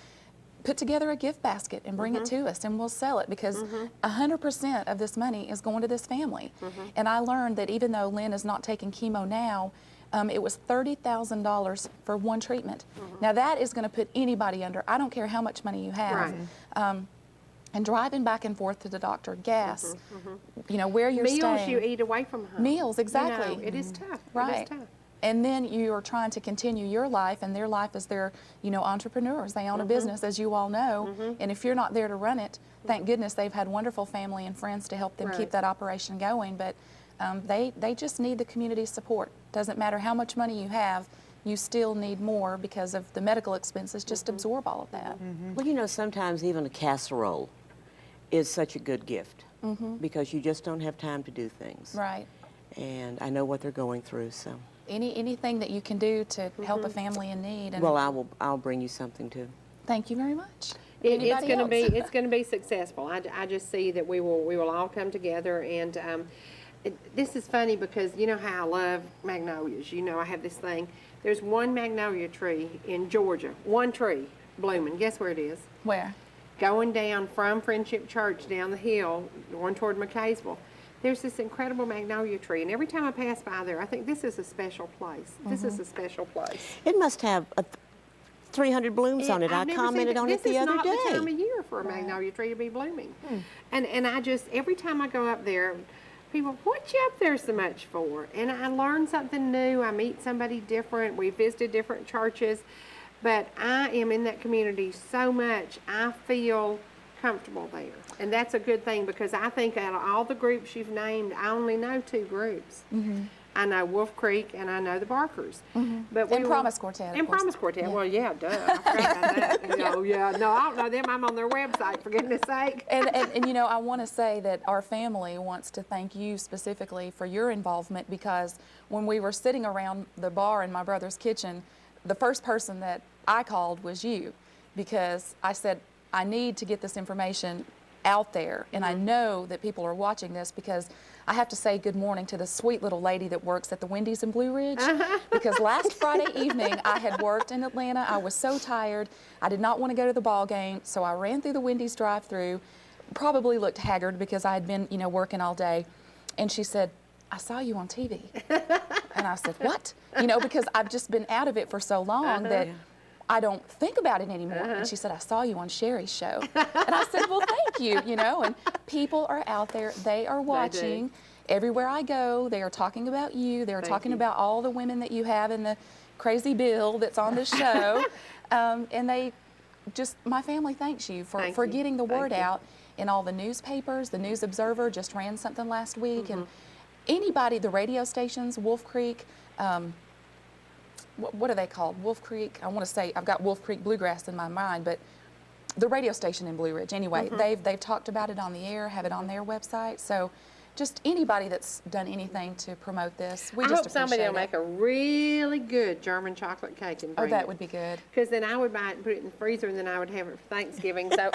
Speaker 7: put together a gift basket and bring it to us, and we'll sell it, because 100% of this money is going to this family. And I learned that even though Lynn is not taking chemo now, it was $30,000 for one treatment. Now that is going to put anybody under. I don't care how much money you have.
Speaker 1: Right.
Speaker 7: And driving back and forth to the doctor, gas, you know, where you're
Speaker 1: Meals
Speaker 7: staying.
Speaker 1: you eat away from home.
Speaker 7: Meals, exactly.
Speaker 1: You know, it is tough. It
Speaker 7: Right.
Speaker 1: is tough.
Speaker 7: And then you are trying to continue your life, and their life is they're, you know, entrepreneurs. They own a business, as you all know. And if you're not there to run it, thank goodness they've had wonderful family and friends to help them
Speaker 1: Right.
Speaker 7: keep that operation going. But they just need the community support. Doesn't matter how much money you have, you still need more, because of the medical expenses. Just absorb all of that.
Speaker 8: Well, you know, sometimes even a casserole is such a good gift because you just don't have time to do things.
Speaker 7: Right.
Speaker 8: And I know what they're going through, so.
Speaker 7: Anything that you can do to help a family in need. And
Speaker 8: Well, I'll bring you something too.
Speaker 7: thank you very much.
Speaker 1: It's
Speaker 7: Anybody
Speaker 1: going to
Speaker 7: else?
Speaker 1: be successful. I just see that we will all come together, and this is funny because you know how I love magnolias. You know I have this thing. There's one magnolia tree in Georgia, one tree blooming. Guess where it is?
Speaker 7: Where?
Speaker 1: Going down from Friendship Church down the hill, going toward McKaysville. There's this incredible magnolia tree, and every time I pass by there, I think this is a special place. This is a special place.
Speaker 8: It must have 300 blooms on it. I
Speaker 1: I've never
Speaker 8: commented
Speaker 1: seen
Speaker 8: on it the other
Speaker 1: This is not the time
Speaker 8: day.
Speaker 1: of year for a magnolia tree to be blooming. And I just, every time I go up there, people, what you up there so much for? And I learn something new. I meet somebody different. We visited different churches. But I am in that community so much, I feel comfortable there. And that's a good thing, because I think out of all the groups you've named, I only know 2 groups. I know Wolf Creek and I know the Barkers. But
Speaker 7: And Promise Quartet, of
Speaker 1: And
Speaker 7: course.
Speaker 1: Promise Quartet. Well, yeah, duh. I forgot about that. Oh, yeah. No, I don't know them. I'm on their website, for goodness sake.
Speaker 7: And you know, I want to say that our family wants to thank you specifically for your involvement, because when we were sitting around the bar in my brother's kitchen, the first person that I called was you, because I said, I need to get this information out there, and I know that people are watching this, because I have to say good morning to the sweet little lady that works at the Wendy's in Blue Ridge, because last Friday evening I had worked in Atlanta. I was so tired. I did not want to go to the ball game, so I ran through the Wendy's drive-through, probably looked haggard because I had been, you know, working all day, and she said, I saw you on TV. And I said, what? You know, because I've just been out of it for so long that I don't think about it anymore. And she said, I saw you on Cherie's show. And I said, well, thank you, you know, and people are out there, they are watching. Everywhere I go, they are talking about you. They're talking about all the women that you have in the crazy bill that's on the show. And they just, my family thanks you for getting the word out in all the newspapers. The News Observer just ran something last week. And anybody, the radio stations, Wolf Creek, what are they called? Wolf Creek, I want to say, I've got Wolf Creek Bluegrass in my mind, but the radio station in Blue Ridge. Anyway, they've talked about it on the air, have it on their website. So just anybody that's done anything to promote this, we just appreciate it.
Speaker 1: I hope somebody will make a really good German chocolate cake and bring
Speaker 7: that would be good.
Speaker 1: Because then I would buy it and put it in the freezer, and then I would have it for Thanksgiving. So,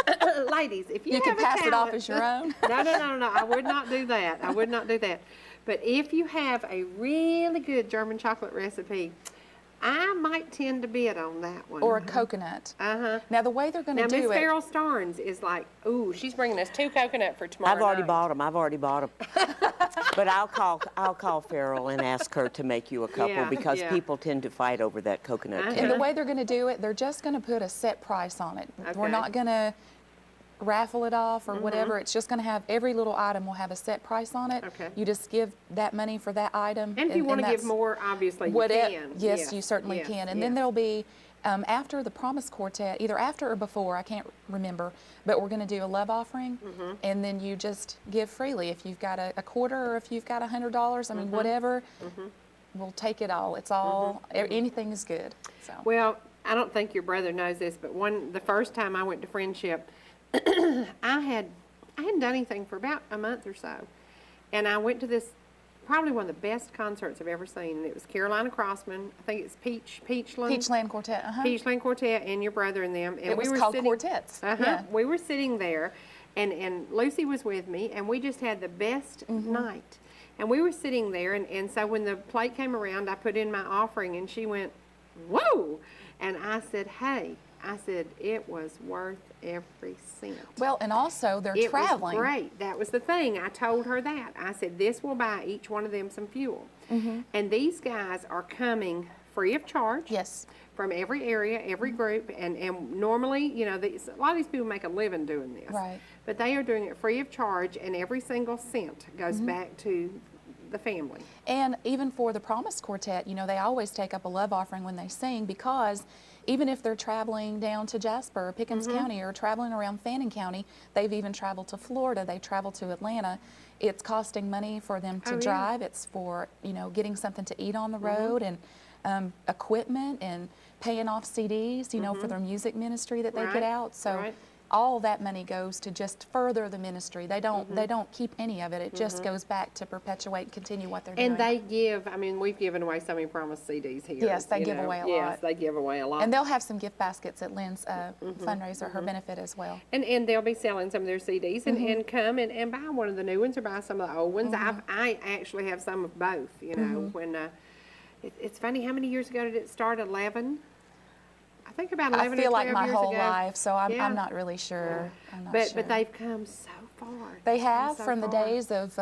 Speaker 1: ladies, if you
Speaker 7: can
Speaker 1: have
Speaker 7: pass
Speaker 1: a
Speaker 7: it off
Speaker 1: talent,
Speaker 7: as your own.
Speaker 1: No, I would not do that. I would not do that. But if you have a really good German chocolate recipe, I might tend to bid on that one.
Speaker 7: Or a coconut. Now, the way they're going to do it.
Speaker 1: Now, Miss Farrell Starnes is like, ooh, she's bringing us 2 coconut for tomorrow
Speaker 8: I've already
Speaker 1: night.
Speaker 8: bought them. But I'll call Farrell and ask her to make you a couple because people tend to fight over that coconut cake.
Speaker 7: And the way they're going to do it, they're just going to put a set price on it. We're not going to raffle it off or whatever. It's just going to have, every little item will have a set price on it. You just give that money for that item.
Speaker 1: And if you want to give more, obviously you can.
Speaker 7: Yes, you certainly can. And then there'll be, after the Promise Quartet, either after or before, I can't remember, but we're going to do a love offering, and then you just give freely. If you've got a quarter or if you've got $100, I mean, whatever, we'll take it all. It's all, anything is good. So.
Speaker 1: Well, I don't think your brother knows this, but the first time I went to Friendship, I hadn't done anything for about a month or so, and I went to this, probably one of the best concerts I've ever seen, and it was Carolina Crossman. I think it's
Speaker 7: Peachland Quartet.
Speaker 1: Peachland Quartet and your brother and them. And
Speaker 7: it was called Quartets.
Speaker 1: We were sitting there, and Lucy was with me, and we just had the best night. And we were sitting there, and so when the plate came around, I put in my offering, and she went, whoa! And I said, hey. I said, it was worth every cent.
Speaker 7: Well, and also they're traveling.
Speaker 1: It was great. That was the thing. I told her that. I said, this will buy each one of them some fuel. And these guys are coming free of charge.
Speaker 7: Yes.
Speaker 1: From every area, every group. And normally, you know, a lot of these people make a living doing this.
Speaker 7: Right.
Speaker 1: But they are doing it free of charge, and every single cent goes back to the family.
Speaker 7: And even for the Promise Quartet, you know, they always take up a love offering when they sing, because even if they're traveling down to Jasper or Pickens County or traveling around Fannin County, they've even traveled to Florida, they travel to Atlanta. It's costing money for them to drive. It's for, you know, getting something to eat on the road, and equipment, and paying off CDs, you know, for their music ministry that they get out. So all that money goes to just further the ministry. They don't keep any of it. It just goes back to perpetuate and continue what they're doing.
Speaker 1: And they give, I mean, we've given away so many Promise CDs here.
Speaker 7: Yes, they give away a lot.
Speaker 1: Yes, they give away a lot.
Speaker 7: And they'll have some gift baskets at Lynn's fundraiser, her benefit as well.
Speaker 1: And they'll be selling some of their CDs, and come and buy one of the new ones or buy some of the old ones. I actually have some of both, you know. When it's funny, how many years ago did it start? 11? I think about 11 or 12 years ago.
Speaker 7: I feel like my whole life, so I'm not really sure. I'm not sure.
Speaker 1: But they've come so far.
Speaker 7: They have, from the days of,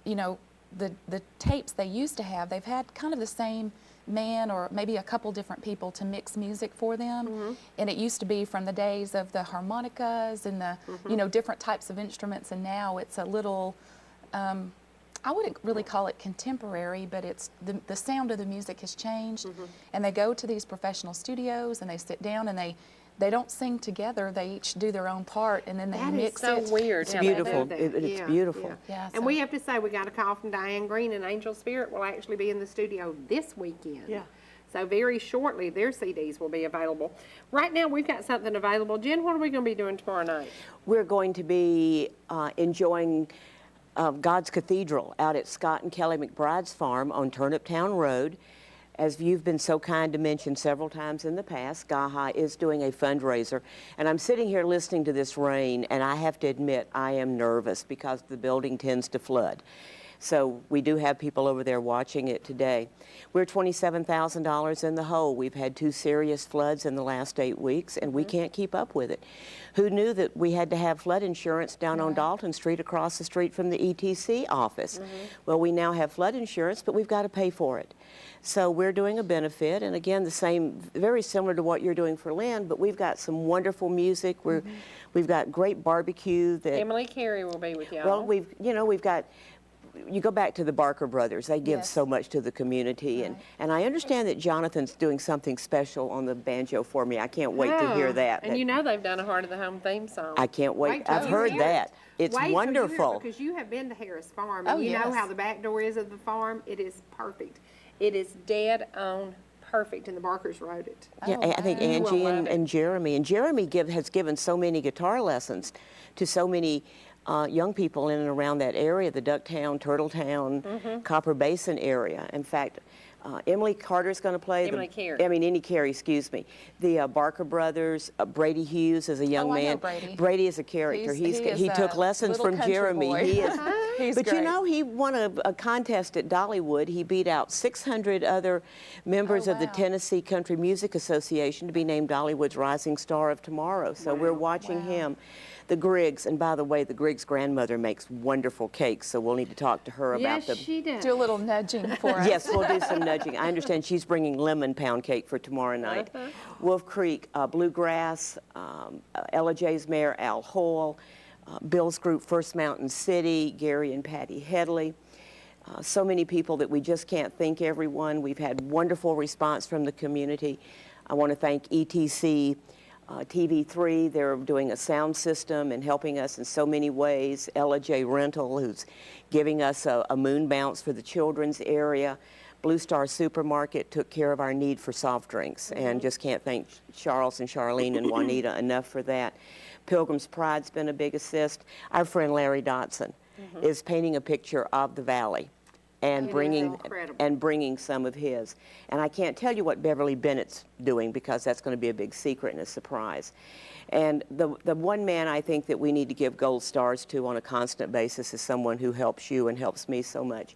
Speaker 7: you know, the tapes they used to have. They've had kind of the same man or maybe a couple different people to mix music for them. And it used to be from the days of the harmonicas and the, you know, different types of instruments. And now it's a little, I wouldn't really call it contemporary, but it's the sound of the music has changed. And they go to these professional studios and they sit down and they don't sing together. They each do their own part, and then they mix it.
Speaker 1: That is so weird.
Speaker 8: It's beautiful. It's beautiful.
Speaker 7: Yeah,
Speaker 1: and we have to say, we got a call from Diane Green, and Angel Spirit will actually be in the studio this weekend. Yeah. So very shortly, their CDs will be available. Right now, we've got something available. Jen, what are we going to be doing tomorrow night?
Speaker 8: We're going to be enjoying God's Cathedral out at Scott and Kelly McBride's farm on Turnip Town Road. As you've been so kind to mention several times in the past, GAHA is doing a fundraiser. And I'm sitting here listening to this rain, and I have to admit I am nervous because the building tends to flood. So we do have people over there watching it today. We're $27,000 in the hole. We've had 2 serious floods in the last 8 weeks, and we can't keep up with it. Who knew that we had to have flood insurance down on Dalton Street across the street from the ETC office? Well, we now have flood insurance, but we've got to pay for it. So we're doing a benefit, and again, the same, very similar to what you're doing for Lynn, but we've got some wonderful music. We've got great barbecue that...
Speaker 1: Emily Carey will be with y'all.
Speaker 8: Well, we've got... You go back to the Barker brothers. They give so much to the community, and I understand that Jonathan's doing something special on the banjo for me. I can't wait to hear that.
Speaker 1: And you know they've done a Heart of the Home theme song.
Speaker 8: I can't wait. I've heard that. It's wonderful.
Speaker 1: Because you have been to Harris Farm,
Speaker 7: Oh,
Speaker 1: and you know
Speaker 7: yes.
Speaker 1: how the back door is of the farm. It is perfect. It is dead on perfect, and the Barkers wrote it.
Speaker 8: Yeah, I think
Speaker 1: You will
Speaker 8: Angie
Speaker 1: love it.
Speaker 8: and Jeremy. And Jeremy has given so many guitar lessons to so many young people in and around that area, the Ducktown, Turtletown, Copper Basin area. In fact, Emily Carter's going to play.
Speaker 1: Emily Carey.
Speaker 8: Annie Carey, excuse me. The Barker brothers, Brady Hughes is a young
Speaker 7: Oh, I know
Speaker 8: man.
Speaker 7: Brady.
Speaker 8: Brady is a character.
Speaker 7: He is
Speaker 8: He
Speaker 7: a
Speaker 8: took lessons
Speaker 7: little
Speaker 8: from
Speaker 7: country
Speaker 8: Jeremy.
Speaker 7: boy.
Speaker 8: He is.
Speaker 7: He's
Speaker 8: But you
Speaker 7: great.
Speaker 8: know, he won a contest at Dollywood. He beat out 600 other members of the
Speaker 7: wow.
Speaker 8: Tennessee Country Music Association to be named Dollywood's Rising Star of Tomorrow. So we're watching him. The Griggs, and by the way, the Griggs' grandmother makes wonderful cakes, so we'll need to talk to her about
Speaker 1: Yes,
Speaker 8: them.
Speaker 1: she does.
Speaker 7: Do a little nudging for us.
Speaker 8: Yes, we'll do some nudging. I understand she's bringing lemon pound cake for tomorrow night. Wolf Creek, Bluegrass, Ella J's Mayor, Al Hoyle, Bill's group, First Mountain City, Gary and Patty Headley. So many people that we just can't thank everyone. We've had wonderful response from the community. I want to thank ETC TV3. They're doing a sound system and helping us in so many ways. Ella J Rental, who's giving us a moon bounce for the children's area. Blue Star Supermarket took care of our need for soft drinks, and just can't thank Charles and Charlene and Juanita enough for that. Pilgrim's Pride's been a big assist. Our friend Larry Dotson is painting a picture of the valley and
Speaker 1: It is
Speaker 8: bringing
Speaker 1: incredible.
Speaker 8: some of his. And I can't tell you what Beverly Bennett's doing because that's going to be a big secret and a surprise. And the one man I think that we need to give gold stars to on a constant basis is someone who helps you and helps me so much.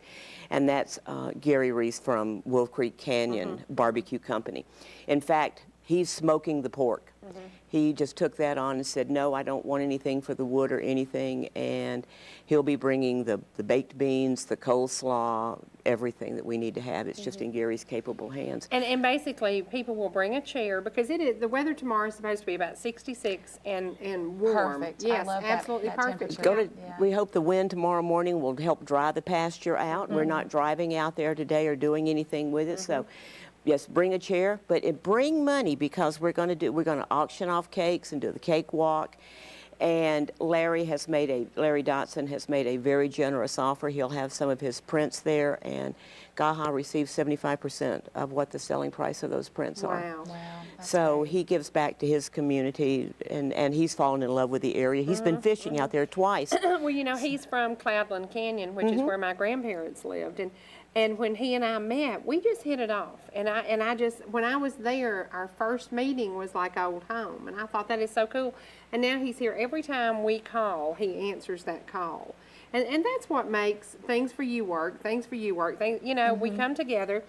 Speaker 8: And that's Gary Reese from Wolf Creek Canyon Barbecue Company. In fact, he's smoking the pork. He just took that on and said, no, I don't want anything for the wood or anything. And he'll be bringing the baked beans, the coleslaw, everything that we need to have. It's just in Gary's capable hands.
Speaker 1: And basically, people will bring a chair because the weather tomorrow is supposed to be about 66 and warm.
Speaker 7: Perfect. I
Speaker 1: Yes,
Speaker 7: love that-
Speaker 1: absolutely
Speaker 7: that
Speaker 1: perfect.
Speaker 7: temperature.
Speaker 8: We hope the wind tomorrow morning will help dry the pasture out. We're not driving out there today or doing anything with it. So, yes, bring a chair, but bring money because we're going to auction off cakes and do the cake walk. And Larry Dotson has made a very generous offer. He'll have some of his prints there, and Gaha receives 75% of what the selling price of those prints are.
Speaker 1: Wow.
Speaker 7: Wow, that's
Speaker 8: So
Speaker 7: great.
Speaker 8: he gives back to his community, and he's fallen in love with the area. He's been fishing out there twice.
Speaker 1: Well, you know, he's from Cloudland Canyon, which is where my grandparents lived, and when he and I met, we just hit it off. And I just, when I was there, our first meeting was like old home, and I thought that is so cool. And now he's here every time we call, he answers that call. And that's what makes things for you work, you know, we come together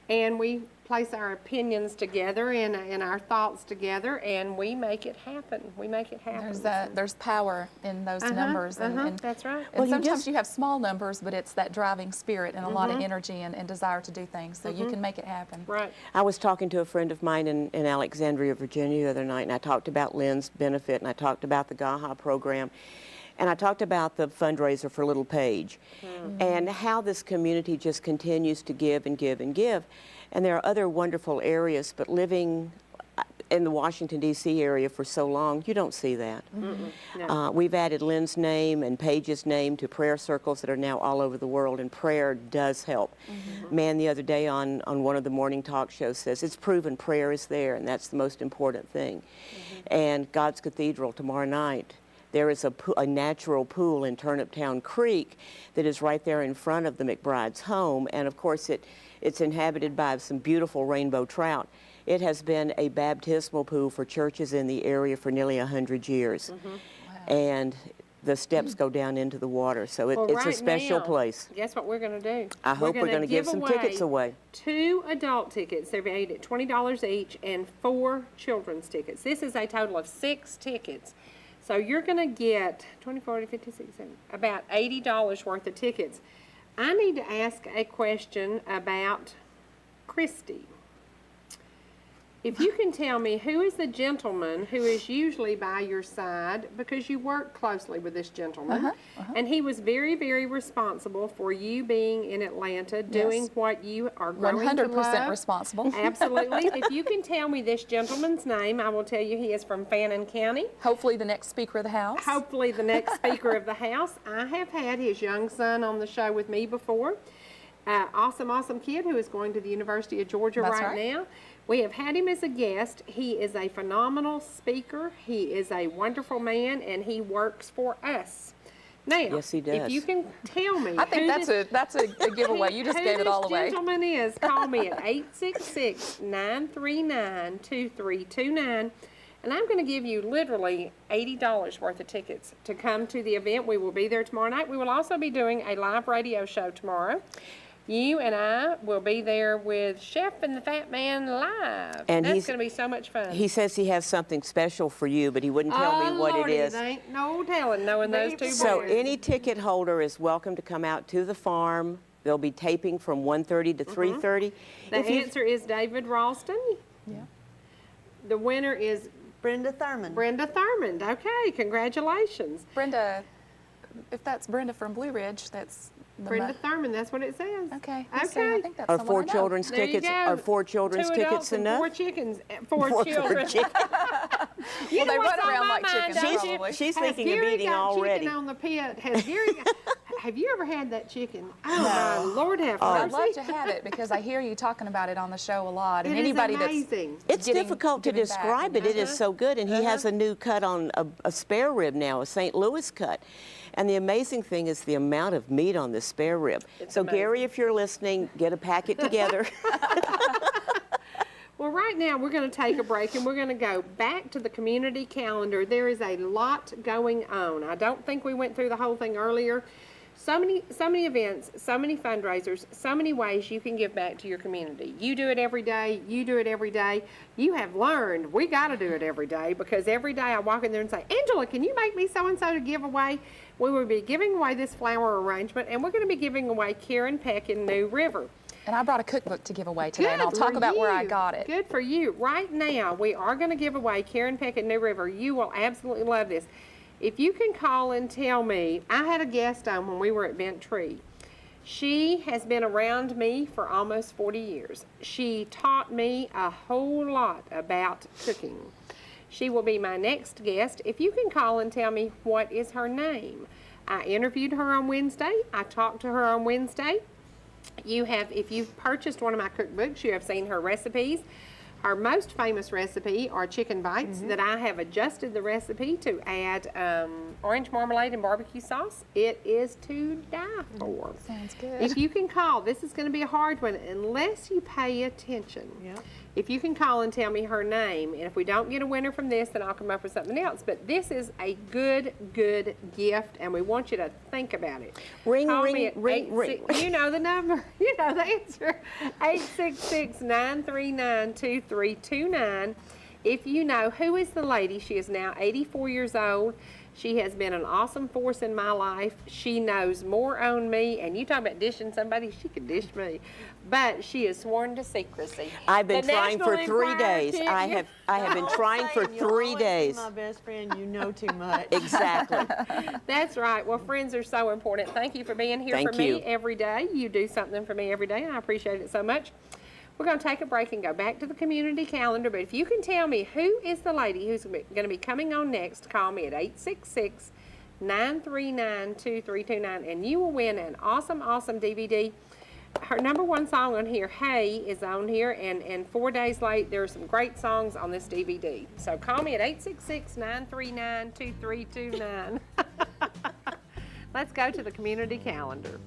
Speaker 1: and we place our opinions together and our thoughts together, and we make it happen.
Speaker 7: There's power in those numbers. And
Speaker 1: That's right.
Speaker 7: And
Speaker 8: you
Speaker 7: sometimes
Speaker 8: just-
Speaker 7: you have small numbers, but it's that driving spirit and a lot of energy and desire to do things, so you can make it happen.
Speaker 1: Right.
Speaker 8: I was talking to a friend of mine in Alexandria, Virginia the other night, and I talked about Lynn's benefit, and I talked about the Gaha program, and I talked about the fundraiser for Little Page, and how this community just continues to give and give and give. And there are other wonderful areas, but living in the Washington, D.C. area for so long, you don't see that.
Speaker 1: No.
Speaker 8: We've added Lynn's name and Paige's name to prayer circles that are now all over the world, and prayer does help. Man the other day on one of the morning talk shows says, it's proven prayer is there, and that's the most important thing. And God's Cathedral tomorrow night, there is a natural pool in Turniptown Creek that is right there in front of the McBride's home, and of course it's inhabited by some beautiful rainbow trout. It has been a baptismal pool for churches in the area for nearly 100 years. And the steps go down into the water. So
Speaker 1: Well,
Speaker 8: it's a
Speaker 1: right
Speaker 8: special
Speaker 1: now,
Speaker 8: place.
Speaker 1: Guess what we're going to do?
Speaker 8: I hope we're going to give some tickets away.
Speaker 1: 2 adult tickets. They're valued at $20 each, and 4 children's tickets. This is a total of 6 tickets. So you're going to get 20, 40, 50, 60, 70, about $80 worth of tickets. I need to ask a question about Kristy. If you can tell me who is the gentleman who is usually by your side, because you work closely with this gentleman, and he was very, very responsible for you being in Atlanta, doing what you are growing to
Speaker 7: 100%
Speaker 1: love.
Speaker 7: responsible.
Speaker 1: Absolutely. If you can tell me this gentleman's name, I will tell you he is from Fannin County.
Speaker 7: Hopefully the next Speaker of the House.
Speaker 1: Hopefully the next Speaker of the House. I have had his young son on the show with me before. Awesome kid who is going to the University of Georgia
Speaker 7: That's
Speaker 1: right
Speaker 7: right.
Speaker 1: now. We have had him as a guest. He is a phenomenal speaker. He is a wonderful man, and he works for us. Now,
Speaker 8: Yes, he
Speaker 1: if
Speaker 8: does.
Speaker 1: you can tell me
Speaker 7: I think
Speaker 1: who
Speaker 7: that's a giveaway. You just
Speaker 1: who
Speaker 7: gave it all
Speaker 1: this
Speaker 7: away.
Speaker 1: gentleman is, call me at 866-939-2329. And I'm going to give you literally $80 worth of tickets to come to the event. We will be there tomorrow night. We will also be doing a live radio show tomorrow. You and I will be there with Chef and the Fat Man live.
Speaker 8: And
Speaker 1: that's
Speaker 8: he's-
Speaker 1: going to be so much fun.
Speaker 8: He says he has something special for you, but he wouldn't tell me what
Speaker 1: Lordy,
Speaker 8: it is.
Speaker 1: Ain't no telling, knowing those two
Speaker 8: So
Speaker 1: boys.
Speaker 8: any ticket holder is welcome to come out to the farm. They'll be taping from 1:30 to 3:30.
Speaker 1: The
Speaker 8: If you-
Speaker 1: answer is David Ralston.
Speaker 7: Yeah.
Speaker 1: The winner is
Speaker 2: Brenda Thurman.
Speaker 1: Brenda Thurmond. Okay, congratulations.
Speaker 7: Brenda, if that's Brenda from Blue Ridge, that's the
Speaker 1: Brenda Thurmond, that's what it says.
Speaker 7: Okay. let's see,
Speaker 1: Okay.
Speaker 7: I think that's
Speaker 8: Are
Speaker 7: someone
Speaker 8: 4
Speaker 7: I know.
Speaker 8: children's
Speaker 1: There you
Speaker 8: tickets?
Speaker 1: go.
Speaker 8: Are 4 children's
Speaker 1: 2
Speaker 8: tickets
Speaker 1: adults and
Speaker 8: enough?
Speaker 1: 4 chickens. 4
Speaker 8: 4
Speaker 1: children.
Speaker 8: chickens.
Speaker 1: You
Speaker 7: Well,
Speaker 1: know
Speaker 7: they
Speaker 1: what's
Speaker 7: run
Speaker 1: on
Speaker 7: around
Speaker 1: my
Speaker 7: like
Speaker 1: mind,
Speaker 7: chickens,
Speaker 1: don't you?
Speaker 7: probably.
Speaker 8: She's
Speaker 1: Has
Speaker 8: thinking of
Speaker 1: Gary
Speaker 8: eating
Speaker 1: got
Speaker 8: already.
Speaker 1: chicken on the pit? Has Gary got, have you ever had that chicken? Oh, my Lord have
Speaker 7: I'd
Speaker 1: mercy.
Speaker 7: love to have it because I hear you talking about it on the show a lot. And
Speaker 1: It is
Speaker 7: anybody
Speaker 1: amazing.
Speaker 8: It's
Speaker 7: getting-
Speaker 8: difficult to
Speaker 7: giving back.
Speaker 8: describe it. It is so good. And he has a new cut on a spare rib now, a St. Louis cut. And the amazing thing is the amount of meat on this spare rib. So Gary, if you're listening, get a packet together.
Speaker 1: Well, right now we're going to take a break and we're going to go back to the community calendar. There is a lot going on. I don't think we went through the whole thing earlier. So many events, so many fundraisers, so many ways you can give back to your community. You do it every day. You do it every day. You have learned we got to do it every day because every day I walk in there and say, Angela, can you make me so-and-so to give away? We will be giving away this flower arrangement, and we're going to be giving away Karen Peck in New River.
Speaker 7: And I brought a cookbook to give away today, and
Speaker 1: Good
Speaker 7: I'll talk
Speaker 1: for
Speaker 7: about where I
Speaker 1: you.
Speaker 7: got it.
Speaker 1: Good for you. Right now, we are going to give away Karen Peck at New River. You will absolutely love this. If you can call and tell me, I had a guest on when we were at Bent Tree. She has been around me for almost 40 years. She taught me a whole lot about cooking. She will be my next guest. If you can call and tell me what is her name. I interviewed her on Wednesday. I talked to her on Wednesday. If you've purchased one of my cookbooks, you have seen her recipes. Her most famous recipe are chicken bites that I have adjusted the recipe to add orange marmalade and barbecue sauce. It is to die for.
Speaker 7: Sounds good.
Speaker 1: If you can call, this is going to be a hard one unless you pay attention.
Speaker 2: Yep.
Speaker 1: If you can call and tell me her name, and if we don't get a winner from this, then I'll come up with something else. But this is a good gift, and we want you to think about it.
Speaker 8: Ring,
Speaker 1: Call
Speaker 8: ring,
Speaker 1: me at
Speaker 8: ring, ring.
Speaker 1: You know the number. You know the answer. 866-939-2329. If you know who is the lady, she is now 84 years old. She has been an awesome force in my life. She knows more on me, and you talk about dishing somebody, she could dish me. But she is sworn to secrecy.
Speaker 8: I've been
Speaker 1: The
Speaker 8: trying for
Speaker 1: National
Speaker 8: 3 days.
Speaker 1: Enquirer
Speaker 8: I
Speaker 1: tip-
Speaker 8: have been trying for 3 days.
Speaker 2: My best friend, you know too much.
Speaker 8: Exactly.
Speaker 1: That's right. Well, friends are so important. Thank you for being here
Speaker 8: Thank
Speaker 1: for
Speaker 8: you.
Speaker 1: me every day. You do something for me every day, and I appreciate it so much. We're going to take a break and go back to the community calendar, but if you can tell me who is the lady who's going to be coming on next, call me at 866-939-2329, and you will win an awesome DVD. Her #1 song on here, Hey, is on here, and 4 days late, there are some great songs on this DVD. So call me at 866-939-2329. Let's go to the community calendar.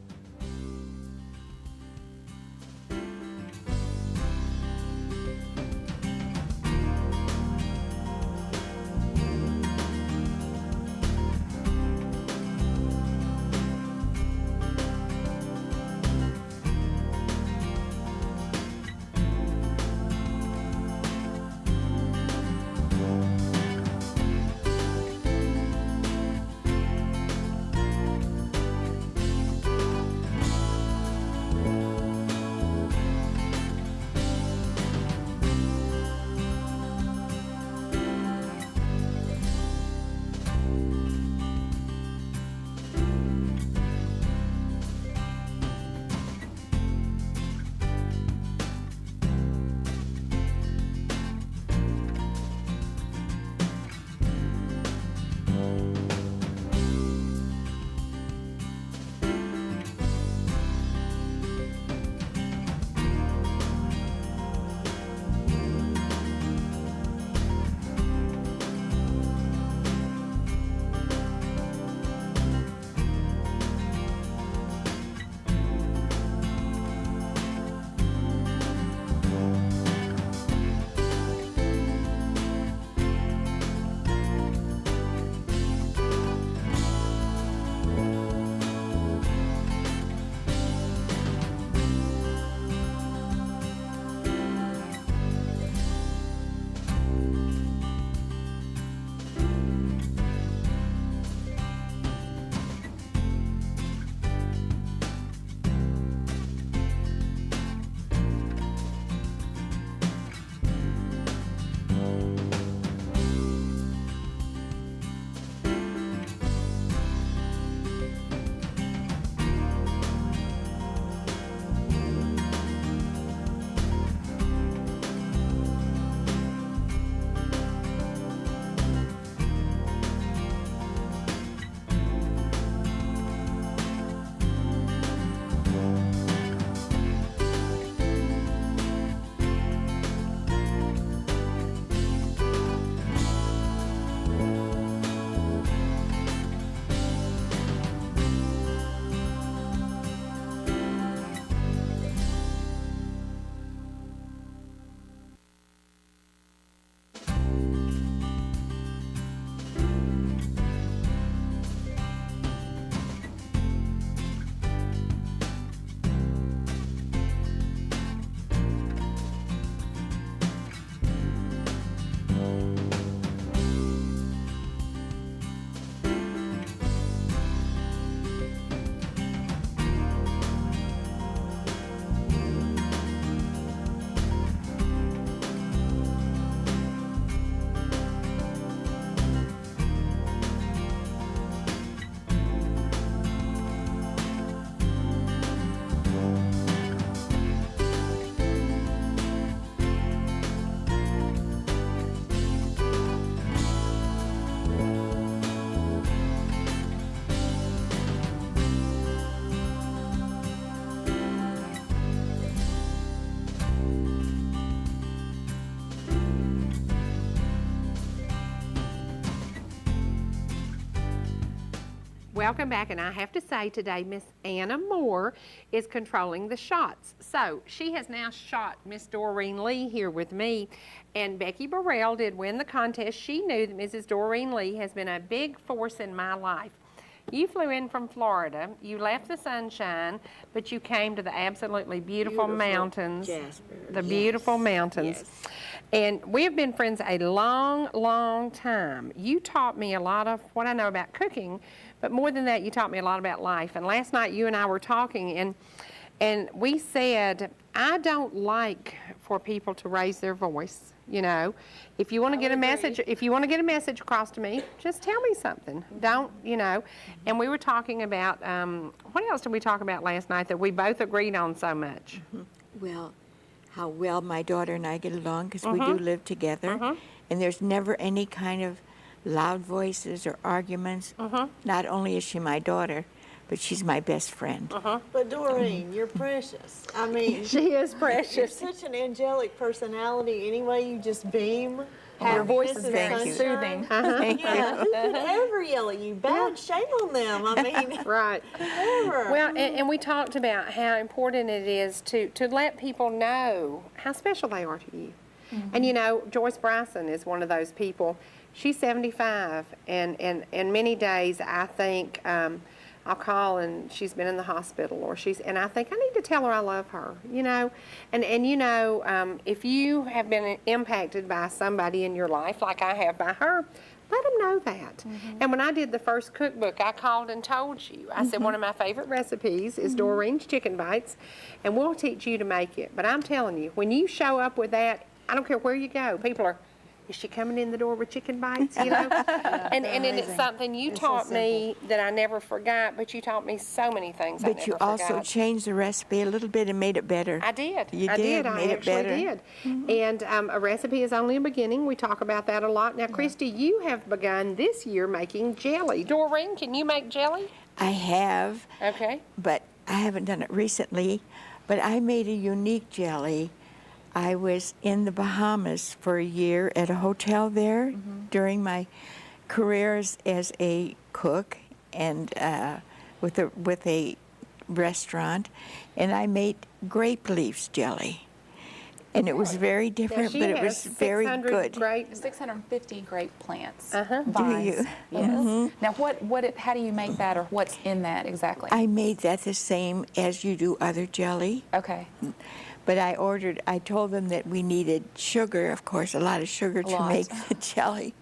Speaker 1: Welcome back, and I have to say today Miss Anna Moore is controlling the shots. So she has now shot Miss Dorine Lee here with me, and Becky Burrell did win the contest. She knew that Mrs. Dorine Lee has been a big force in my life. You flew in from Florida, you left the sunshine, but you came to the absolutely beautiful mountains.
Speaker 9: Jasper.
Speaker 1: The beautiful mountains.
Speaker 9: Yes.
Speaker 1: And we have been friends a long, long time. You taught me a lot of what I know about cooking, but more than that, you taught me a lot about life. And last night you and I were talking, and we said, I don't like for people to raise their voice. You know, if you want to get a message, across to me, just tell me something. Don't, you know. And we were talking about what else did we talk about last night that we both agreed on so much?
Speaker 9: Well, how well my daughter and I get along because we do live together, and there's never any kind of loud voices or arguments. Not only is she my daughter, but she's my best friend.
Speaker 2: But Dorine, you're precious. I mean,
Speaker 1: She is
Speaker 2: you're
Speaker 1: precious.
Speaker 2: such an angelic personality. Anyway, you just beam.
Speaker 7: Your voice is
Speaker 2: Happiness and
Speaker 7: very
Speaker 2: sunshine.
Speaker 7: soothing.
Speaker 2: Yeah, who could ever yell at you? Bad, shame on them. I mean,
Speaker 1: Right.
Speaker 2: ever.
Speaker 1: Well, and we talked about how important it is to let people know how special they are to you. And you know, Joyce Bryson is one of those people. She's 75, and many days I think I'll call and she's been in the hospital, and I think I need to tell her I love her, you know. And you know, if you have been impacted by somebody in your life, like I have by her, let them know that. And when I did the first cookbook, I called and told you. I said one of my favorite recipes is Dorine's chicken bites, and we'll teach you to make it. But I'm telling you, when you show up with that, I don't care where you go, people are, is she coming in the door with chicken bites, you know? and it's something you taught me that I never forgot, but you taught me so many things I
Speaker 9: But
Speaker 1: never
Speaker 9: you also
Speaker 1: forgot.
Speaker 9: changed the recipe a little bit and made it better.
Speaker 1: I did.
Speaker 9: You
Speaker 1: I
Speaker 9: did,
Speaker 1: I
Speaker 9: made it
Speaker 1: actually
Speaker 9: better.
Speaker 1: did. And a recipe is only a beginning. We talk about that a lot. Now, Kristy, you have begun this year making jelly. Dorine, can you make jelly?
Speaker 9: I have,
Speaker 1: Okay.
Speaker 9: but I haven't done it recently. But I made a unique jelly. I was in the Bahamas for a year at a hotel there during my career as a cook and with a restaurant, and I made grape leaves jelly. And it was very different, but it was very good.
Speaker 7: 650 grape plants.
Speaker 9: Do
Speaker 7: Vines.
Speaker 9: you?
Speaker 7: Yes. Now, how do you make that, or what's in that exactly?
Speaker 9: I made that the same as you do other jelly.
Speaker 7: Okay.
Speaker 9: But I told them that we needed sugar, of course, a lot of sugar to make the jelly.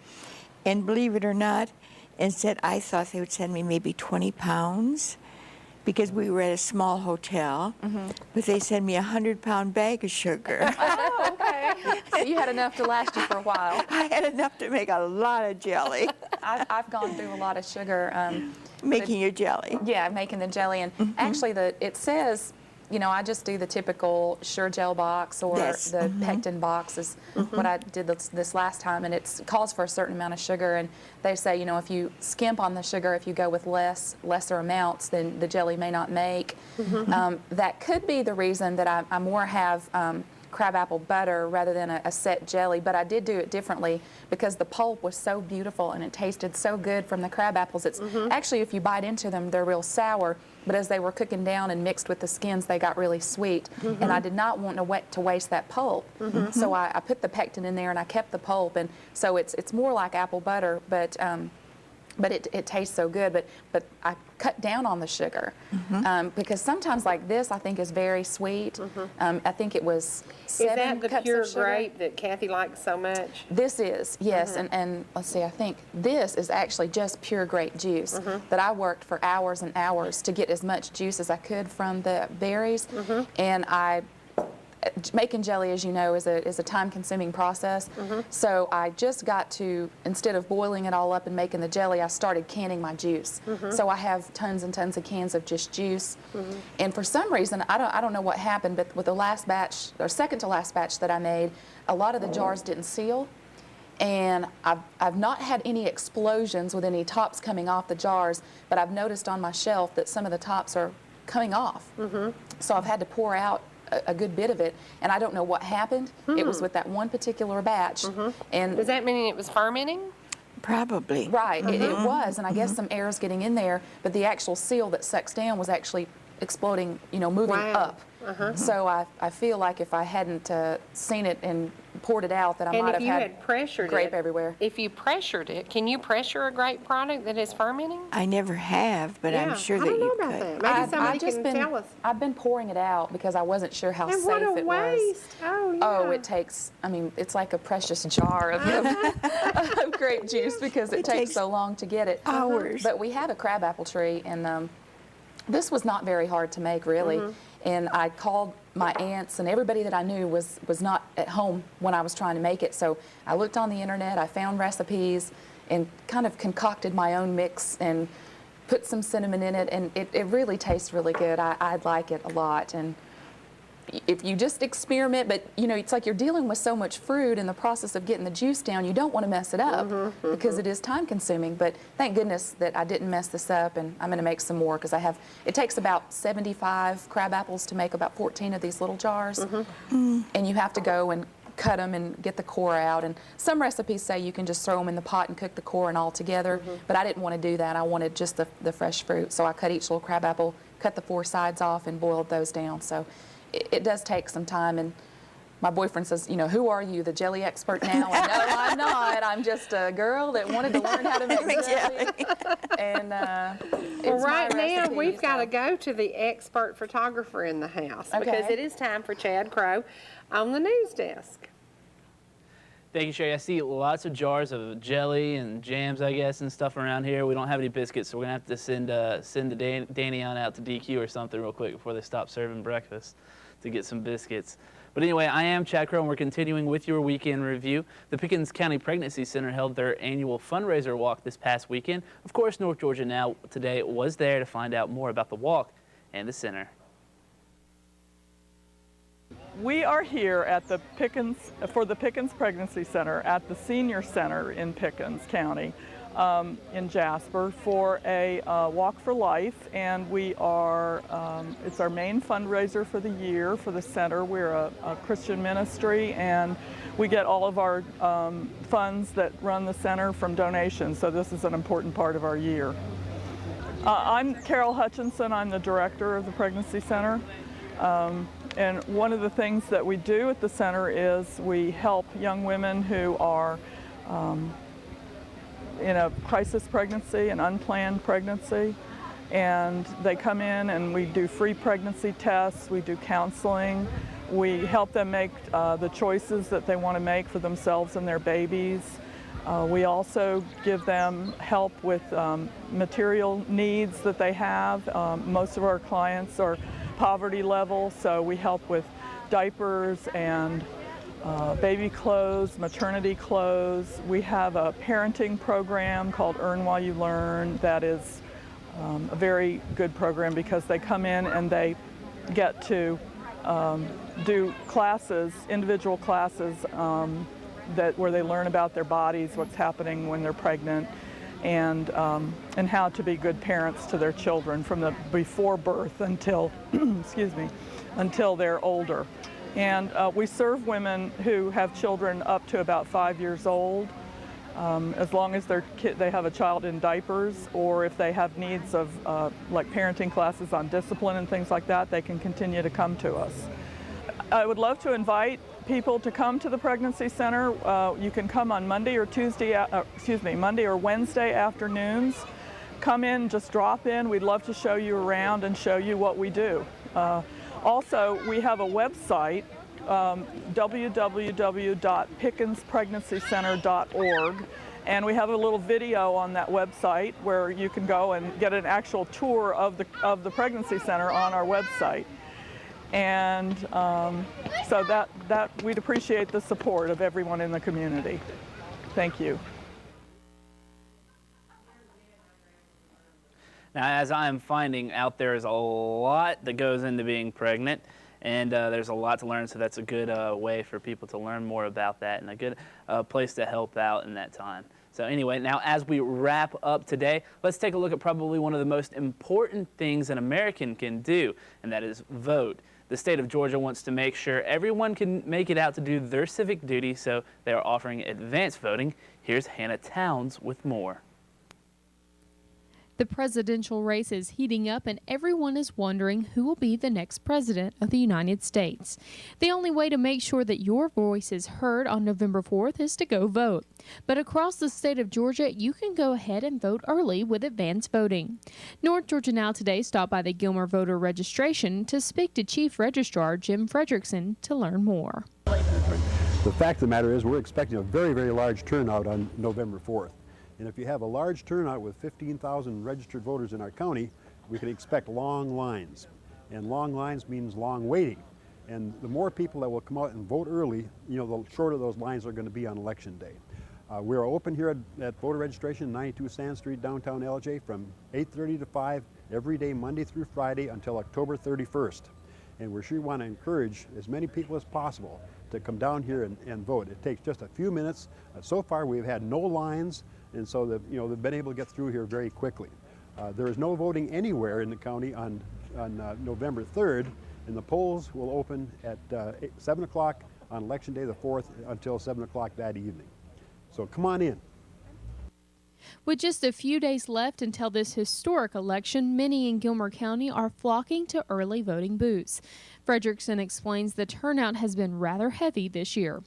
Speaker 9: And believe it or not, instead I thought they would send me maybe 20 pounds because we were at a small hotel, but they sent me a 100-pound bag of sugar.
Speaker 7: Oh, okay. So you had enough to last you for a while.
Speaker 9: I had enough to make a lot of jelly,
Speaker 7: I've gone through a lot of sugar.
Speaker 9: making your jelly.
Speaker 7: Yeah, making the jelly. And actually, it says, you know, I just do the typical Sure Gel box or
Speaker 9: Yes.
Speaker 7: the pectin box is what I did this last time, and it calls for a certain amount of sugar, and they say, you know, if you skimp on the sugar, if you go with lesser amounts, then the jelly may not make. That could be the reason that I more have crabapple butter rather than a set jelly, but I did do it differently because the pulp was so beautiful and it tasted so good from the crab apples. It's actually, if you bite into them, they're real sour, but as they were cooking down and mixed with the skins, they got really sweet. And I did not want to waste that pulp, so I put the pectin in there and I kept the pulp, and so it's more like apple butter, but it tastes so good. But I cut down on the sugar because sometimes like this I think is very sweet. I think it was 7
Speaker 1: Is that the
Speaker 7: cups
Speaker 1: pure
Speaker 7: of sugar.
Speaker 1: grape that Kathy likes so much?
Speaker 7: This is, yes, and let's see, I think this is actually just pure grape juice that I worked for hours and hours to get as much juice as I could from the berries, and making jelly, as you know, is a time-consuming process. So I just got to, instead of boiling it all up and making the jelly, I started canning my juice. So I have tons and tons of cans of just juice. And for some reason, I don't know what happened, but with the last batch, or second to last batch that I made, a lot of the jars didn't seal. And I've not had any explosions with any tops coming off the jars, but I've noticed on my shelf that some of the tops are coming off. So I've had to pour out a good bit of it, and I don't know what happened. It was with that one particular batch. And
Speaker 1: Does that mean it was fermenting?
Speaker 9: Probably.
Speaker 7: Right, it was, and I guess some air is getting in there, but the actual seal that sucks down was actually exploding, moving
Speaker 1: Wow.
Speaker 7: up. So I feel like if I hadn't seen it and poured it out, that I
Speaker 1: And
Speaker 7: might
Speaker 1: if
Speaker 7: have
Speaker 1: you
Speaker 7: had
Speaker 1: had pressured
Speaker 7: grape
Speaker 1: it,
Speaker 7: everywhere.
Speaker 1: if you pressured it, can you pressure a grape product that is fermenting?
Speaker 9: I never have, but I'm sure
Speaker 1: I
Speaker 9: that
Speaker 1: don't know
Speaker 9: you
Speaker 1: about
Speaker 9: could.
Speaker 1: that. Maybe somebody can tell us.
Speaker 7: I've been pouring it out because I wasn't sure how
Speaker 1: And
Speaker 7: safe
Speaker 1: what a
Speaker 7: it
Speaker 1: waste.
Speaker 7: was.
Speaker 1: Oh, yeah.
Speaker 7: Oh, it takes, it's like a precious jar of, of grape juice because it takes
Speaker 9: takes
Speaker 7: so long to get it.
Speaker 9: hours.
Speaker 7: But we have a crabapple tree, and this was not very hard to make, really. And I called my aunts, and everybody that I knew was not at home when I was trying to make it. So I looked on the internet, I found recipes, and kind of concocted my own mix and put some cinnamon in it, and it really tastes really good. I like it a lot. And if you just experiment, but it's like you're dealing with so much fruit in the process of getting the juice down, you don't want to mess it up because it is time consuming. But thank goodness that I didn't mess this up, and I'm going to make some more because it takes about 75 crab apples to make about 14 of these little jars. And you have to go and cut them and get the core out. And some recipes say you can just throw them in the pot and cook the core and all together, but I didn't want to do that. I wanted just the fresh fruit. So I cut each little crab apple, cut the 4 sides off, and boiled those down. So it does take some time, and my boyfriend says, who are you, the jelly expert now? And no, I'm not. I'm just a girl that wanted to learn how to make jelly. And
Speaker 1: Well, right now, we've got to go to the expert photographer in the house because
Speaker 7: Okay.
Speaker 1: it is time for Chad Crow on the news desk.
Speaker 4: Thank you, Cherie. I see lots of jars of jelly and jams, I guess, and stuff around here. We don't have any biscuits, so we're going to have to send Danny on out to DQ or something real quick before they stop serving breakfast to get some biscuits. But anyway, I am Chad Crow, and we're continuing with your weekend review. The Pickens County Pregnancy Center held their annual fundraiser walk this past weekend. Of course, North Georgia Now today was there to find out more about the walk and the center.
Speaker 10: We are here at the for the Pickens Pregnancy Center at the Senior Center in Pickens County in Jasper for a Walk for Life, and we are, it's our main fundraiser for the year for the center. We're a Christian ministry, and we get all of our funds that run the center from donations, so this is an important part of our year. I'm Carol Hutchinson. I'm the director of the Pregnancy Center. And one of the things that we do at the center is we help young women who are in a crisis pregnancy, an unplanned pregnancy, and they come in and we do free pregnancy tests, we do counseling, we help them make the choices that they want to make for themselves and their babies. We also give them help with material needs that they have. Most of our clients are poverty level, so we help with diapers and baby clothes, maternity clothes. We have a parenting program called Earn While You Learn that is a very good program because they come in and they get to do classes, individual classes where they learn about their bodies, what's happening when they're pregnant, and how to be good parents to their children from the before birth until, excuse me, until they're older. And we serve women who have children up to about 5 years old, as long as they have a child in diapers, or if they have needs of like parenting classes on discipline and things like that, they can continue to come to us. I would love to invite people to come to the Pregnancy Center. You can come on Monday or Monday or Wednesday afternoons. Come in, just drop in. We'd love to show you around and show you what we do. Also, we have a website, www.pickenspregnancycenter.org, and we have a little video on that website where you can go and get an actual tour of the Pregnancy Center on our website. And so that we'd appreciate the support of everyone in the community. Thank you.
Speaker 4: Now, as I'm finding out, there is a lot that goes into being pregnant, and there's a lot to learn, so that's a good way for people to learn more about that and a good place to help out in that time. So anyway, now as we wrap up today, let's take a look at probably one of the most important things an American can do, and that is vote. The state of Georgia wants to make sure everyone can make it out to do their civic duty, so they are offering advanced voting Here's Hannah Towns with more.
Speaker 11: The presidential race is heating up and everyone is wondering who will be the next president of the United States. The only way to make sure that your voice is heard on November 4th is to go vote. But across the state of Georgia, you can go ahead and vote early with advance voting. North Georgia Now Today stopped by the Gilmer voter registration to speak to Chief Registrar Jim Frederickson to learn more.
Speaker 12: The fact of the matter is we're expecting a very, very large turnout on November 4th. And if you have a large turnout with 15,000 registered voters in our county, we can expect long lines. And long lines means long waiting. And the more people that will come out and vote early, the shorter those lines are going to be on Election Day. We're open here at voter registration, 92 Sand Street, downtown LJ, from 8:30 to 5 every day, Monday through Friday, until October 31st. And we sure want to encourage as many people as possible to come down here and vote. It takes just a few minutes. So far, we've had no lines. And so they've been able to get through here very quickly. There is no voting anywhere in the county on November 3rd, and the polls will open at 7 o'clock on Election Day the 4th until 7 o'clock that evening. So come on in.
Speaker 11: With just a few days left until this historic election, many in Gilmer County are flocking to early voting booths. Frederickson explains the turnout has been rather heavy this year.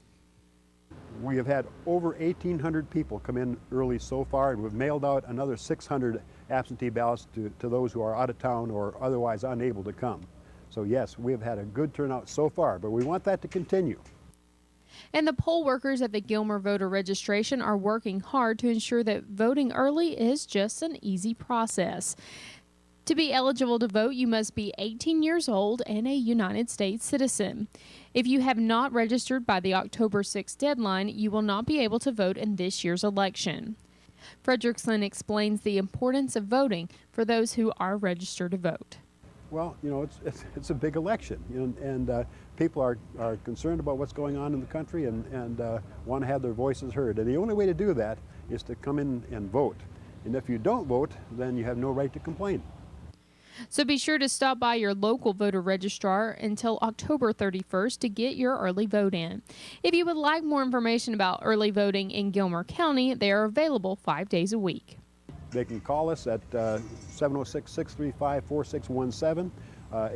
Speaker 12: We have had over 1,800 people come in early so far, and we've mailed out another 600 absentee ballots to those who are out of town or otherwise unable to come. So yes, we have had a good turnout so far, but we want that to continue.
Speaker 11: And the poll workers at the Gilmer voter registration are working hard to ensure that voting early is just an easy process. To be eligible to vote, you must be 18 years old and a United States citizen. If you have not registered by the October 6th deadline, you will not be able to vote in this year's election. Frederickson explains the importance of voting for those who are registered to vote.
Speaker 12: Well, it's a big election, and people are concerned about what's going on in the country and want to have their voices heard. And the only way to do that is to come in and vote. And if you don't vote, then you have no right to complain.
Speaker 11: So be sure to stop by your local voter registrar until October 31st to get your early vote in. If you would like more information about early voting in Gilmer County, they are available 5 days a week.
Speaker 12: They can call us at 706-635-4617.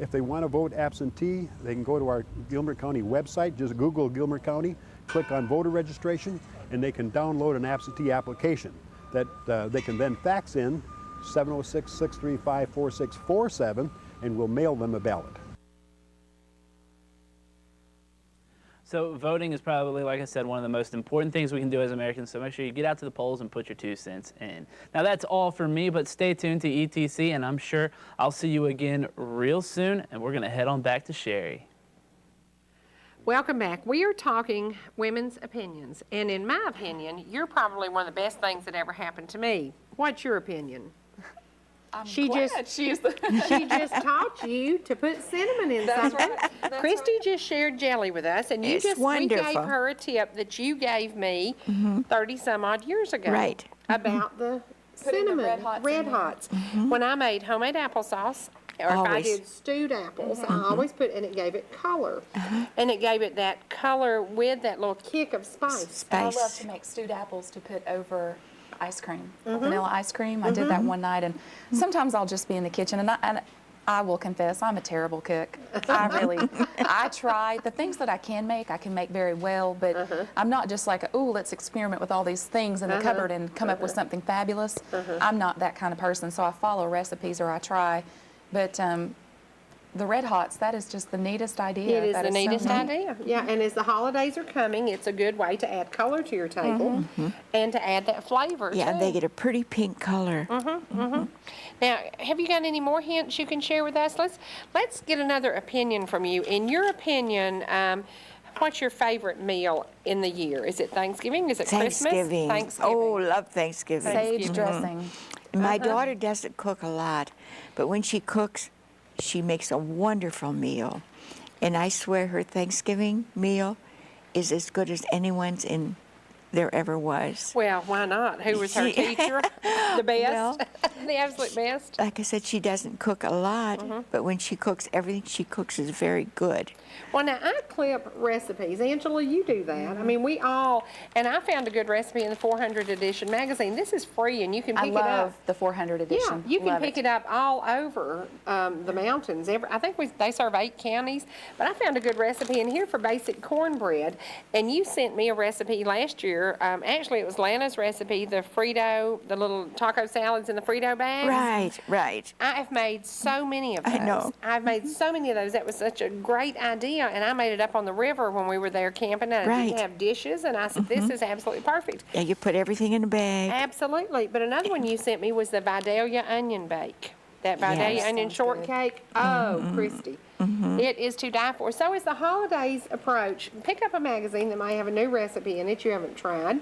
Speaker 12: If they want to vote absentee, they can go to our Gilmer County website. Just Google Gilmer County, click on voter registration, and they can download an absentee application that they can then fax in 706-635-4647, and we'll mail them a ballot.
Speaker 4: So voting is probably, like I said, one of the most important things we can do as Americans, so make sure you get out to the polls and put your 2 cents in. Now that's all for me, but stay tuned to ETC, and I'm sure I'll see you again real soon, and we're going to head on back to Cherie.
Speaker 1: Welcome back. We are talking women's opinions, and in my opinion, you're probably one of the best things that ever happened to me. What's your opinion? She just taught you to put cinnamon in something.
Speaker 7: That's
Speaker 1: Kristy just shared jelly with us, and we gave her a tip that you gave me 30 some odd years ago.
Speaker 9: Right.
Speaker 1: About the cinnamon, red hots. When I made homemade applesauce, or if I did stewed apples, I always put, and it gave it color. And it gave it that color with that little kick of spice.
Speaker 7: I love to make stewed apples to put over ice cream, vanilla ice cream. I did that one night, and sometimes I'll just be in the kitchen, and I will confess, I'm a terrible cook. I try. The things that I can make very well, but I'm not just like, oh, let's experiment with all these things in the cupboard and come up with something fabulous. I'm not that kind of person, so I follow recipes or I try. But the Red Hots, that is just the neatest idea.
Speaker 1: It is the neatest idea. Yeah, and as the holidays are coming, it's a good way to add color to your table and to add that flavor,
Speaker 9: Yeah,
Speaker 1: too.
Speaker 9: they get a pretty pink color.
Speaker 1: Now, have you got any more hints you can share with us? Let's get another opinion from you. In your opinion, what's your favorite meal in the year? Is it Thanksgiving? Is it
Speaker 9: Thanksgiving.
Speaker 1: Christmas?
Speaker 9: Oh, love Thanksgiving.
Speaker 7: Sage dressing.
Speaker 9: My daughter doesn't cook a lot, but when she cooks, she makes a wonderful meal. And I swear her Thanksgiving meal is as good as anyone's there ever was.
Speaker 1: Well, why not? Who was her teacher? The best?
Speaker 9: Well,
Speaker 1: The absolute best.
Speaker 9: Like I said, she doesn't cook a lot, but when she cooks, everything she cooks is very good.
Speaker 1: Well, now, I clip recipes. Angela, you do that. I mean, we all, and I found a good recipe in the 400 edition magazine. This is free, and you can
Speaker 7: I
Speaker 1: pick it up.
Speaker 7: love the 400 edition.
Speaker 1: Yeah, you can
Speaker 7: Love
Speaker 1: pick it up all over the mountains. I think they serve 8 counties, but I found a good recipe in here for basic cornbread. And you sent me a recipe last year. Actually, it was Lana's recipe, the Frito, the little taco salads in the Frito bags.
Speaker 9: Right, right.
Speaker 1: I have made so many of those.
Speaker 9: I know.
Speaker 1: I've made so many of those. That was such a great idea. And I made it up on the river when we were there camping. And I didn't
Speaker 9: Right.
Speaker 1: have dishes. And I said, this is absolutely perfect.
Speaker 9: Yeah, you put everything in a bag.
Speaker 1: Absolutely. But another one you sent me was the Vidalia onion bake. That Vidalia
Speaker 9: Yes.
Speaker 1: onion shortcake. Oh, Kristy. It is to die for. So as the holidays approach, pick up a magazine that might have a new recipe in it you haven't tried,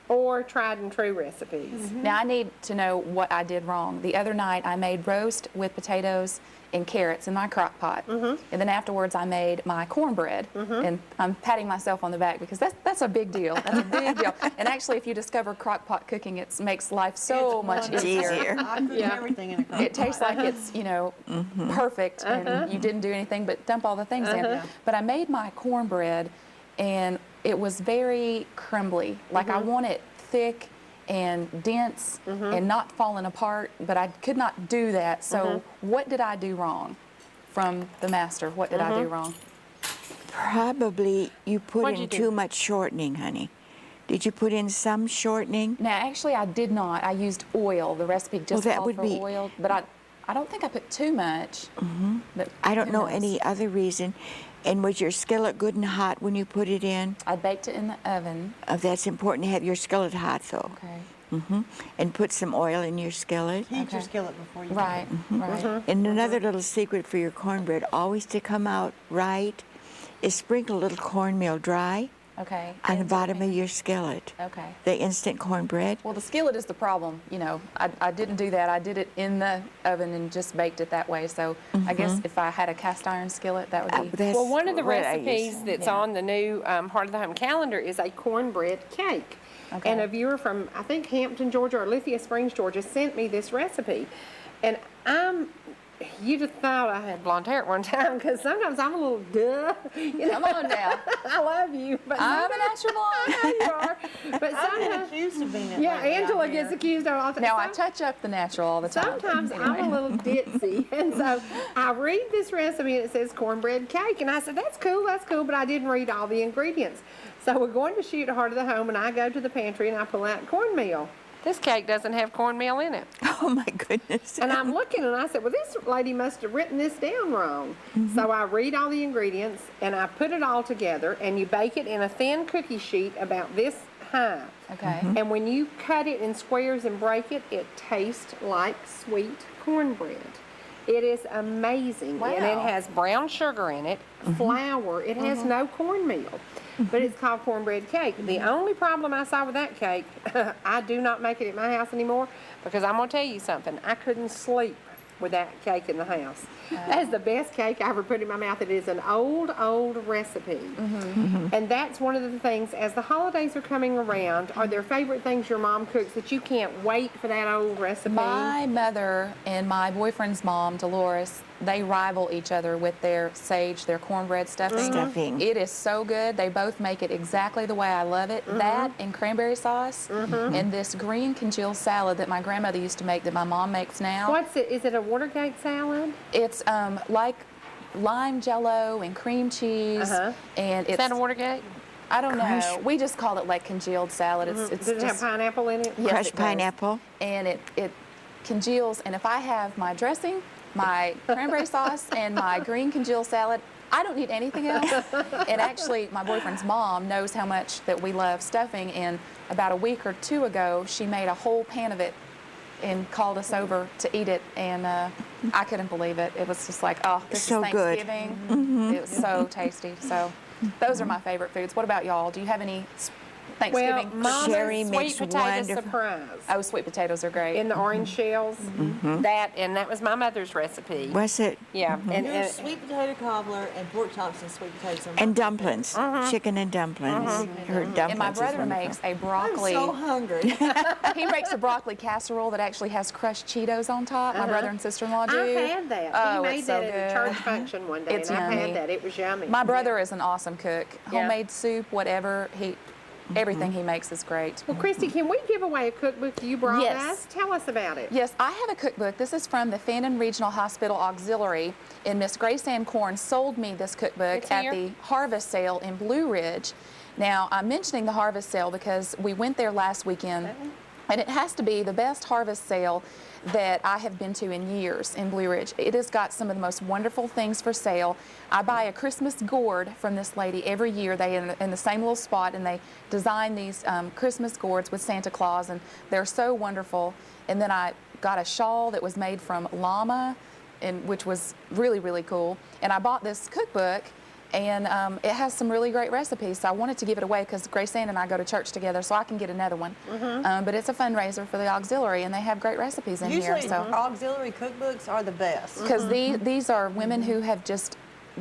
Speaker 1: or tried and true recipes.
Speaker 7: Now, I need to know what I did wrong. The other night, I made roast with potatoes and carrots in my crock pot. And then afterwards, I made my cornbread. And I'm patting myself on the back because that's a big deal. That's a big deal. And actually, if you discover crock pot cooking, it makes life so much easier.
Speaker 2: I cook everything in a crock
Speaker 7: It tastes like it's, perfect, and you didn't do anything but dump all the things in. But I made my cornbread, and it was very crumbly. Like I want it thick and dense and not falling apart, but I could not do that. So what did I do wrong from the master? What did I do wrong?
Speaker 9: Probably you put
Speaker 1: What'd
Speaker 9: in
Speaker 1: you do?
Speaker 9: too much shortening, honey. Did you put in some shortening?
Speaker 7: Now, actually, I did not. I used oil. The recipe just
Speaker 9: that
Speaker 7: called
Speaker 9: would
Speaker 7: for
Speaker 9: be-
Speaker 7: oil, but I don't think I put too much. But
Speaker 9: I don't
Speaker 7: who
Speaker 9: know
Speaker 7: knows?
Speaker 9: any other reason. And was your skillet good and hot when you put it in?
Speaker 7: I baked it in the oven.
Speaker 9: That's important to have your skillet hot, though.
Speaker 7: Okay.
Speaker 9: And put some oil in your skillet.
Speaker 2: Heat your
Speaker 7: Okay.
Speaker 2: skillet before you
Speaker 7: Right, right.
Speaker 9: And another little secret for your cornbread, always to come out right, is sprinkle a little cornmeal dry
Speaker 7: Okay.
Speaker 9: on the bottom of your skillet.
Speaker 7: Okay.
Speaker 9: The instant cornbread.
Speaker 7: Well, the skillet is the problem. I didn't do that. I did it in the oven and just baked it that way. So I guess if I had a cast iron skillet, that would be.
Speaker 9: That's
Speaker 1: Well, one of the
Speaker 9: what I use.
Speaker 1: recipes that's on the new Heart of the Home calendar is a cornbread cake.
Speaker 7: Okay.
Speaker 1: And a viewer from, I think, Hampton, Georgia, or Lithia Springs, Georgia, sent me this recipe. And you'd have thought I had blonde hair at one time, because sometimes I'm a little duh.
Speaker 7: Come on now.
Speaker 1: I love you. But
Speaker 7: I'm a natural blonde.
Speaker 1: I know you are. But
Speaker 2: I've been
Speaker 1: sometimes,
Speaker 2: accused of being that
Speaker 1: yeah,
Speaker 2: way
Speaker 1: Angela
Speaker 2: out
Speaker 1: gets
Speaker 2: here.
Speaker 1: accused of all the time.
Speaker 7: Now, I touch up the natural all the time.
Speaker 1: Sometimes I'm a little ditzy, and so I read this recipe and it says cornbread cake, and I said, that's cool, but I didn't read all the ingredients. So we're going to shoot Heart of the Home, and I go to the pantry and I pull out cornmeal. This cake doesn't have cornmeal in it.
Speaker 9: Oh my goodness.
Speaker 1: And I'm looking and I said, well, this lady must have written this down wrong. So I read all the ingredients and I put it all together, and you bake it in a thin cookie sheet about this high.
Speaker 7: Okay.
Speaker 1: And when you cut it in squares and break it, it tastes like sweet cornbread. It is amazing.
Speaker 7: Wow.
Speaker 1: And it has brown sugar in it, flour. It has no cornmeal. But it's called cornbread cake. The only problem I saw with that cake, I do not make it at my house anymore, because I'm going to tell you something. I couldn't sleep with that cake in the house. That is the best cake I ever put in my mouth. It is an old recipe. And that's one of the things, as the holidays are coming around, are there favorite things your mom cooks that you can't wait for that old recipe?
Speaker 7: My mother and my boyfriend's mom, Dolores, they rival each other with their sage, their cornbread stuffing.
Speaker 9: Stuffing.
Speaker 7: It is so good. They both make it exactly the way I love it. That and cranberry sauce and this green congealed salad that my grandmother used to make that my mom makes now.
Speaker 1: What's it? Is it a Watergate salad?
Speaker 7: It's like lime jello and cream cheese. And
Speaker 1: Is
Speaker 7: it's,
Speaker 1: that a Watergate?
Speaker 7: I don't know.
Speaker 9: Crushed-
Speaker 7: We just call it like congealed salad. It's
Speaker 1: Does it have
Speaker 7: just,
Speaker 1: pineapple in it?
Speaker 7: yes,
Speaker 9: Crushed
Speaker 7: it does.
Speaker 9: pineapple.
Speaker 7: And it congeals. And if I have my dressing, my cranberry sauce, and my green congealed salad, I don't need anything else. And actually, my boyfriend's mom knows how much that we love stuffing. And about a week or two ago, she made a whole pan of it and called us over to eat it. And I couldn't believe it. It was just like, oh, this
Speaker 9: So
Speaker 7: is
Speaker 9: good.
Speaker 7: Thanksgiving. It was so tasty. So those are my favorite foods. What about y'all? Do you have any Thanksgiving.
Speaker 1: Well, Mama's
Speaker 9: Cherie
Speaker 1: sweet
Speaker 9: makes
Speaker 1: potato
Speaker 9: wonderful-
Speaker 1: surprise
Speaker 7: Oh, sweet potatoes are great.
Speaker 1: in the orange shells. That was my mother's recipe.
Speaker 9: Was it?
Speaker 1: Yeah, and
Speaker 2: sweet potato cobbler and pork chops and sweet potatoes.
Speaker 9: And dumplings, chicken and dumplings. Her dumplings
Speaker 7: And my
Speaker 9: is
Speaker 7: brother
Speaker 9: wonderful.
Speaker 7: makes a broccoli.
Speaker 2: I'm so hungry.
Speaker 7: He makes a broccoli casserole that actually has crushed Cheetos on top. My brother and sister-in-law do.
Speaker 1: I've had that.
Speaker 7: Oh,
Speaker 1: He made
Speaker 7: it's
Speaker 1: that
Speaker 7: so
Speaker 1: at a
Speaker 7: good.
Speaker 1: church function one day,
Speaker 7: It's
Speaker 1: and I've
Speaker 7: yummy.
Speaker 1: had that. It was yummy.
Speaker 7: My brother is an awesome cook.
Speaker 1: Yeah.
Speaker 7: Homemade soup, whatever. Everything he makes is great.
Speaker 1: Well, Kristy, can we give away a cookbook you brought
Speaker 7: Yes.
Speaker 1: us? Tell us about it.
Speaker 7: Yes, I have a cookbook. This is from the Fannin Regional Hospital Auxiliary, and Miss Grace Ann Corn sold me this cookbook
Speaker 1: It's
Speaker 7: at
Speaker 1: here.
Speaker 7: the Harvest Sale in Blue Ridge. Now, I'm mentioning the Harvest Sale because we went there last weekend, and it has to be the best harvest sale that I have been to in years in Blue Ridge. It has got some of the most wonderful things for sale. I buy a Christmas gourd from this lady every year. They in the same little spot, and they design these Christmas gourds with Santa Claus, and they're so wonderful. And then I got a shawl that was made from llama, which was really, really cool. And I bought this cookbook, and it has some really great recipes. So I wanted to give it away because Grace Ann and I go to church together, so I can get another one. But it's a fundraiser for the auxiliary, and they have great recipes in
Speaker 2: Usually,
Speaker 7: here. So
Speaker 2: auxiliary cookbooks are the best.
Speaker 7: because these are women who have just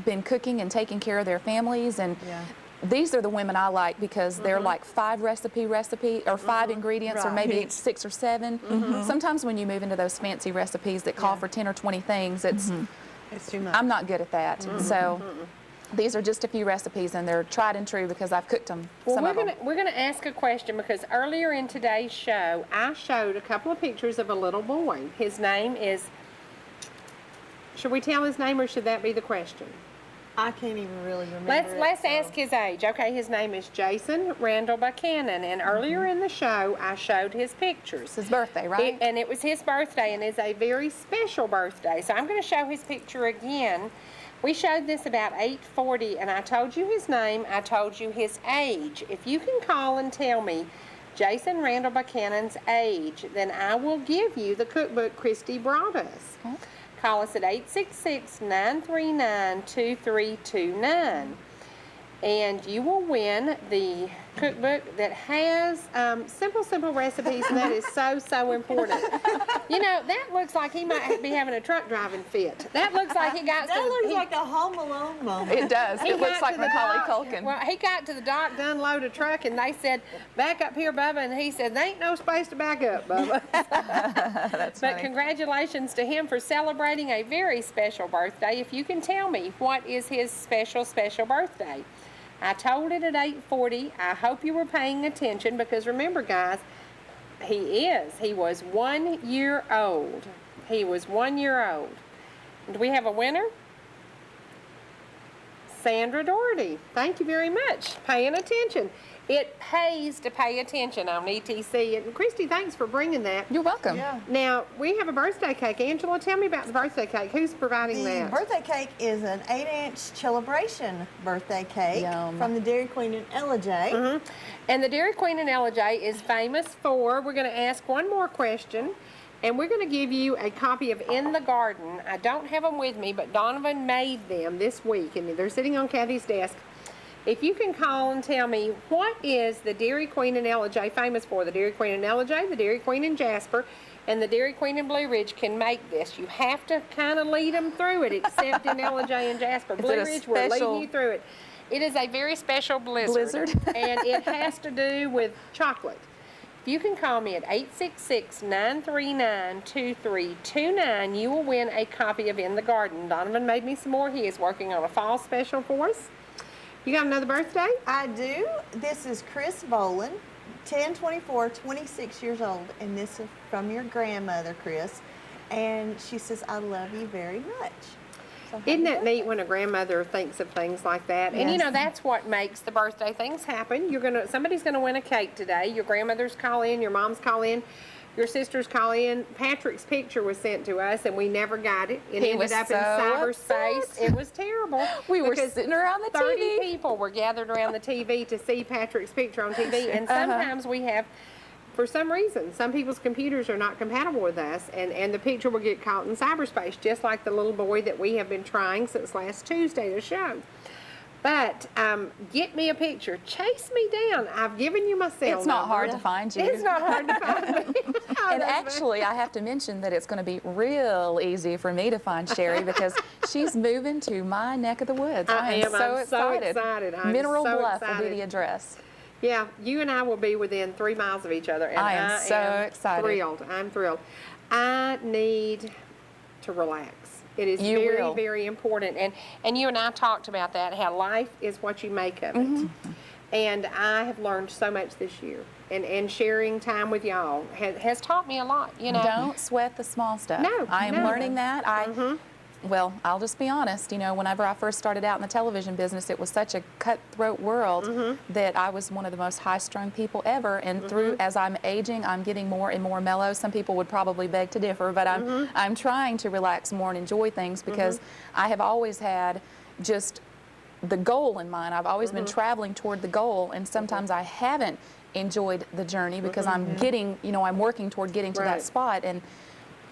Speaker 7: been cooking and taking care of their families, and these are the women I like because they're like 5 recipe or 5 ingredients, or maybe 6 or 7. Sometimes when you move into those fancy recipes that call for 10 or 20 things, it's
Speaker 2: too much.
Speaker 7: I'm not good at that. So these are just a few recipes, and they're tried and true because I've cooked them.
Speaker 1: Well, we're gonna ask a question because earlier in today's show, I showed a couple of pictures of a little boy. His name is. Should we tell his name, or should that be the question?
Speaker 2: I can't even really remember.
Speaker 1: Let's ask his age. Okay, his name is Jason Randall Buchanan, and earlier in the show, I showed his pictures.
Speaker 7: It's his birthday, right?
Speaker 1: And it was his birthday, and it's a very special birthday. So I'm going to show his picture again. We showed this about 8:40, and I told you his name. I told you his age. If you can call and tell me Jason Randall Buchanan's age, then I will give you the cookbook Kristy brought us.
Speaker 7: Okay.
Speaker 1: Call us at 866-939-2329. And you will win the cookbook that has simple recipes, and that is so important. You know, that looks like he might be having a truck driving fit. That looks like he got
Speaker 2: That looks like a Home Alone moment.
Speaker 7: It does.
Speaker 1: He
Speaker 7: It looks
Speaker 1: got
Speaker 7: like
Speaker 1: to the
Speaker 7: Macaulay
Speaker 1: dock.
Speaker 7: Culkin.
Speaker 1: Well, he got to the dock to unload a truck, and they said, "Back up here, Bubba," and he said, "There ain't no space to back up, Bubba."
Speaker 7: That's
Speaker 1: But
Speaker 7: funny.
Speaker 1: congratulations to him for celebrating a very special birthday. If you can tell me what is his special birthday. I told it at 8:40. I hope you were paying attention because remember, guys, he was 1 year old. He was 1 year old. Do we have a winner? Sandra Doherty. Thank you very much. Paying attention. It pays to pay attention on ETC. And Kristy, thanks for bringing that.
Speaker 7: You're welcome.
Speaker 2: Yeah.
Speaker 1: Now, we have a birthday cake. Angela, tell me about the birthday cake. Who's providing
Speaker 2: The
Speaker 1: that?
Speaker 2: birthday cake is an 8-inch Celebration birthday cake
Speaker 7: Yum.
Speaker 2: from the Dairy Queen and Ella J.
Speaker 1: And the Dairy Queen and Ella J is famous for, we're going to ask one more question, and we're going to give you a copy of In the Garden. I don't have them with me, but Donovan made them this week, and they're sitting on Kathy's desk. If you can call and tell me what is the Dairy Queen and Ella J famous for, the Dairy Queen and Ella J, the Dairy Queen in Jasper, and the Dairy Queen in Blue Ridge can make this. You have to kind of lead them through it, except in Ella J and Jasper. Blue
Speaker 7: it a
Speaker 1: Ridge, we're
Speaker 7: special-
Speaker 1: leading you through it. It is a very special blizzard. And it has to do with chocolate. If you can call me at 866-939-2329, you will win a copy of In the Garden. Donovan made me some more. He is working on a fall special for us. You got another birthday?
Speaker 2: I do. This is Chris Boland, 1024, 26 years old, and this is from your grandmother, Chris. And she says, "I love you very much." So
Speaker 1: Isn't that
Speaker 2: happy
Speaker 1: neat when a grandmother thinks of things like that? And you
Speaker 2: Yes.
Speaker 1: know, that's what makes the birthday things happen. Somebody's gonna win a cake today. Your grandmother's call in, your mom's call in, your sister's call in. Patrick's picture was sent to us and we never got it. It
Speaker 7: He
Speaker 1: ended
Speaker 7: was
Speaker 1: up in
Speaker 7: so
Speaker 1: cyberspace.
Speaker 7: upset.
Speaker 1: It was terrible.
Speaker 7: We were
Speaker 1: because
Speaker 7: sitting around the
Speaker 1: 30
Speaker 7: TV.
Speaker 1: people were gathered around the TV to see Patrick's picture on TV. And sometimes we have, for some reason, some people's computers are not compatible with us, and the picture will get caught in cyberspace, just like the little boy that we have been trying since last Tuesday to show. But get me a picture. Chase me down. I've given you my cell number.
Speaker 7: It's not hard to find you.
Speaker 1: It's not hard to find me.
Speaker 7: And actually, I have to mention that it's going to be real easy for me to find Cherie because she's moving to my neck of the woods. I am so excited.
Speaker 1: I'm
Speaker 7: Mineral
Speaker 1: so
Speaker 7: Bluff
Speaker 1: excited.
Speaker 7: will be the address.
Speaker 1: Yeah, you and I will be within 3 miles of each other. And
Speaker 7: I am so excited.
Speaker 1: Thrilled. I'm thrilled. I need to relax. It is
Speaker 7: You
Speaker 1: very,
Speaker 7: will.
Speaker 1: very important. And you and I talked about that, how life is what you make of it. And I have learned so much this year. And sharing time with y'all has taught me a lot, you know.
Speaker 7: Don't sweat the small stuff.
Speaker 1: No,
Speaker 7: I am
Speaker 1: no.
Speaker 7: learning that. Well, I'll just be honest, you know, whenever I first started out in the television business, it was such a cutthroat world that I was one of the most high-strung people ever. And through, as I'm aging, I'm getting more and more mellow. Some people would probably beg to differ, but I'm trying to relax more and enjoy things because I have always had just the goal in mind. I've always been traveling toward the goal, and sometimes I haven't enjoyed the journey because I'm getting, you know, I'm working toward getting to that spot. And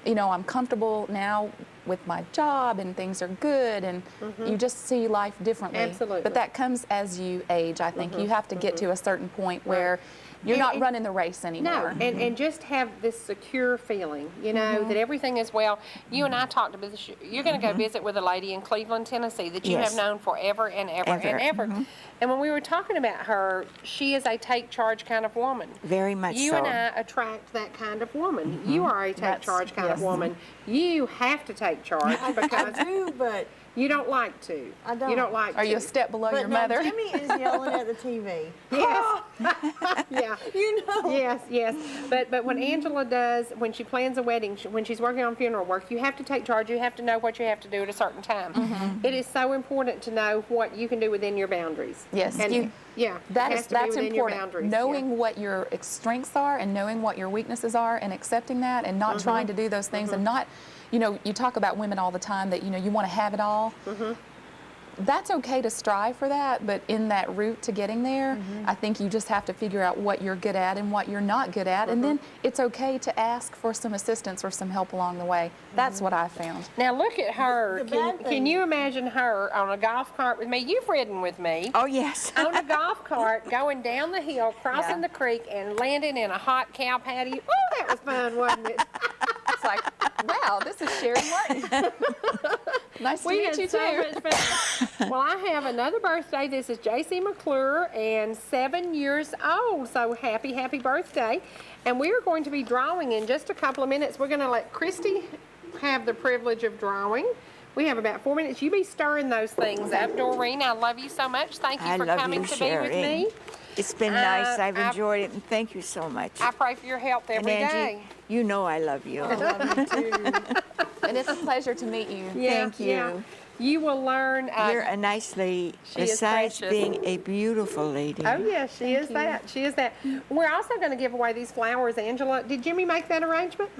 Speaker 7: you know, I'm comfortable now with my job and things are good and you just see life differently.
Speaker 1: Absolutely.
Speaker 7: But that comes as you age, I think. You have to get to a certain point where you're not running the race anymore.
Speaker 1: No, and just have this secure feeling, you know, that everything is well. You and I talked about this. You're going to go visit with a lady in Cleveland, Tennessee that you have known forever and ever and ever. And when we were talking about her, she is a take charge kind of woman.
Speaker 9: Very much
Speaker 1: You
Speaker 9: so.
Speaker 1: and I attract that kind of woman. You are a take charge kind of woman. You have to take charge because
Speaker 2: I do, but
Speaker 1: you don't like to.
Speaker 2: I don't.
Speaker 1: You don't like to.
Speaker 7: Are you a step below your
Speaker 2: now
Speaker 7: mother?
Speaker 2: Jimmy is yelling at the TV.
Speaker 1: Yes. Yeah.
Speaker 2: You know.
Speaker 1: Yes, yes. But when Angela does, when she plans a wedding, when she's working on funeral work, you have to take charge. You have to know what you have to do at a certain time. It is so important to know what you can do within your boundaries.
Speaker 7: Yes,
Speaker 1: And
Speaker 7: that's
Speaker 1: within your
Speaker 7: important.
Speaker 1: boundaries.
Speaker 7: Knowing what your strengths are and knowing what your weaknesses are and accepting that and not trying to do those things and not, you know, you talk about women all the time that, you know, you want to have it all. That's okay to strive for that, but in that route to getting there, I think you just have to figure out what you're good at and what you're not good at, and then it's okay to ask for some assistance or some help along the way. That's what I found.
Speaker 1: Now look at her.
Speaker 2: The bad
Speaker 1: Can
Speaker 2: thing-
Speaker 1: you imagine her on a golf cart with me? You've ridden with me.
Speaker 9: Oh, yes.
Speaker 1: On a golf cart, going down the hill, crossing the creek, and landing in a hot cow patty. Ooh, that was fun, wasn't it?
Speaker 7: It's like, wow, this is Cherie Martin. Nice to meet you
Speaker 1: had so
Speaker 7: too.
Speaker 1: much fun. Well, I have another birthday. This is J.C. McClure, and 7 years old. So happy, happy birthday. And we are going to be drawing in just a couple of minutes. We're going to let Kristy have the privilege of drawing. We have about 4 minutes. You be stirring those things up, Dorine. I love you so much. Thank you
Speaker 9: I
Speaker 1: for
Speaker 9: love
Speaker 1: coming
Speaker 9: you,
Speaker 1: to be with
Speaker 9: Cherie.
Speaker 1: me.
Speaker 9: It's been nice. I've
Speaker 1: I-
Speaker 9: enjoyed it, and thank you so much.
Speaker 1: I pray for your health
Speaker 9: and
Speaker 1: every
Speaker 9: Angie,
Speaker 1: day.
Speaker 9: you know I love you.
Speaker 7: And it's a pleasure to meet you.
Speaker 1: Yeah,
Speaker 9: Thank you.
Speaker 1: yeah. You will learn.
Speaker 9: You're a nice lady,
Speaker 1: she is
Speaker 9: besides
Speaker 1: precious.
Speaker 9: being a beautiful lady.
Speaker 1: Oh, yeah, she is that. She is that. We're also going to give away these flowers, Angela. Did Jimmy make that arrangement?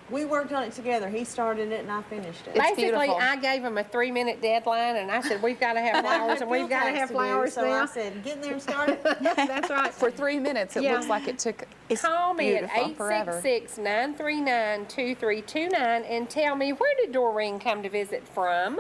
Speaker 2: We worked on it together. He started it and I finished it.
Speaker 7: It's
Speaker 1: Basically,
Speaker 7: beautiful.
Speaker 1: I gave him a 3-minute deadline, and I said, we've got to have flowers, and we've got to have flowers
Speaker 2: so
Speaker 1: now.
Speaker 2: I said, get in there and start it.
Speaker 1: That's right.
Speaker 7: For 3 minutes, it
Speaker 1: Yeah.
Speaker 7: looks like it took
Speaker 1: Call me at
Speaker 7: beautiful, forever.
Speaker 1: 866-939-2329 and tell me, where did Dorine come to visit from?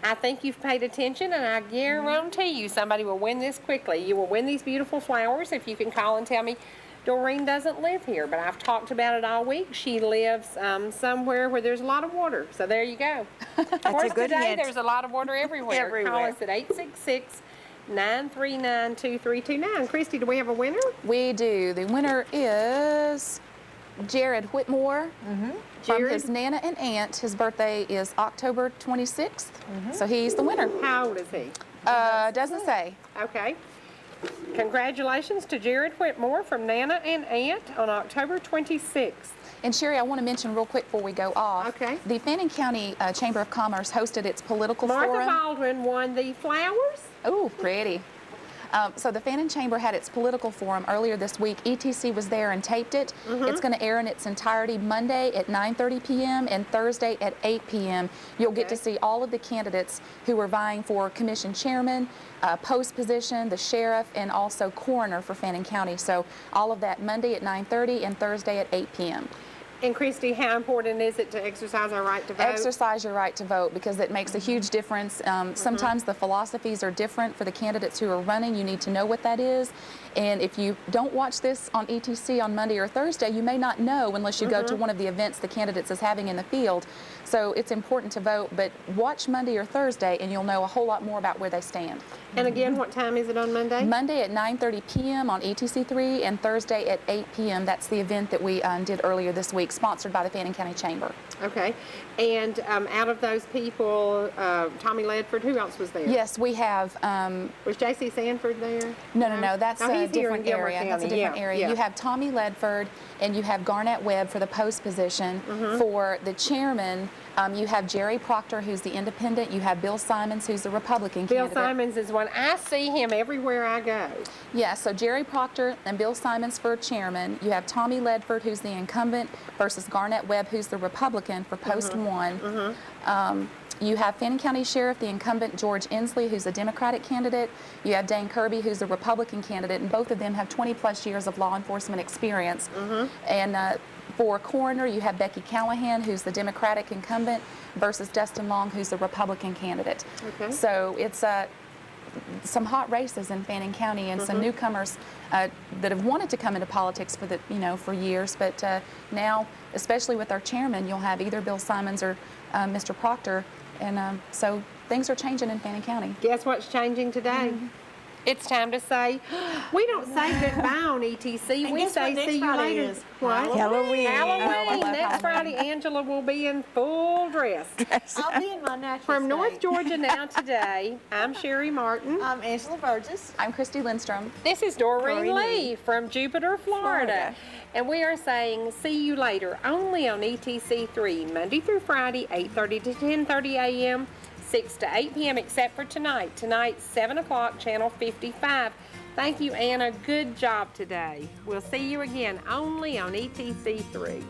Speaker 1: I think you've paid attention, and I guarantee you somebody will win this quickly. You will win these beautiful flowers if you can call and tell me. Dorine doesn't live here, but I've talked about it all week. She lives somewhere where there's a lot of water. So there you go. Of course,
Speaker 9: a good
Speaker 1: today
Speaker 9: hint.
Speaker 1: there's a lot of water everywhere.
Speaker 9: Everywhere.
Speaker 1: Call us at 866-939-2329. Kristy, do we have a winner?
Speaker 7: We do. The winner is Jared Whitmore from
Speaker 1: Jared?
Speaker 7: his Nana and Aunt. His birthday is October 26th, so he's the winner.
Speaker 1: How old is he?
Speaker 7: Doesn't say.
Speaker 1: Okay. Congratulations to Jared Whitmore from Nana and Aunt on October 26th.
Speaker 7: And Cherie, I want to mention real quick before we go off.
Speaker 1: Okay.
Speaker 7: The Fannin County Chamber of Commerce hosted its political
Speaker 1: Martha
Speaker 7: forum.
Speaker 1: Baldwin won the flowers.
Speaker 7: Oh, pretty. So the Fannin Chamber had its political forum earlier this week. ETC was there and taped it. It's going to air in its entirety Monday at 9:30 p.m. and Thursday at 8 p.m. You'll get to see all of the candidates who are vying for commission chairman, post position, the sheriff, and also coroner for Fannin County. So all of that Monday at 9:30 and Thursday at 8 p.m.
Speaker 1: And Kristy, how important is it to exercise our right to vote?
Speaker 7: Exercise your right to vote because it makes a huge difference. Sometimes the philosophies are different for the candidates who are running. You need to know what that is. And if you don't watch this on ETC on Monday or Thursday, you may not know unless you go to one of the events the candidates is having in the field. So it's important to vote, but watch Monday or Thursday and you'll know a whole lot more about where they stand.
Speaker 1: And again, what time is it on Monday?
Speaker 7: Monday at 9:30 p.m. on ETC3 and Thursday at 8 p.m. That's the event that we did earlier this week, sponsored by the Fannin County Chamber.
Speaker 1: Okay. And out of those people, Tommy Ledford, who else was there?
Speaker 7: Yes, we have.
Speaker 1: Was J.C. Sanford there?
Speaker 7: No, that's
Speaker 1: No,
Speaker 7: a
Speaker 1: he's here in
Speaker 7: different
Speaker 1: Gilmer
Speaker 7: area.
Speaker 1: County.
Speaker 7: That's a different area.
Speaker 1: Yeah.
Speaker 7: You have Tommy Ledford and you have Garnett Webb for the post position. For the chairman, you have Jerry Proctor, who's the independent. You have Bill Simons, who's the Republican
Speaker 1: Bill
Speaker 7: candidate.
Speaker 1: Simons is one. I see him everywhere I go.
Speaker 7: Yeah, so Jerry Proctor and Bill Simons for chairman. You have Tommy Ledford, who's the incumbent, versus Garnett Webb, who's the Republican for post one. You have Fannin County Sheriff, the incumbent George Inslee, who's a Democratic candidate. You have Dane Kirby, who's a Republican candidate, and both of them have 20-plus years of law enforcement experience. And for coroner, you have Becky Callahan, who's the Democratic incumbent, versus Dustin Long, who's the Republican candidate.
Speaker 1: Okay.
Speaker 7: So it's some hot races in Fannin County and some newcomers that have wanted to come into politics for years, but now, especially with our chairman, you'll have either Bill Simons or Mr. Proctor, and so things are changing in Fannin County.
Speaker 1: Guess what's changing today? It's time to say, we don't say goodbye on ETC. We say see you later. What?
Speaker 9: Halloween.
Speaker 1: Halloween. Next Friday, Angela will be in full dress.
Speaker 2: I'll be in my natural
Speaker 1: From North
Speaker 2: state.
Speaker 1: Georgia now today, I'm Cherie Martin.
Speaker 2: I'm Angela Burgess.
Speaker 7: I'm Kristy Lindstrom.
Speaker 1: This is Dorine
Speaker 2: Dorine
Speaker 1: Lee from Jupiter, Florida.
Speaker 2: Florida.
Speaker 1: And we are saying see you later only on ETC3, Monday through Friday, 8:30 to 10:30 a.m., 6 to 8 p.m., except for tonight. Tonight's 7 o'clock, channel 55. Thank you, Anna. Good job today. We'll see you again only on ETC3.